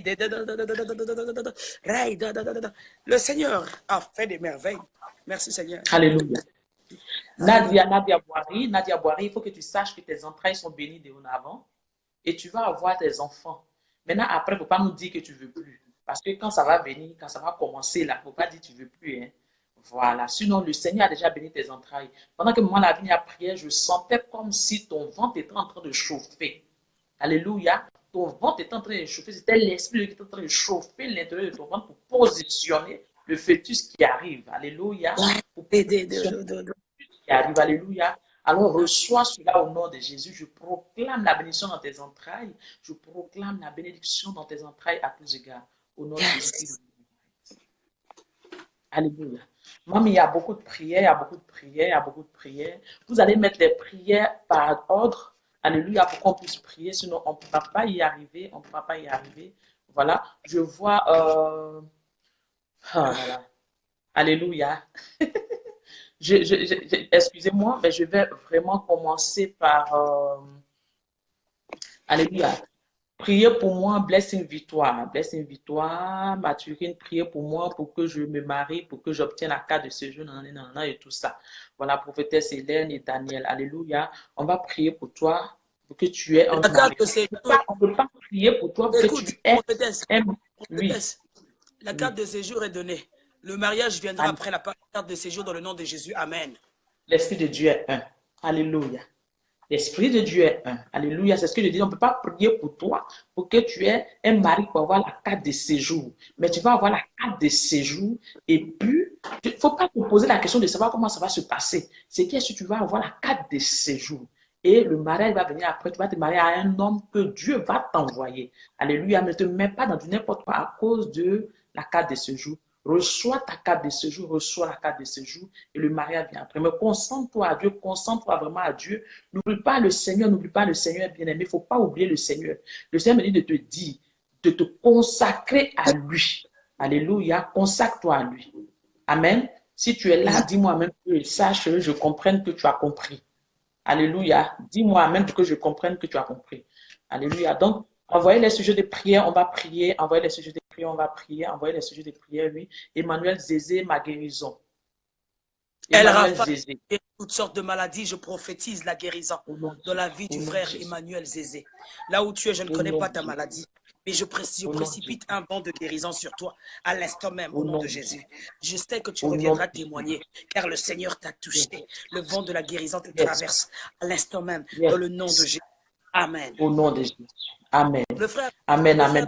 Seigneur a fait des merveilles. Merci Seigneur. Alléluia. Nadia Boiry, il faut que tu saches que tes entrailles sont bénies de en avant et tu vas avoir tes enfants. Maintenant, après, il ne faut pas nous dire que tu ne veux plus. Parce que quand ça va venir, quand ça va commencer, là, il ne faut pas dire que tu ne veux plus. Hein. Voilà. Sinon, le Seigneur a déjà béni tes entrailles. Pendant que moi, la vie à prière, je sentais comme si ton ventre était en train de chauffer. Alléluia. Ton ventre était en train de chauffer. C'était l'esprit qui était en train de chauffer l'intérieur de ton ventre pour positionner le fœtus qui arrive. Alléluia. Pour qui arrive. Alléluia. Alors reçois cela au nom de Jésus. Je proclame la bénédiction dans tes entrailles. Je proclame la bénédiction dans tes entrailles à tous égards. Au nom de Jésus. Alléluia. Maman, il y a beaucoup de prières, il y a beaucoup de prières, il y a beaucoup de prières. Vous allez mettre les prières par ordre. Alléluia, pour qu'on puisse prier. Sinon, on ne pourra pas y arriver. On ne pourra pas y arriver. Voilà. Je vois... Oh là là. Alléluia. Excusez-moi, mais je vais vraiment commencer par... Alléluia. Priez pour moi, Blessing Victoire. Blessing Victoire, Mathurine, priez pour moi pour que je me marie, pour que j'obtienne la carte de séjour, et tout ça. Voilà, prophétesse Hélène et Daniel. Alléluia. On va prier pour toi, pour que tu aies un mari. On ne peut pas prier pour toi pour que tu aies... Prophétesse, la carte de séjour est donnée. Le mariage viendra après la carte de séjour dans le nom de Jésus. Amen. L'Esprit de Dieu est un. Alléluia. L'Esprit de Dieu est un. Alléluia. C'est ce que je dis. On ne peut pas prier pour toi pour que tu aies un mari pour avoir la carte de séjour. Mais tu vas avoir la carte de séjour et puis, il ne faut pas te poser la question de savoir comment ça va se passer. C'est que si tu vas avoir la carte de séjour et le mariage va venir après, tu vas te marier à un homme que Dieu va t'envoyer. Alléluia. Ne te mets pas dans du n'importe quoi à cause de la carte de séjour. Reçois ta carte de séjour, reçois la carte de séjour et le mariage vient après. Mais concentre-toi à Dieu, concentre-toi vraiment à Dieu. N'oublie pas le Seigneur bien-aimé. Il ne faut pas oublier le Seigneur. Le Seigneur me dit de te dire, de te consacrer à lui. Alléluia, consacre-toi à lui. Amen. Si tu es là, dis-moi même que sache, je comprenne que tu as compris. Alléluia. Dis-moi même que je comprenne que tu as compris. Alléluia. Donc, envoyez les sujets de prière, on va prier. Envoyez les sujets de prière, on va prier. Envoyez les sujets de prière, oui. Emmanuel Zézé, ma guérison. Elle raffole toutes sortes de maladies. Je prophétise la guérison dans la vie du frère Emmanuel Zézé. Là où tu es, je ne connais pas ta maladie. Mais je précipite un vent de guérison sur toi à l'instant même, au nom de Jésus. Je sais que tu reviendras témoigner, car le Seigneur t'a touché. Le vent de la guérison te traverse à l'instant même, dans le nom de Jésus. Amen. Au nom de Jésus. Amen. Le frère, amen, amen.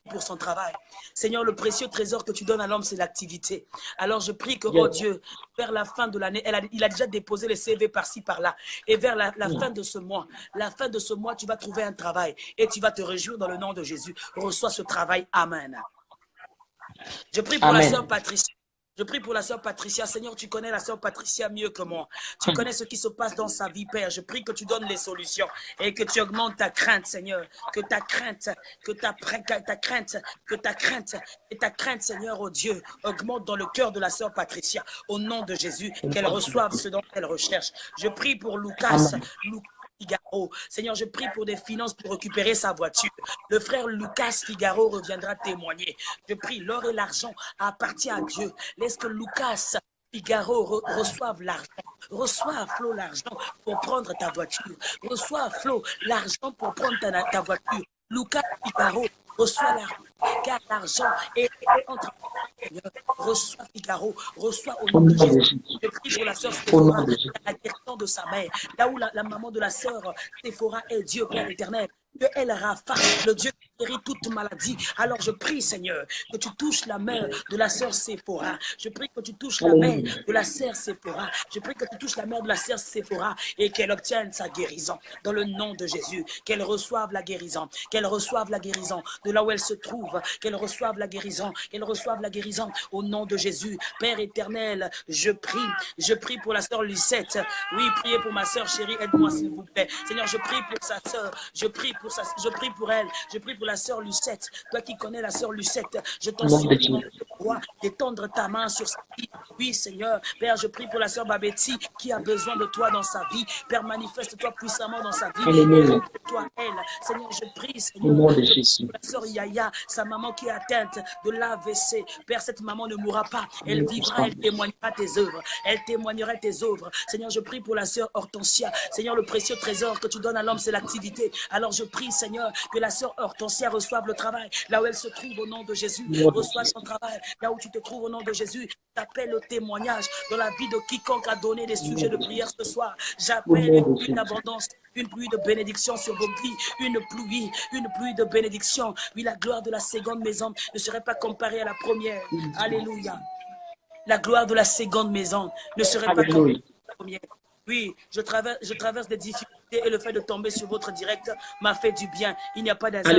Pour son travail. Seigneur, le précieux trésor que tu donnes à l'homme, c'est l'activité. Alors je prie que, oh Dieu, vers la fin de l'année, il a déjà déposé les CV par-ci, par-là. Et vers la fin de ce mois, tu vas trouver un travail et tu vas te réjouir dans le nom de Jésus. Reçois ce travail. Amen. Je prie pour la sœur Patricia. Je prie pour la sœur Patricia. Seigneur, tu connais la sœur Patricia mieux que moi. Tu connais ce qui se passe dans sa vie, Père. Je prie que tu donnes les solutions et que tu augmentes ta crainte, Seigneur. Que ta crainte, Seigneur, oh Dieu, augmente dans le cœur de la sœur Patricia. Au nom de Jésus, qu'elle reçoive ce dont elle recherche. Je prie pour Lucas. Figaro. Seigneur, je prie pour des finances pour récupérer sa voiture. Le frère Lucas Figaro reviendra témoigner. Je prie, l'or et l'argent appartient à Dieu. Laisse que Lucas Figaro reçoivent l'argent. Reçois, Flo, l'argent pour prendre ta voiture. Reçois, Flo, l'argent pour prendre ta voiture. Lucas Figaro reçoit l'argent, car l'argent est entre Seigneur. Reçois Figaro, reçois au nom de Jésus. Je prie pour la sœur Séphora, la guérison de sa mère. Là où la maman de la sœur Séphora est Dieu Père éternel. Que elle Rapha, le Dieu qui guérit toute maladie. Alors je prie, Seigneur, que tu touches la mère de la sœur Séphora. Je prie que tu touches la mère de la sœur Séphora. Je prie que tu touches la mère de la sœur Séphora et qu'elle obtienne sa guérison. Dans le nom de Jésus, qu'elle reçoive la guérison. Qu'elle reçoive la guérison de là où elle se trouve. Qu'elle reçoive la guérison. Qu'elle reçoive la guérison au nom de Jésus. Père éternel, je prie pour la sœur Lucette. Oui, priez pour ma sœur chérie, aide-moi s'il vous plaît. Seigneur, je prie pour sa sœur. Je prie pour elle, je prie pour la sœur Lucette. Toi qui connais la sœur Lucette, je t'en supplie, mon roi, d'étendre ta main sur sa vie. Oui, Seigneur, Père, je prie pour la sœur Babetti qui a besoin de toi dans sa vie. Père, manifeste-toi puissamment dans sa vie. Toi, elle. Seigneur, je prie, Seigneur, pour la sœur Yaya, sa maman qui est atteinte de l'AVC. Père, cette maman ne mourra pas. Elle vivra, elle témoignera tes œuvres. Elle témoignera tes œuvres. Seigneur, je prie pour la sœur Hortensia. Seigneur, le précieux trésor que tu donnes à l'homme, c'est l'activité. Alors je prie, Seigneur, que la sœur Hortensia reçoive le travail là où elle se trouve au nom de Jésus. Reçois son travail là où tu te trouves au nom de Jésus. J'appelle le témoignage dans la vie de quiconque a donné des sujets de prière ce soir. J'appelle une pluie d'abondance, une pluie de bénédiction sur vos vies, une pluie de bénédiction. Oui, la gloire de la seconde maison ne serait pas comparée à la première. Alléluia. La gloire de la seconde maison ne serait pas comparée à la première. Oui, je traverse des difficultés et le fait de tomber sur votre direct m'a fait du bien. Il n'y a pas d'hasard.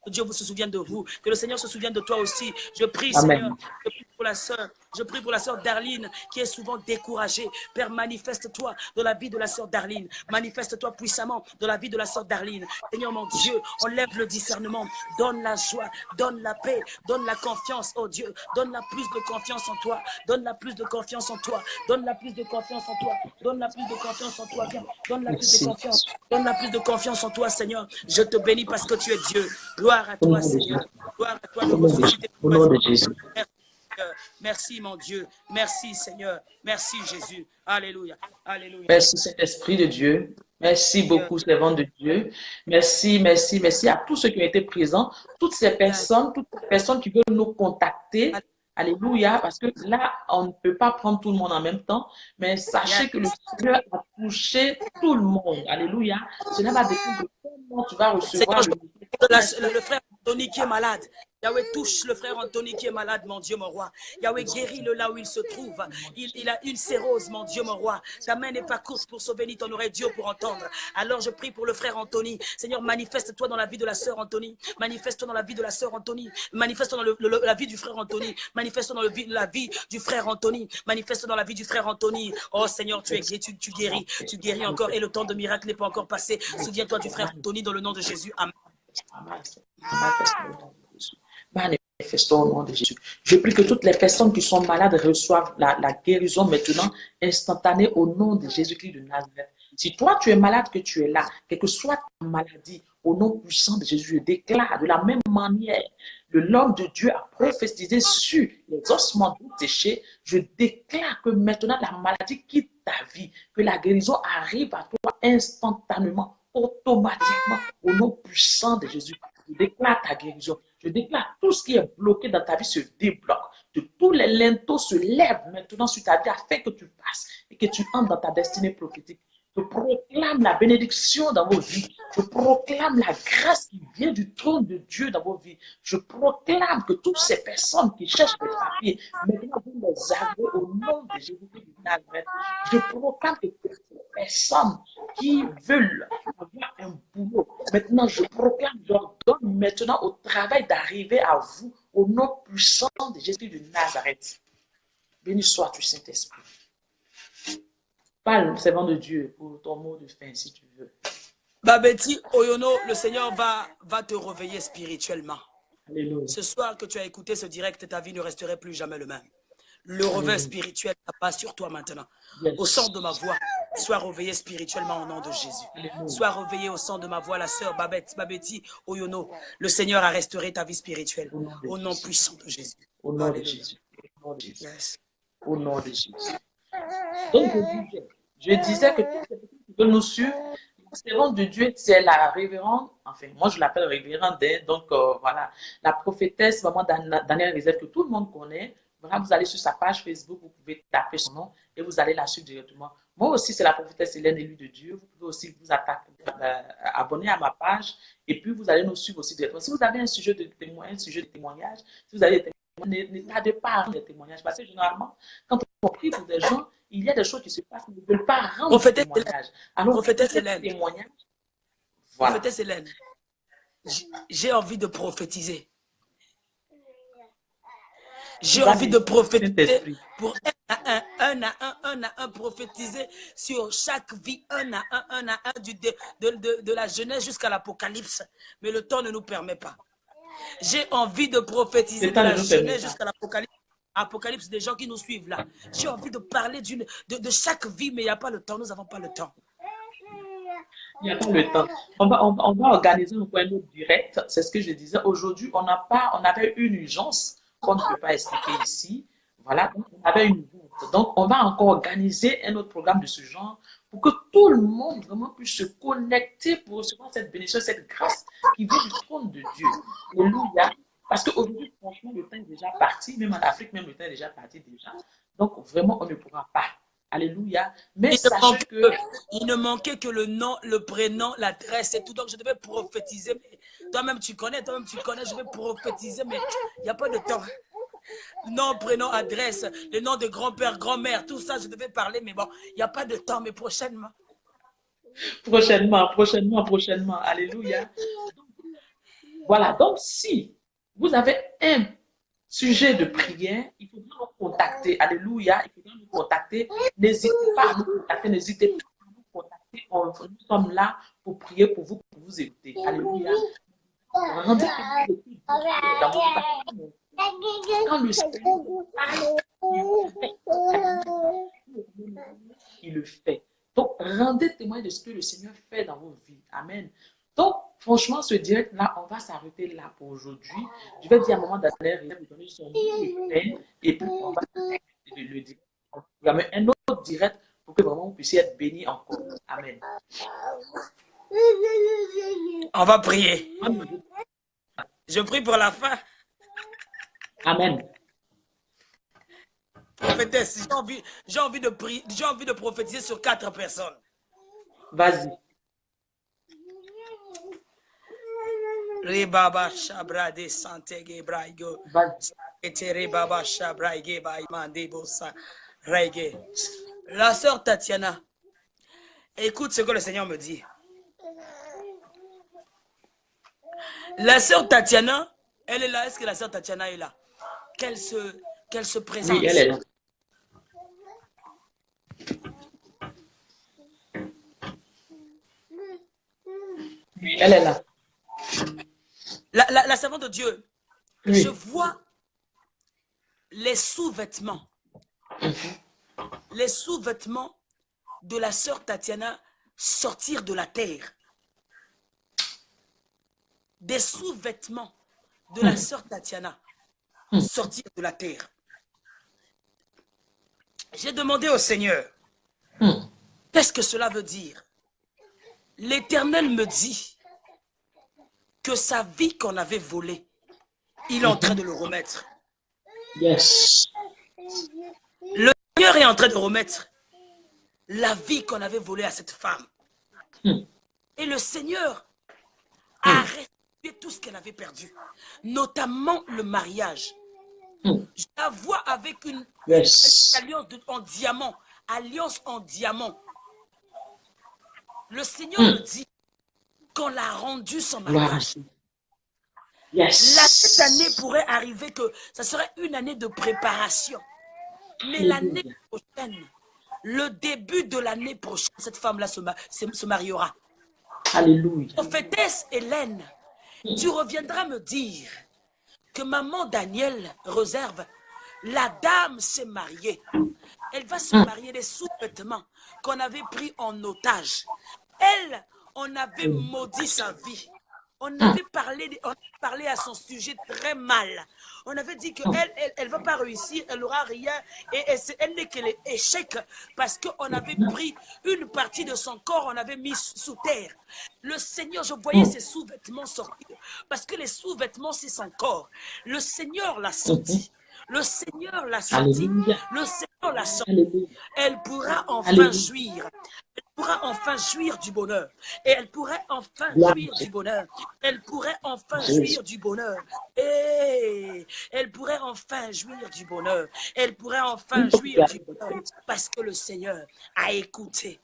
Que Dieu se souvienne de vous, que le Seigneur se souvienne de toi aussi. Je prie, Seigneur, je prie pour la sœur Darline qui est souvent découragée. Père, manifeste-toi dans la vie de la sœur Darline. Manifeste-toi puissamment dans la vie de la sœur Darline. Seigneur mon Dieu, enlève le discernement, donne la joie, donne la paix, donne la confiance, oh Dieu. Donne-la plus de confiance en toi. Donne-la plus de confiance en toi. Donne-la plus de confiance en toi. Donne-la plus de confiance en toi. Donne-la plus de confiance. Donne-la plus de confiance en toi, Seigneur. Je te bénis parce que tu es Dieu. Gloire à toi, Seigneur. Gloire à toi de ressusciter. Au nom de Jésus. Merci, mon Dieu. Merci, Seigneur. Merci, Jésus. Alléluia. Alléluia. Merci, Saint-Esprit de Dieu. Merci beaucoup, servants de Dieu. Merci, merci, merci à tous ceux qui ont été présents, toutes ces personnes qui veulent nous contacter. Alléluia, parce que là, on ne peut pas prendre tout le monde en même temps, mais sachez que le Seigneur a touché tout le monde. Alléluia. Cela va dépendre de comment tu vas recevoir le frère Anthony qui est malade. Yahweh, touche le frère Anthony qui est malade, mon Dieu, mon roi. Yahweh, guéris-le là où il se trouve. Il a une cirrhose, mon Dieu, mon roi. Ta main n'est pas courte pour sauver, ni ton oreille Dieu pour entendre. Alors je prie pour le frère Anthony. Seigneur, manifeste-toi dans la vie de la sœur Anthony. Manifeste-toi dans la vie de la sœur Anthony. Manifeste-toi dans la vie du frère Anthony. Manifeste-toi dans la vie du frère Anthony. Manifeste-toi dans la vie du frère Anthony. Oh Seigneur, tu guéris. Tu guéris encore et le temps de miracle n'est pas encore passé. Souviens-toi du frère Anthony dans le nom de Jésus. Amen. Manifestons au nom de Jésus. Je prie que toutes les personnes qui sont malades reçoivent la guérison maintenant instantanée au nom de Jésus-Christ de Nazareth. Si toi tu es malade, que tu es là, quelle que soit ta maladie, au nom puissant de Jésus, je déclare de la même manière que l'homme de Dieu a prophétisé sur les ossements déchets, je déclare que maintenant la maladie quitte ta vie, que la guérison arrive à toi instantanément, automatiquement, au nom puissant de Jésus. Je déclare ta guérison. Je déclare tout ce qui est bloqué dans ta vie se débloque. Que tous les linteaux se lèvent maintenant sur ta vie afin que tu passes et que tu entres dans ta destinée prophétique. Je proclame la bénédiction dans vos vies. Je proclame la grâce qui vient du trône de Dieu dans vos vies. Je proclame que toutes ces personnes qui cherchent des papiers, maintenant vous les avez au nom de Jésus-Christ de Nazareth. Je proclame que toutes ces personnes qui veulent avoir un boulot, maintenant je proclame, je leur donne maintenant au travail d'arriver à vous au nom puissant de Jésus de Nazareth. Béni sois-tu, Saint-Esprit. Parle, servant de Dieu, pour ton mot de fin, si tu veux. Babetti Oyono, le Seigneur va te réveiller spirituellement. Alléluia. Ce soir que tu as écouté ce direct, ta vie ne resterait plus jamais le même. Le réveil spirituel passe sur toi maintenant. Yes. Au son de ma voix, sois réveillé spirituellement au nom de Jésus. Alléluia. Sois réveillé au son de ma voix, la sœur Babetti Oyono. Le Seigneur a restauré ta vie spirituelle au nom puissant de Jésus. Au nom de Jésus. Yes. au nom de Jésus. Donc, je disais que toutes les personnes qui veulent nous suivre, la servante de Dieu, c'est la révérende, enfin, moi je l'appelle révérende, hein, donc voilà, la prophétesse, maman Daniel Réserve, que tout le monde connaît. Voilà, vous allez sur sa page Facebook, vous pouvez taper son nom et vous allez la suivre directement. Moi aussi, c'est la prophétesse Hélène, élue de Dieu. Vous pouvez aussi vous abonner à ma page et puis vous allez nous suivre aussi directement. Si vous avez un sujet de témoignage, si vous avez des témoignages, ne tardez pas à rendre des témoignages parce que généralement, quand on prie pour des gens, il y a des choses qui se passent, mais ils ne veulent pas rendre des témoignages. Alors, prophétesse Hélène, témoignage, voilà. Prophétesse Hélène, j'ai envie de prophétiser. J'ai envie de prophétiser pour un à un, prophétiser sur chaque vie, un à un, de la Genèse jusqu'à l'Apocalypse. Mais le temps ne nous permet pas. J'ai envie de prophétiser de la Genèse jusqu'à l'Apocalypse. Apocalypse des gens qui nous suivent là. J'ai envie de parler de chaque vie, mais il n'y a pas le temps. Nous n'avons pas le temps. Il n'y a pas le temps. On va organiser un point direct. C'est ce que je disais. Aujourd'hui, on avait une urgence qu'on ne peut pas expliquer ici. Voilà, donc on avait une urgence. Donc, on va encore organiser un autre programme de ce genre pour que tout le monde vraiment puisse se connecter pour recevoir cette bénédiction, cette grâce qui vient du trône de Dieu. Alléluia. Parce qu'aujourd'hui, franchement, le temps est déjà parti. Même en Afrique, même le temps est déjà parti déjà. Donc, vraiment, on ne pourra pas. Alléluia. Mais sachez que... Il ne manquait que le nom, le prénom, l'adresse et tout. Donc, je devais prophétiser. Toi-même, tu connais, je vais prophétiser, mais il n'y a pas de temps. Nom, prénom, adresse, le nom de grand-père, grand-mère, tout ça, je devais parler, mais bon, il n'y a pas de temps, mais prochainement. Prochainement. Alléluia. Voilà. Donc, si vous avez un sujet de prière, il faudra nous contacter. Alléluia. Il faudra nous contacter. N'hésitez pas à nous contacter. N'hésitez pas à nous contacter. Nous sommes là pour prier pour vous écouter. Alléluia. Rendez quand le Seigneur il le fait. Donc, rendez témoin de ce que le Seigneur fait dans vos vies. Amen. Donc, franchement, ce direct-là, on va s'arrêter là pour aujourd'hui. Je vais dire à un moment donné, il va me donner son nom et puis on va le dire. Il y a un autre direct pour que vraiment vous puissiez être bénis encore. Amen. On va prier. Je prie pour la fin. Amen. Prophétesse, j'ai envie de prier, j'ai envie de prophétiser sur 4 personnes. Vas-y. Rebaba Shabra de Santege Braigo. Rebaba Shabra Mandebosa Rege. La sœur Tatiana, écoute ce que le Seigneur me dit. La sœur Tatiana, elle est là. Est-ce que la sœur Tatiana est là? Qu'elle se présente. Oui, elle est là. Oui, elle est là. La servante de Dieu, oui. Je vois les sous-vêtements. Les sous-vêtements de la sœur Tatiana sortir de la terre. Des sous-vêtements de la sœur Tatiana sortir de la terre. J'ai demandé au Seigneur, qu'est-ce que cela veut dire? L'Éternel me dit que sa vie qu'on avait volée, il est en train de le remettre. Yes. Le Seigneur est en train de remettre la vie qu'on avait volée à cette femme. Et le Seigneur a restitué tout ce qu'elle avait perdu, notamment le mariage. Je la vois avec une alliance en diamant. Alliance en diamant. Le Seigneur me dit qu'on l'a rendu son mariage. Cette année pourrait arriver que ça serait une année de préparation. Mais l'année prochaine, le début de l'année prochaine, cette femme-là se mariera. Alléluia. Prophétesse Hélène, tu reviendras me dire que maman Daniel Réserve, la dame s'est mariée. Elle va se marier des sous-vêtements qu'on avait pris en otage. Elle, on avait maudit sa vie. On avait parlé à son sujet très mal. On avait dit qu'elle elle va pas réussir, elle n'aura rien. Et elle n'est que l'échec parce qu'on avait pris une partie de son corps, on avait mis sous terre. Le Seigneur, je voyais ses sous-vêtements sortir. Parce que les sous-vêtements, c'est son corps. Le Seigneur l'a sorti. Le Seigneur l'a sorti. Le Seigneur l'a sorti. Elle pourra enfin jouir. Elle pourra enfin jouir du bonheur. Et elle pourrait enfin jouir du bonheur. Elle pourrait enfin jouir du bonheur. Et elle pourrait enfin jouir du bonheur. Elle pourrait enfin jouir du bonheur. Parce que le Seigneur a écouté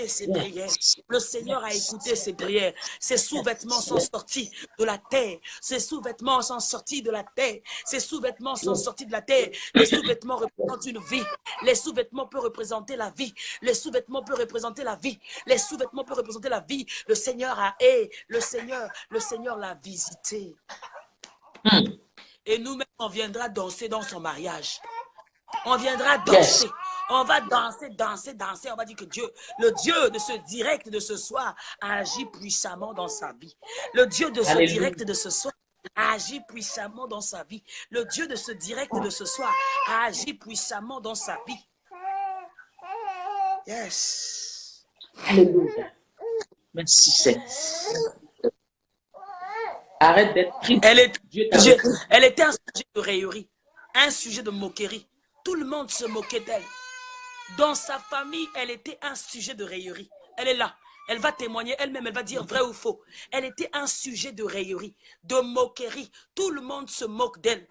ses prières. Le Seigneur a écouté ses prières. Ses sous-vêtements sont sortis de la terre. Ses sous-vêtements sont sortis de la terre. Ses sous-vêtements sont sortis de la terre. Les sous-vêtements représentent une vie. Les sous-vêtements peuvent représenter la vie. Les sous-vêtements peuvent représenter la vie. Les sous-vêtements peuvent représenter la vie. Le Seigneur le Seigneur l'a visité. Et nous-mêmes, on viendra danser dans son mariage. On viendra danser. On va danser, danser, danser. On va dire que Dieu, le Dieu de ce direct de ce soir, a agi puissamment dans sa vie. Le Dieu de ce direct de ce soir a agi puissamment dans sa vie. Le Dieu de ce direct de ce soir a agi puissamment dans sa vie. Yes. Alléluia. Merci, Seigneur. Arrête d'être triste. Elle était un sujet de raillerie, un sujet de moquerie. Tout le monde se moquait d'elle. Dans sa famille, elle était un sujet de raillerie. Elle est là. Elle va témoigner elle-même, elle va dire vrai ou faux. Elle était un sujet de raillerie, de moquerie. Tout le monde se moque d'elle,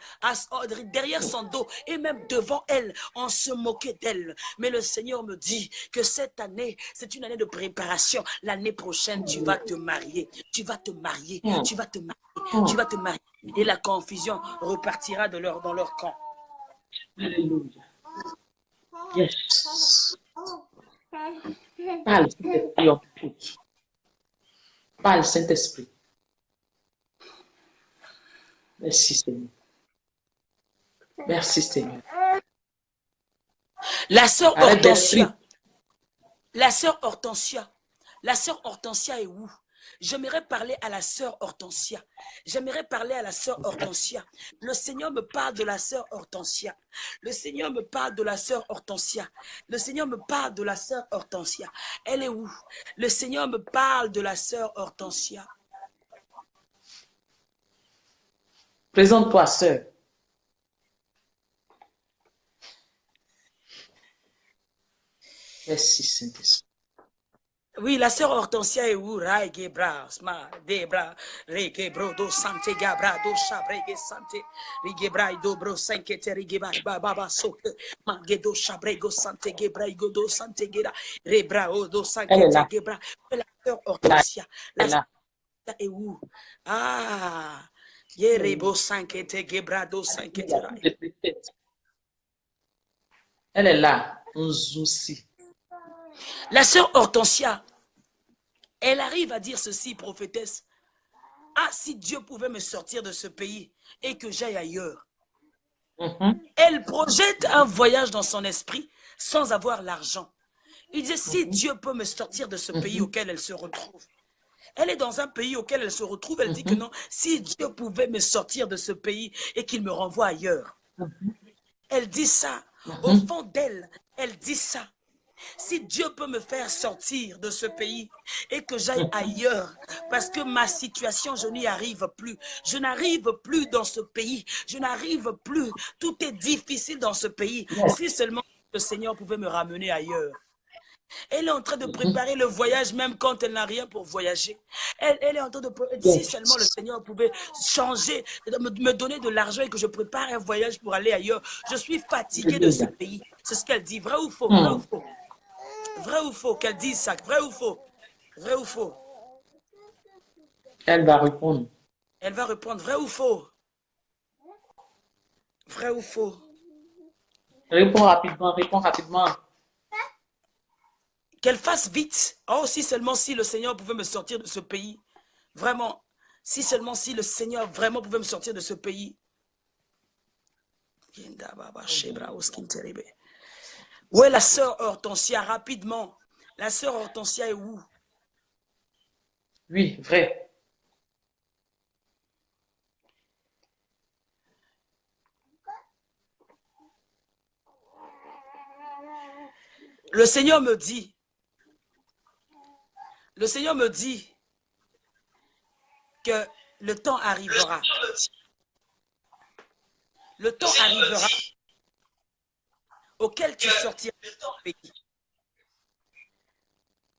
derrière son dos et même devant elle, on se moquait d'elle. Mais le Seigneur me dit que cette année, c'est une année de préparation. L'année prochaine, tu vas te marier. Tu vas te marier. Tu vas te marier. Tu vas te marier. Et la confusion repartira dans leur camp. Alléluia. Yes. Parle, Saint-Esprit, on t'écoute. Parle, Saint-Esprit. Merci, Seigneur. Merci, Seigneur. La sœur Hortensia. La sœur Hortensia. La sœur Hortensia est où? J'aimerais parler à la sœur Hortensia. J'aimerais parler à la sœur Hortensia. Le Seigneur me parle de la sœur Hortensia. Le Seigneur me parle de la sœur Hortensia. Le Seigneur me parle de la sœur Hortensia. Elle est où? Le Seigneur me parle de la sœur Hortensia. Présente-toi, sœur. Merci, Saint-Esprit. Oui, la sœur Hortensia est où? Raïge bra, sma, debra, rege bro, do sante gabra, do chabrege sante, rige bra, do bro, sankete, rige baba, soke, mange do chabrego sante gebra, igo do sante gera, rebra, o do sankete gebra. La sœur Hortensia, la sœur est où? Ah, yerebo sankete gebra, do sankete. Elle est là, on aussi. La sœur Hortensia, elle arrive à dire ceci, prophétesse. Ah, si Dieu pouvait me sortir de ce pays et que j'aille ailleurs. Elle projette un voyage dans son esprit sans avoir l'argent. Il dit, si Dieu peut me sortir de ce pays auquel elle se retrouve. Elle est dans un pays auquel elle se retrouve. Elle dit que non, si Dieu pouvait me sortir de ce pays et qu'il me renvoie ailleurs. Elle dit ça. Au fond d'elle, elle dit ça. Si Dieu peut me faire sortir de ce pays et que j'aille ailleurs, parce que ma situation, je n'y arrive plus. Je n'arrive plus dans ce pays. Je n'arrive plus. Tout est difficile dans ce pays. Si seulement le Seigneur pouvait me ramener ailleurs. Elle est en train de préparer le voyage même quand elle n'a rien pour voyager. Elle est en train de... Si seulement le Seigneur pouvait changer, me donner de l'argent et que je prépare un voyage pour aller ailleurs. Je suis fatiguée de ce pays. C'est ce qu'elle dit. Vrai ou faux? Vrai ou faux? Vrai ou faux qu'elle dise ça? Vrai ou faux? Vrai ou faux? Elle va répondre. Elle va répondre vrai ou faux? Vrai ou faux? Réponds rapidement, réponds rapidement. Qu'elle fasse vite. Oh, si seulement si le Seigneur pouvait me sortir de ce pays. Vraiment. Si seulement si le Seigneur vraiment pouvait me sortir de ce pays. Où est la sœur Hortensia? Rapidement. La sœur Hortensia est où? Oui, vrai. Le Seigneur me dit que le temps arrivera. Le temps arrivera auquel tu sortiras du pays.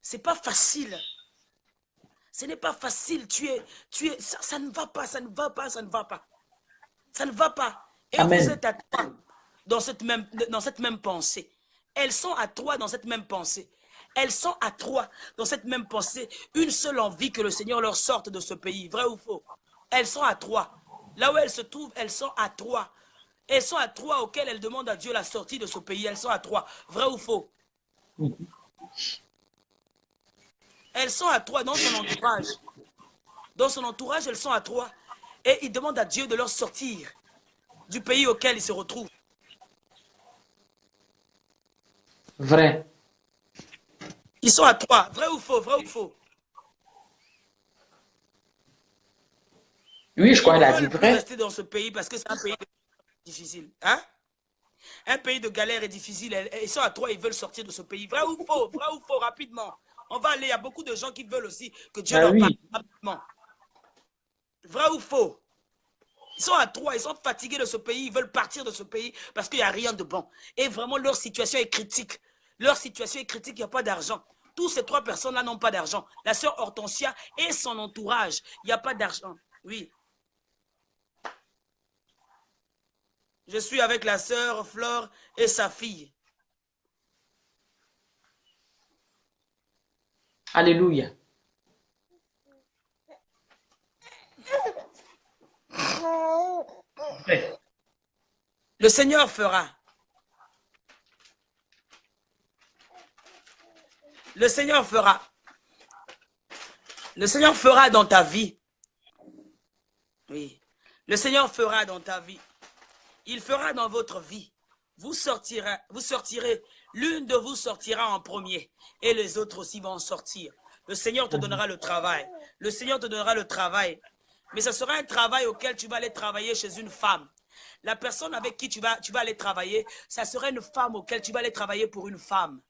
C'est pas facile. Ce n'est pas facile. Ça ne va pas, ça ne va pas, ça ne va pas. Ça ne va pas. Et Amen. Vous êtes à trois dans cette même pensée. Elles sont à trois dans cette même pensée. Elles sont à trois dans cette même pensée. Une seule envie que le Seigneur leur sorte de ce pays. Vrai ou faux? Elles sont à trois. Là où elles se trouvent, elles sont à trois. Elles sont à trois auxquelles elles demandent à Dieu la sortie de ce pays. Elles sont à trois. Vrai ou faux? Elles sont à trois dans son entourage. Dans son entourage, elles sont à trois. Et ils demandent à Dieu de leur sortir du pays auquel ils se retrouvent. Vrai. Ils sont à trois. Vrai ou faux? Vrai ou faux? Oui, je crois qu'elle a dit vrai. Rester dans ce pays parce que c'est un pays difficile. Hein? Un pays de galère et difficile. Ils sont à trois, ils veulent sortir de ce pays. Vrai ou faux? Vrai ou faux? Rapidement. On va aller. Il y a beaucoup de gens qui veulent aussi que Dieu leur parle rapidement. Vrai ou faux? Ils sont à trois, ils sont fatigués de ce pays, ils veulent partir de ce pays parce qu'il n'y a rien de bon. Et vraiment, leur situation est critique. Leur situation est critique, il n'y a pas d'argent. Tous ces trois personnes-là n'ont pas d'argent. La sœur Hortensia et son entourage, il n'y a pas d'argent. Oui. Je suis avec la sœur Flore et sa fille. Alléluia. Le Seigneur fera. Le Seigneur fera. Le Seigneur fera dans ta vie. Oui. Le Seigneur fera dans ta vie. Il fera dans votre vie. Vous sortirez. L'une de vous sortira en premier. Et les autres aussi vont sortir. Le Seigneur te donnera le travail. Le Seigneur te donnera le travail. Mais ce sera un travail auquel tu vas aller travailler chez une femme. La personne avec qui tu vas aller travailler, ça sera une femme auquel tu vas aller travailler pour une femme.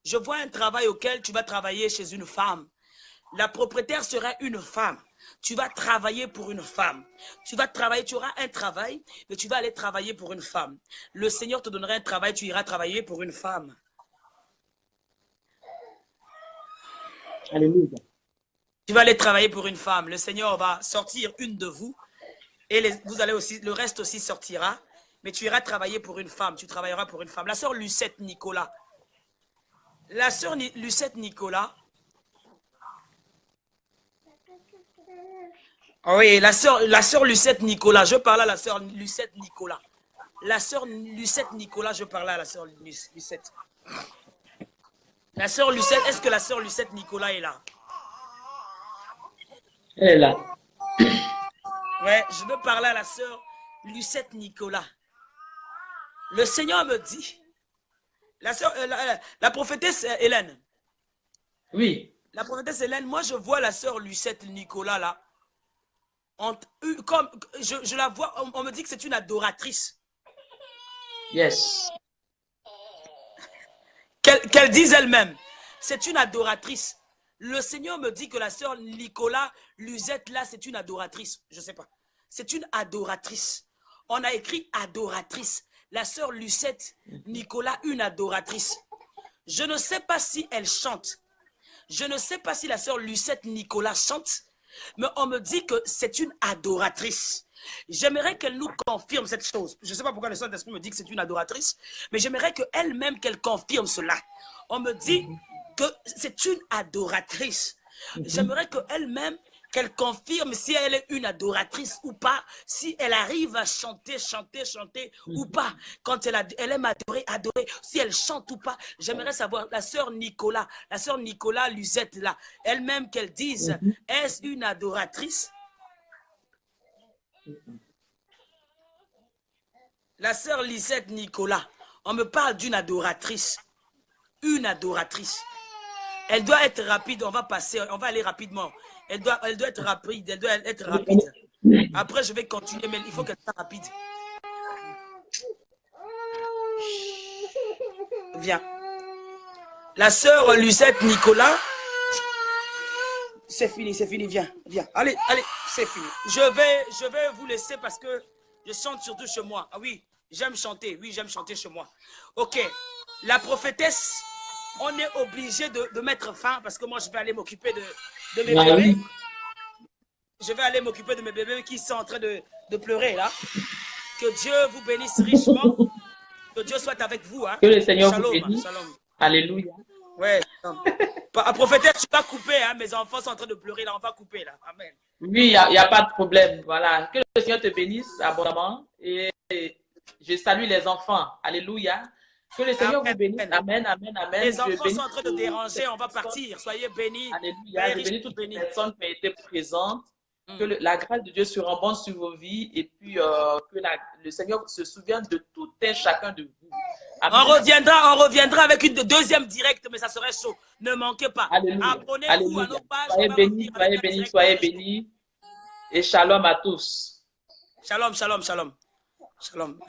Je vois un travail auquel tu vas travailler chez une femme. La propriétaire sera une femme. Tu vas travailler pour une femme. Tu auras un travail, mais tu vas aller travailler pour une femme. Le Seigneur te donnera un travail, tu iras travailler pour une femme. Alléluia. Tu vas aller travailler pour une femme. Le Seigneur va sortir une de vous. Et vous allez aussi, le reste aussi sortira. Mais tu iras travailler pour une femme. Tu travailleras pour une femme. La sœur Lucette Nicolas. La sœur Lucette Nicolas. Oui, la sœur Lucette Nicolas. Je parle à la sœur Lucette Nicolas. La sœur Lucette Nicolas, je parle à la sœur Lucette. La sœur Lucette, est-ce que la sœur Lucette Nicolas est là? Elle est là. Ouais, je veux parler à la sœur Lucette Nicolas. Le Seigneur me dit, la prophétesse Hélène. Oui. La prophétesse Hélène, moi je vois la sœur Lucette Nicolas là. Comme je la vois, on me dit que c'est une adoratrice. Yes. Qu'elle dise elle-même, c'est une adoratrice. Le Seigneur me dit que la sœur Nicolas Lucette là, c'est une adoratrice. Je ne sais pas. C'est une adoratrice. On a écrit adoratrice. La sœur Lucette Nicolas, une adoratrice. Je ne sais pas si elle chante. Je ne sais pas si la sœur Lucette Nicolas chante. Mais on me dit que c'est une adoratrice. J'aimerais qu'elle nous confirme cette chose. Je ne sais pas pourquoi le Saint-Esprit me dit que c'est une adoratrice, mais j'aimerais qu'elle-même qu'elle confirme cela. On me dit que c'est une adoratrice. J'aimerais qu'elle-même qu'elle confirme si elle est une adoratrice ou pas, si elle arrive à chanter ou pas. Quand elle aime adorer, si elle chante ou pas. J'aimerais savoir, la sœur Nicolas Lucette là, elle-même qu'elle dise, est-ce une adoratrice? La sœur Lucette Nicolas, on me parle d'une adoratrice. Une adoratrice. Elle doit être rapide, on va aller rapidement. Elle doit être rapide, Après, je vais continuer, mais il faut qu'elle soit rapide. Viens. La sœur Lucette Nicolas. C'est fini, viens, viens. Allez, allez, c'est fini. Je vais vous laisser parce que je chante surtout chez moi. Ah oui, j'aime chanter. Oui, j'aime chanter chez moi. Ok, la prophétesse, on est obligé de mettre fin parce que moi, je vais aller m'occuper de mes bébés. Je vais aller m'occuper de mes bébés qui sont en train de pleurer là. Que Dieu vous bénisse richement. Que Dieu soit avec vous. Hein. Que le Seigneur shalom, vous bénisse. Shalom. Alléluia. Ouais. Prophétesse, tu vas couper. Hein. Mes enfants sont en train de pleurer là. On va couper là. Amen. Oui, il n'y a pas de problème. Voilà. Que le Seigneur te bénisse abondamment. Et je salue les enfants. Alléluia. Que le Seigneur vous bénisse. Amen, amen, amen. Les enfants sont en train de déranger. On va partir. Soyez bénis. Alléluia. Je bénis toutes les personnes qui ont été présentes. Que la grâce de Dieu surabonde sur vos vies et puis que le Seigneur se souvienne de tout et chacun de vous. Amen. On reviendra avec une deuxième directe, mais ça serait chaud. Ne manquez pas. Abonnez-vous à nos pages. Soyez bénis, soyez bénis. Et shalom à tous. Shalom, shalom, shalom. Shalom.